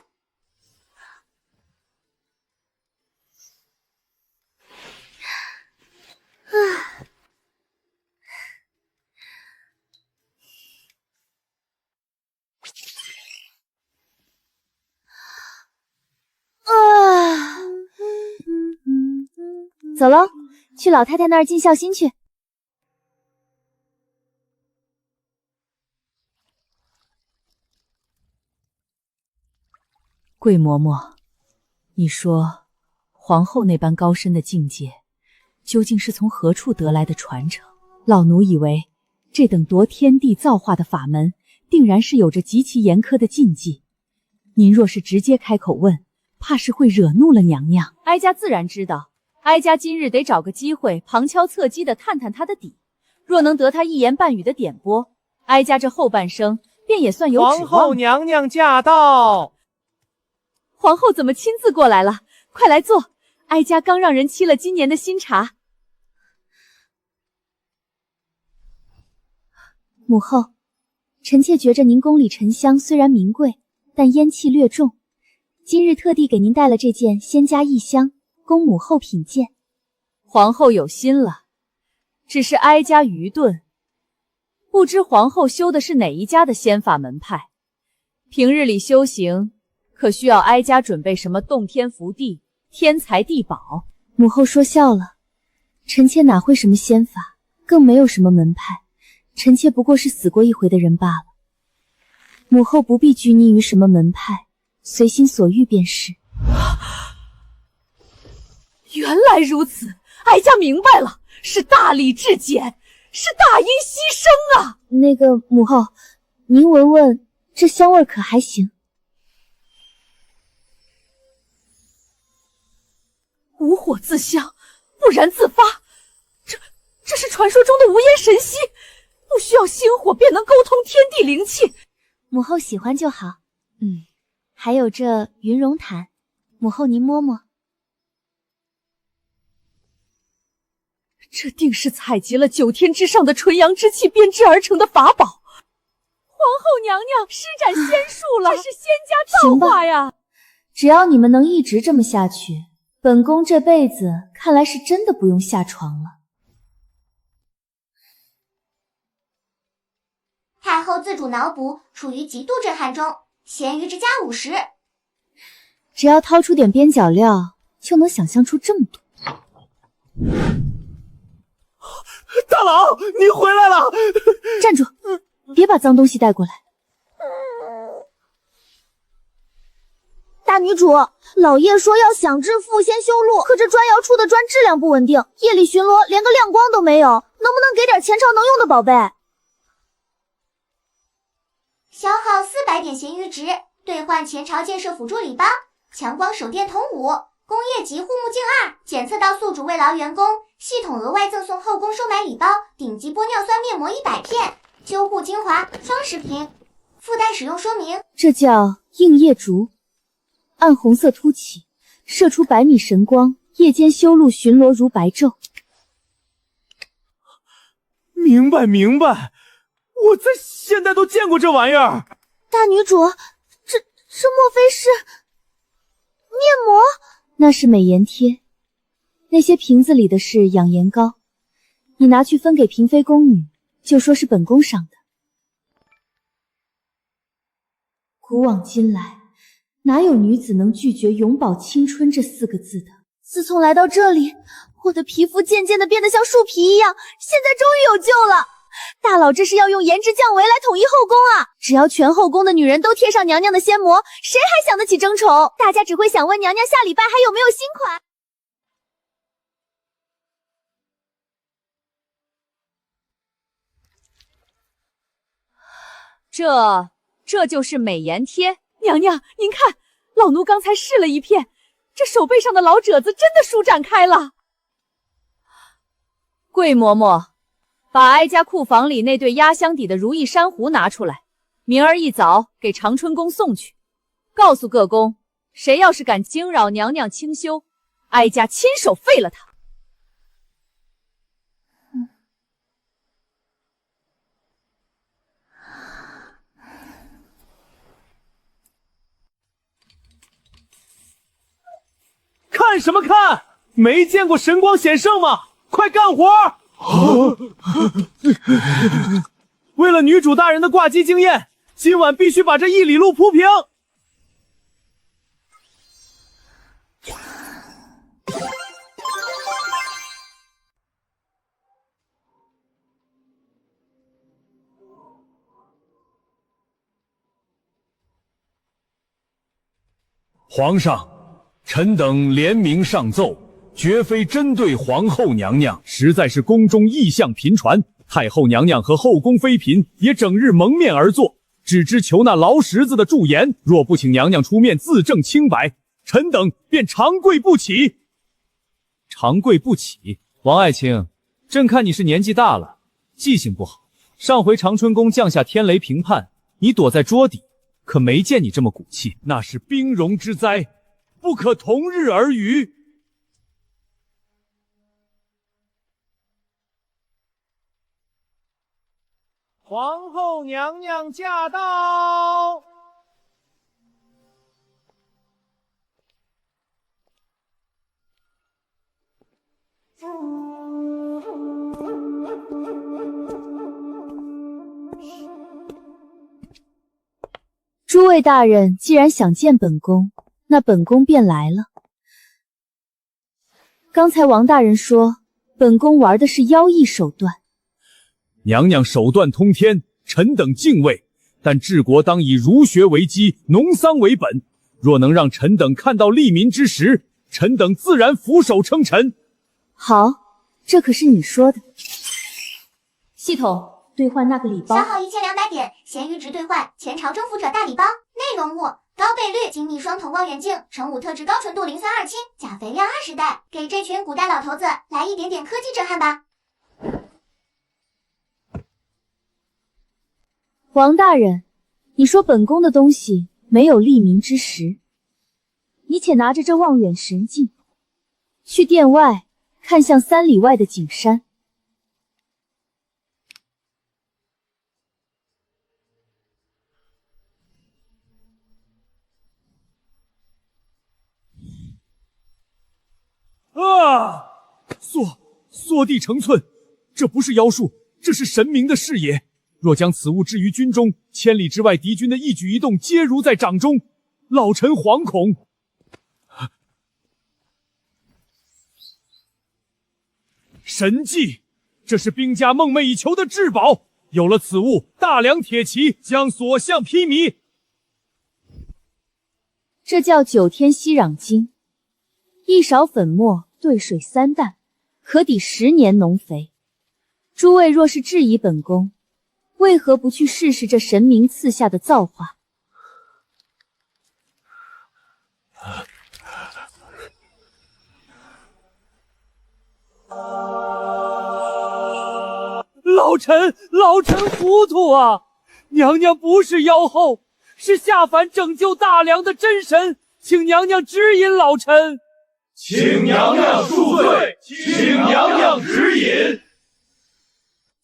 走喽，去老太太那儿尽孝心去。桂嬷嬷，你说皇后那般高深的境界，究竟是从何处得来的传承？老奴以为这等夺天地造化的法门，定然是有着极其严苛的禁忌。您若是直接开口问，怕是会惹怒了娘娘。哀家自然知道，哀家今日得找个机会旁敲侧击地探探他的底，若能得他一言半语的点拨，哀家这后半生便也算有指望。皇后娘娘驾到！皇后怎么亲自过来了？快来坐，哀家刚让人沏了今年的新茶。母后，臣妾觉着您宫里沉香虽然名贵，但烟气略重。今日特地给您带了这件仙家异香，供母后品鉴。皇后有心了，只是哀家愚钝，不知皇后修的是哪一家的仙法门派。平日里修行，可需要哀家准备什么洞天福地、天才地宝？母后说笑了，臣妾哪会什么仙法，更没有什么门派，臣妾不过是死过一回的人罢了。母后不必拘泥于什么门派，随心所欲便是。原来如此，哀家明白了，是大礼至简，是大音牺牲啊！那个母后，您闻闻这香味可还行？无火自香，不燃自发，这是传说中的无烟神息，不需要星火便能沟通天地灵气。母后喜欢就好。还有这云绒毯，母后您摸摸。这定是采集了9天之上的纯阳之气编织而成的法宝。皇后娘娘施展仙术了，这是仙家造化呀！只要你们能一直这么下去，本宫这辈子看来是真的不用下床了。太后自主脑补，处于极度震撼中，咸鱼值加50。只要掏出点边角料，就能想象出这么多。大佬，你回来了！站住！别把脏东西带过来。大女主，老爷说要想致富先修路，可这砖窑出的砖质量不稳定，夜里巡逻连个亮光都没有，能不能给点前朝能用的宝贝？消耗400点咸鱼值，兑换前朝建设辅助礼包，强光手电筒5，工业级护目镜2，检测到宿主慰劳员工，系统额外赠送后宫收买礼包，顶级玻尿酸面膜100片，修护精华双10瓶。附带使用说明：这叫映夜烛，暗红色凸起，射出100米神光，夜间修路巡逻如白昼。明白明白，我在现代都见过这玩意儿。大女主，这莫非是面膜？那是美颜贴，那些瓶子里的是养颜膏，你拿去分给嫔妃宫女，就说是本宫赏的。古往今来，哪有女子能拒绝永葆青春这4个字的？自从来到这里，我的皮肤渐渐的变得像树皮一样，现在终于有救了。大佬这是要用颜值降维来统一后宫啊！只要全后宫的女人都贴上娘娘的仙膜，谁还想得起争宠？大家只会想问娘娘下礼拜还有没有新款。这就是美颜贴。娘娘，您看，老奴刚才试了一片，这手背上的老褶子真的舒展开了。桂嬷嬷，把哀家库房里那对压箱底的如意珊瑚拿出来，明儿一早给长春宫送去。告诉各宫，谁要是敢惊扰娘娘清修，哀家亲手废了他。看什么看？没见过神光显圣吗？快干活！为了女主大人的挂机经验，今晚必须把这1里路铺平。皇上，臣等联名上奏，绝非针对皇后娘娘，实在是宫中异象频传，太后娘娘和后宫妃嫔也整日蒙面而坐，只知求那劳什子的驻颜，若不请娘娘出面自证清白，臣等便长跪不起。长跪不起？王爱卿，朕看你是年纪大了，记性不好。上回长春宫降下天雷评判，你躲在桌底，可没见你这么鼓气。那是兵戎之灾，不可同日而语。皇后娘娘驾到！诸位大人既然想见本宫，那本宫便来了。刚才王大人说，本宫玩的是妖异手段。娘娘手段通天，臣等敬畏，但治国当以儒学为基，农桑为本。若能让臣等看到利民之实，臣等自然俯首称臣。好，这可是你说的。系统兑换那个礼包，消耗1200点，闲鱼值兑换前朝征服者大礼包，内容物：高倍率精密双瞳望远镜，乘5特制高纯度磷酸2氢，钾肥量20袋，给这群古代老头子来一点点科技震撼吧。王大人，你说本宫的东西没有利民之实，你且拿着这望远神镜，去殿外看向3里外的景山。缩地成寸，这不是妖术，这是神明的视野。若将此物置于军中，千里之外敌军的一举一动皆如在掌中，老臣惶恐。神技，这是兵家梦寐以求的至宝。有了此物，大梁铁骑将所向披靡。这叫9天息壤精，一勺粉末兑水3担，可抵10年农肥。诸位若是质疑本宫，为何不去试试这神明赐下的造化？老臣糊涂啊！娘娘不是妖后，是下凡拯救大梁的真神，请娘娘指引老臣。请娘娘恕罪，请娘娘指引。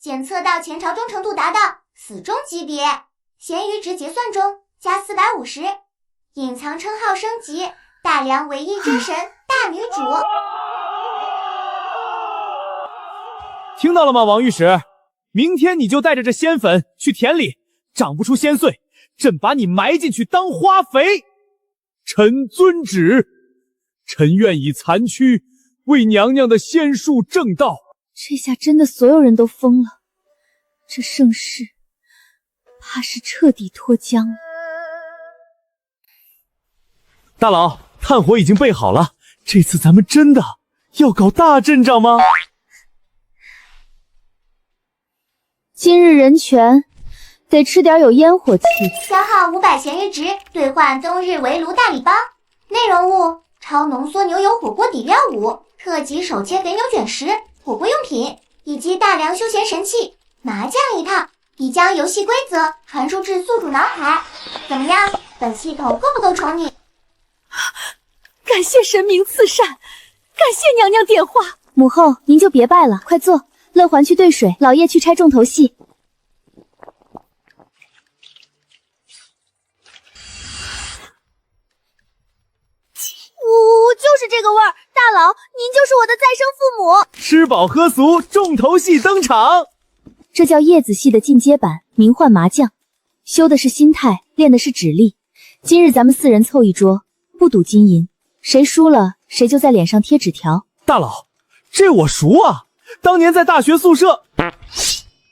检测到前朝忠诚度达到死忠级别，咸鱼值结算中加450，隐藏称号升级，大梁唯一真神大女主。听到了吗，王御史？明天你就带着这仙粉去田里，长不出仙穗，朕把你埋进去当花肥。臣遵旨。臣愿以残躯为娘娘的仙术正道。这下真的所有人都疯了，这盛世怕是彻底脱缰了。大佬，炭火已经备好了，这次咱们真的要搞大阵仗吗？今日人权，得吃点有烟火气。消耗500咸鱼值兑换冬日围炉大礼包，内容物：超浓缩牛油火锅底料5，特级手切肥牛卷10，火锅用品，以及大梁休闲神器麻将一套，已将游戏规则传输至宿主脑海。怎么样？本系统够不够宠你？感谢神明赐善，感谢娘娘点化。母后，您就别拜了，快坐。乐环去兑水，老叶去拆重头戏。我就是这个味儿，大佬，您就是我的再生父母。吃饱喝足，重头戏登场。这叫叶子戏的进阶版，名唤麻将，修的是心态，练的是指力。今日咱们4人凑一桌，不赌金银，谁输了谁就在脸上贴纸条。大佬，这我熟啊，当年在大学宿舍。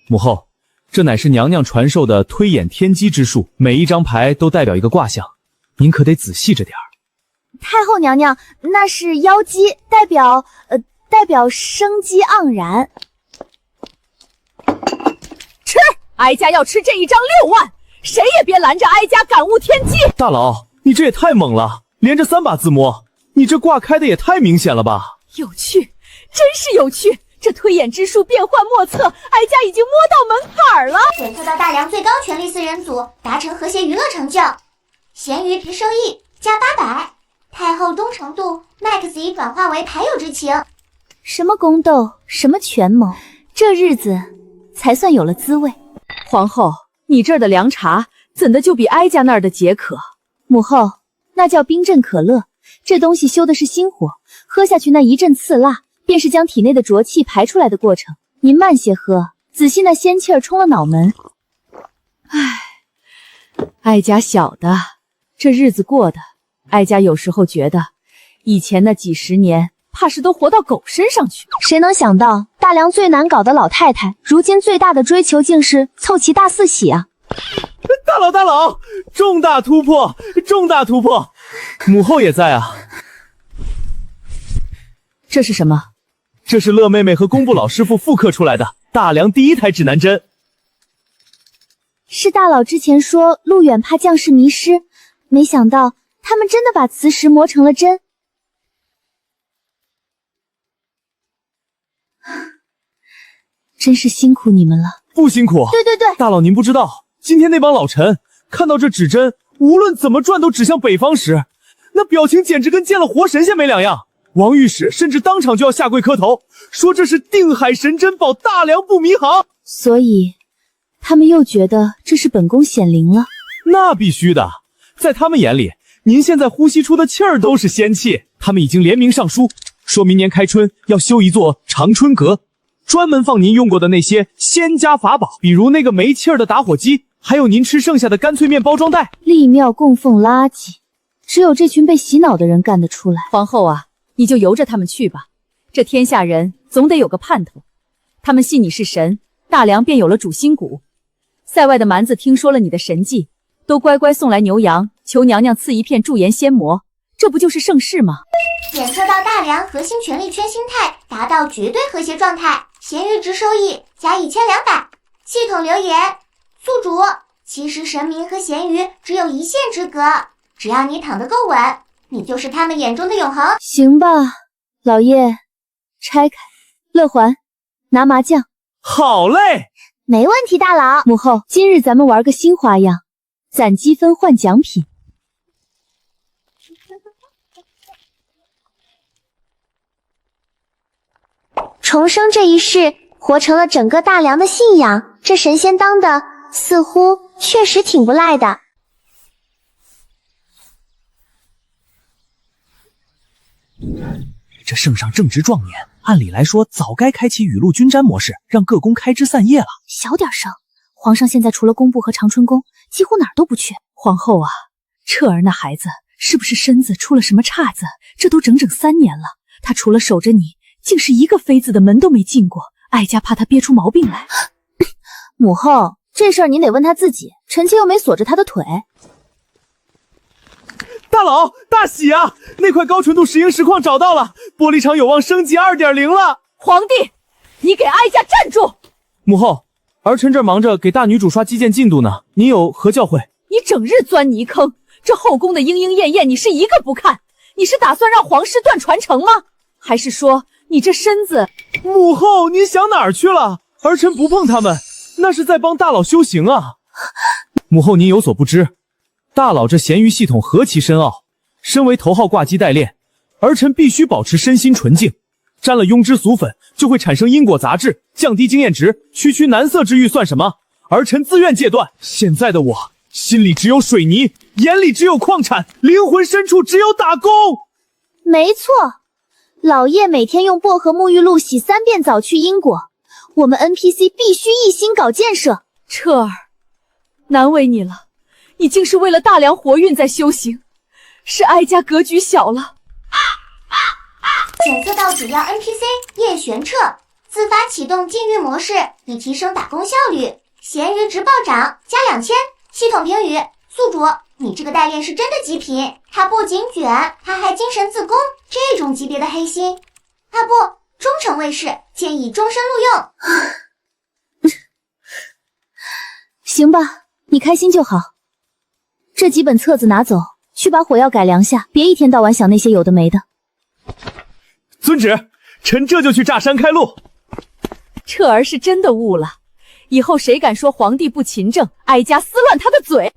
母后，这乃是娘娘传授的推演天机之术，每一张牌都代表一个卦象，您可得仔细着点儿。太后娘娘，那是妖姬，代表生机盎然。吃，哀家要吃这一张6万，谁也别拦着哀家感悟天机。大佬，你这也太猛了，连着3把自摸，你这卦开的也太明显了吧？有趣，真是有趣。这推演之术变幻莫测，哀家已经摸到门槛了。检测到大梁最高权力4人组达成和谐娱乐成就，咸鱼值收益加800。太后忠诚度 max 已转化为牌友之情。什么宫斗，什么权谋，这日子才算有了滋味。皇后，你这儿的凉茶怎的就比哀家那儿的解渴？母后，那叫冰镇可乐，这东西修的是心火，喝下去那一阵刺辣，便是将体内的浊气排出来的过程。您慢些喝，仔细那仙气儿冲了脑门。哀家晓得，这日子过的，哀家有时候觉得，以前那几十年，怕是都活到狗身上去。谁能想到，大梁最难搞的老太太，如今最大的追求竟是凑齐大4喜啊！大佬，重大突破，重大突破！母后也在啊。这是什么？这是乐妹妹和工部老师傅复刻出来的大梁第1台指南针。是大佬之前说路远怕将士迷失，没想到他们真的把磁石磨成了针。真是辛苦你们了。不辛苦。对，大佬您不知道，今天那帮老臣看到这指针，无论怎么转都指向北方时，那表情简直跟见了活神仙没两样。王御史甚至当场就要下跪磕头，说这是定海神针保大梁不迷航。所以他们又觉得这是本宫显灵了。那必须的，在他们眼里，您现在呼吸出的气儿都是仙气。他们已经联名上书，说明年开春要修一座长春阁，专门放您用过的那些仙家法宝，比如那个没气儿的打火机，还有您吃剩下的干脆面包装袋。立庙供奉垃圾，只有这群被洗脑的人干得出来。皇后啊，你就由着他们去吧，这天下人总得有个盼头。他们信你是神，大梁便有了主心骨。塞外的蛮子听说了你的神迹，都乖乖送来牛羊，求娘娘赐一片驻颜仙魔，这不就是盛世吗？检测到大梁核心权力圈心态达到绝对和谐状态，咸鱼值收益加1200。系统留言：宿主，其实神明和咸鱼只有一线之隔，只要你躺得够稳，你就是他们眼中的永恒。行吧，老叶，拆开。乐环，拿麻将。好嘞。没问题，大佬。母后，今日咱们玩个新花样，攒积分换奖品。重生这一世，活成了整个大梁的信仰。这神仙当的，似乎确实挺不赖的。这圣上正值壮年，按理来说早该开启雨露均沾模式，让各宫开枝散叶了。小点声，皇上现在除了宫部和长春宫，几乎哪儿都不去。皇后啊，彻儿那孩子是不是身子出了什么岔子？这都整整3年了，他除了守着你，竟是一个妃子的门都没进过。哀家怕他憋出毛病来。母后，这事儿您得问他自己，臣妾又没锁着他的腿。大佬，大喜啊！那块高纯度石英石矿找到了，玻璃厂有望升级 2.0 了。皇帝，你给哀家站住！母后，儿臣这儿忙着给大女主刷基建进度呢，您有何教诲？你整日钻泥坑，这后宫的莺莺燕燕你是一个不看，你是打算让皇室断传承吗？还是说你这身子……母后，您想哪儿去了？儿臣不碰他们，那是在帮大佬修行啊。母后，您有所不知，大佬这咸鱼系统何其深奥，身为头号挂机代练，儿臣必须保持身心纯净，沾了庸脂俗粉就会产生因果杂质，降低经验值，区区男色之欲算什么？儿臣自愿戒断。现在的我心里只有水泥，眼里只有矿产，灵魂深处只有打工。没错，老叶每天用薄荷沐浴露洗3遍澡去因果，我们 NPC 必须一心搞建设。彻儿，难为你了，你竟是为了大梁活运在修行，是哀家格局小了。检测到主要 NPC 叶玄彻，自发启动禁欲模式，以提升打工效率。咸鱼值暴涨，加2000。系统评语：宿主，你这个代练是真的极品，他不仅卷，他还精神自宫，这种级别的黑心，啊不，忠诚卫士，建议终身录用。行吧，你开心就好。这几本册子拿走，去把火药改良下，别一天到晚想那些有的没的。遵旨，臣这就去炸山开路。彻儿是真的悟了，以后谁敢说皇帝不勤政，哀家撕乱他的嘴。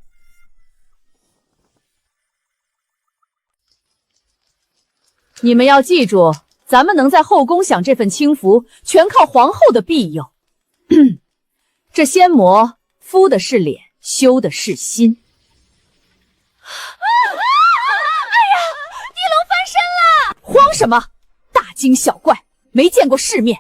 你们要记住，咱们能在后宫享这份清福，全靠皇后的庇佑。这仙魔敷的是脸，修的是心。哎呀，地龙翻身了！慌什么？大惊小怪，没见过世面。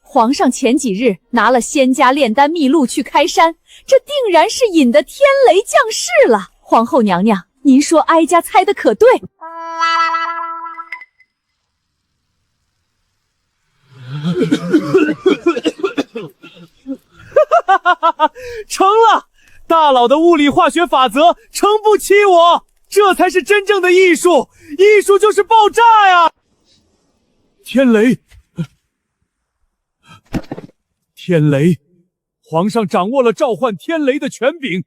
皇上前几日拿了仙家炼丹秘录去开山，这定然是引得天雷降世了。皇后娘娘，您说哀家猜的可对？成了！大佬的物理化学法则撑不起我，这才是真正的艺术，艺术就是爆炸呀！天雷，天雷，皇上掌握了召唤天雷的权柄，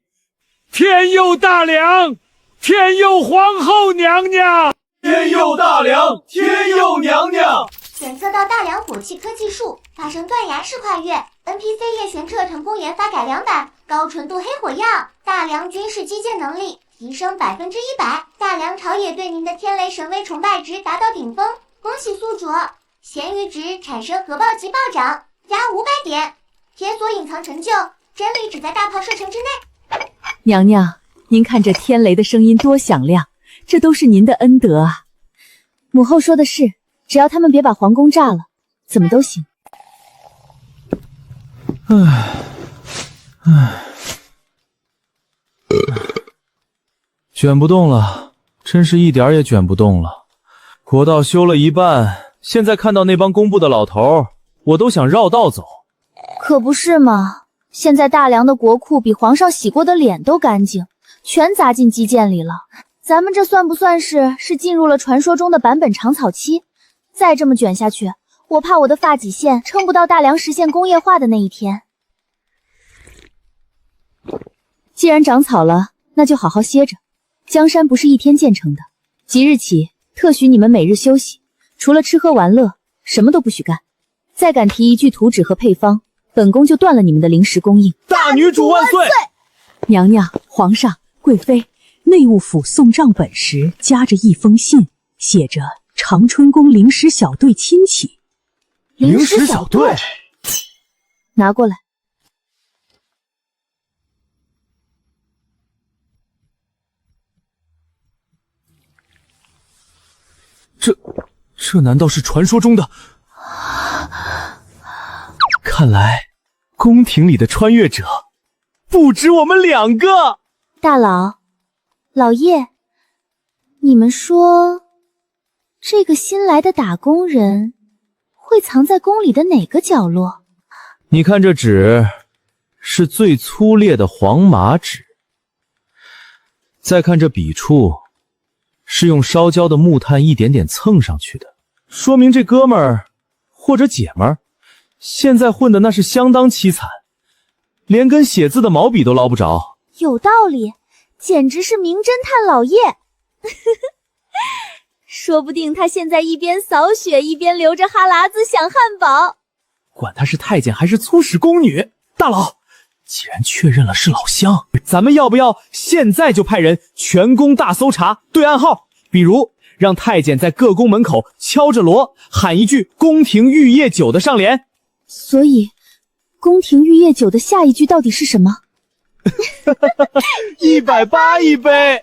天佑大梁，天佑皇后娘娘，天佑大梁，天佑娘娘。检测到大梁火器科技树发生断崖式跨越 ，NPC 叶玄彻成功研发改良版高纯度黑火药，大梁军事基建能力提升100%，大梁朝野对您的天雷神威崇拜值达到顶峰，恭喜宿主！咸鱼值产生核爆级暴涨，加500点，铁锁隐藏成就，真理只在大炮射程之内。娘娘，您看这天雷的声音多响亮，这都是您的恩德啊！母后说的是，只要他们别把皇宫炸了，怎么都行。卷不动了，真是一点也卷不动了。国道修了一半，现在看到那帮工部的老头，我都想绕道走。可不是嘛，现在大梁的国库比皇上洗过的脸都干净，全砸进基建里了。咱们这算不算是进入了传说中的版本长草期？再这么卷下去，我怕我的发际线撑不到大梁实现工业化的那一天。既然长草了，那就好好歇着。江山不是一天建成的，即日起特许你们每日休息，除了吃喝玩乐，什么都不许干。再敢提一句图纸和配方，本宫就断了你们的灵石供应。大女主万岁！娘娘、皇上、贵妃，内务府送账本时夹着一封信，写着长春宫灵石小队亲启。灵石小队，拿过来。这难道是传说中的？看来宫廷里的穿越者不止我们2个。大佬、老爷，你们说这个新来的打工人会藏在宫里的哪个角落？你看这纸是最粗劣的黄麻纸，再看这笔触是用烧焦的木炭一点点蹭上去的，说明这哥们儿或者姐们儿现在混的那是相当凄惨，连根写字的毛笔都捞不着。有道理，简直是名侦探老爷。说不定他现在一边扫雪一边流着哈喇子想汉堡。管他是太监还是粗使宫女，大佬，既然确认了是老乡，咱们要不要现在就派人全宫大搜查，对暗号？比如让太监在各宫门口敲着锣喊一句宫廷玉液酒的上联。所以宫廷玉液酒的下一句到底是什么？180一杯。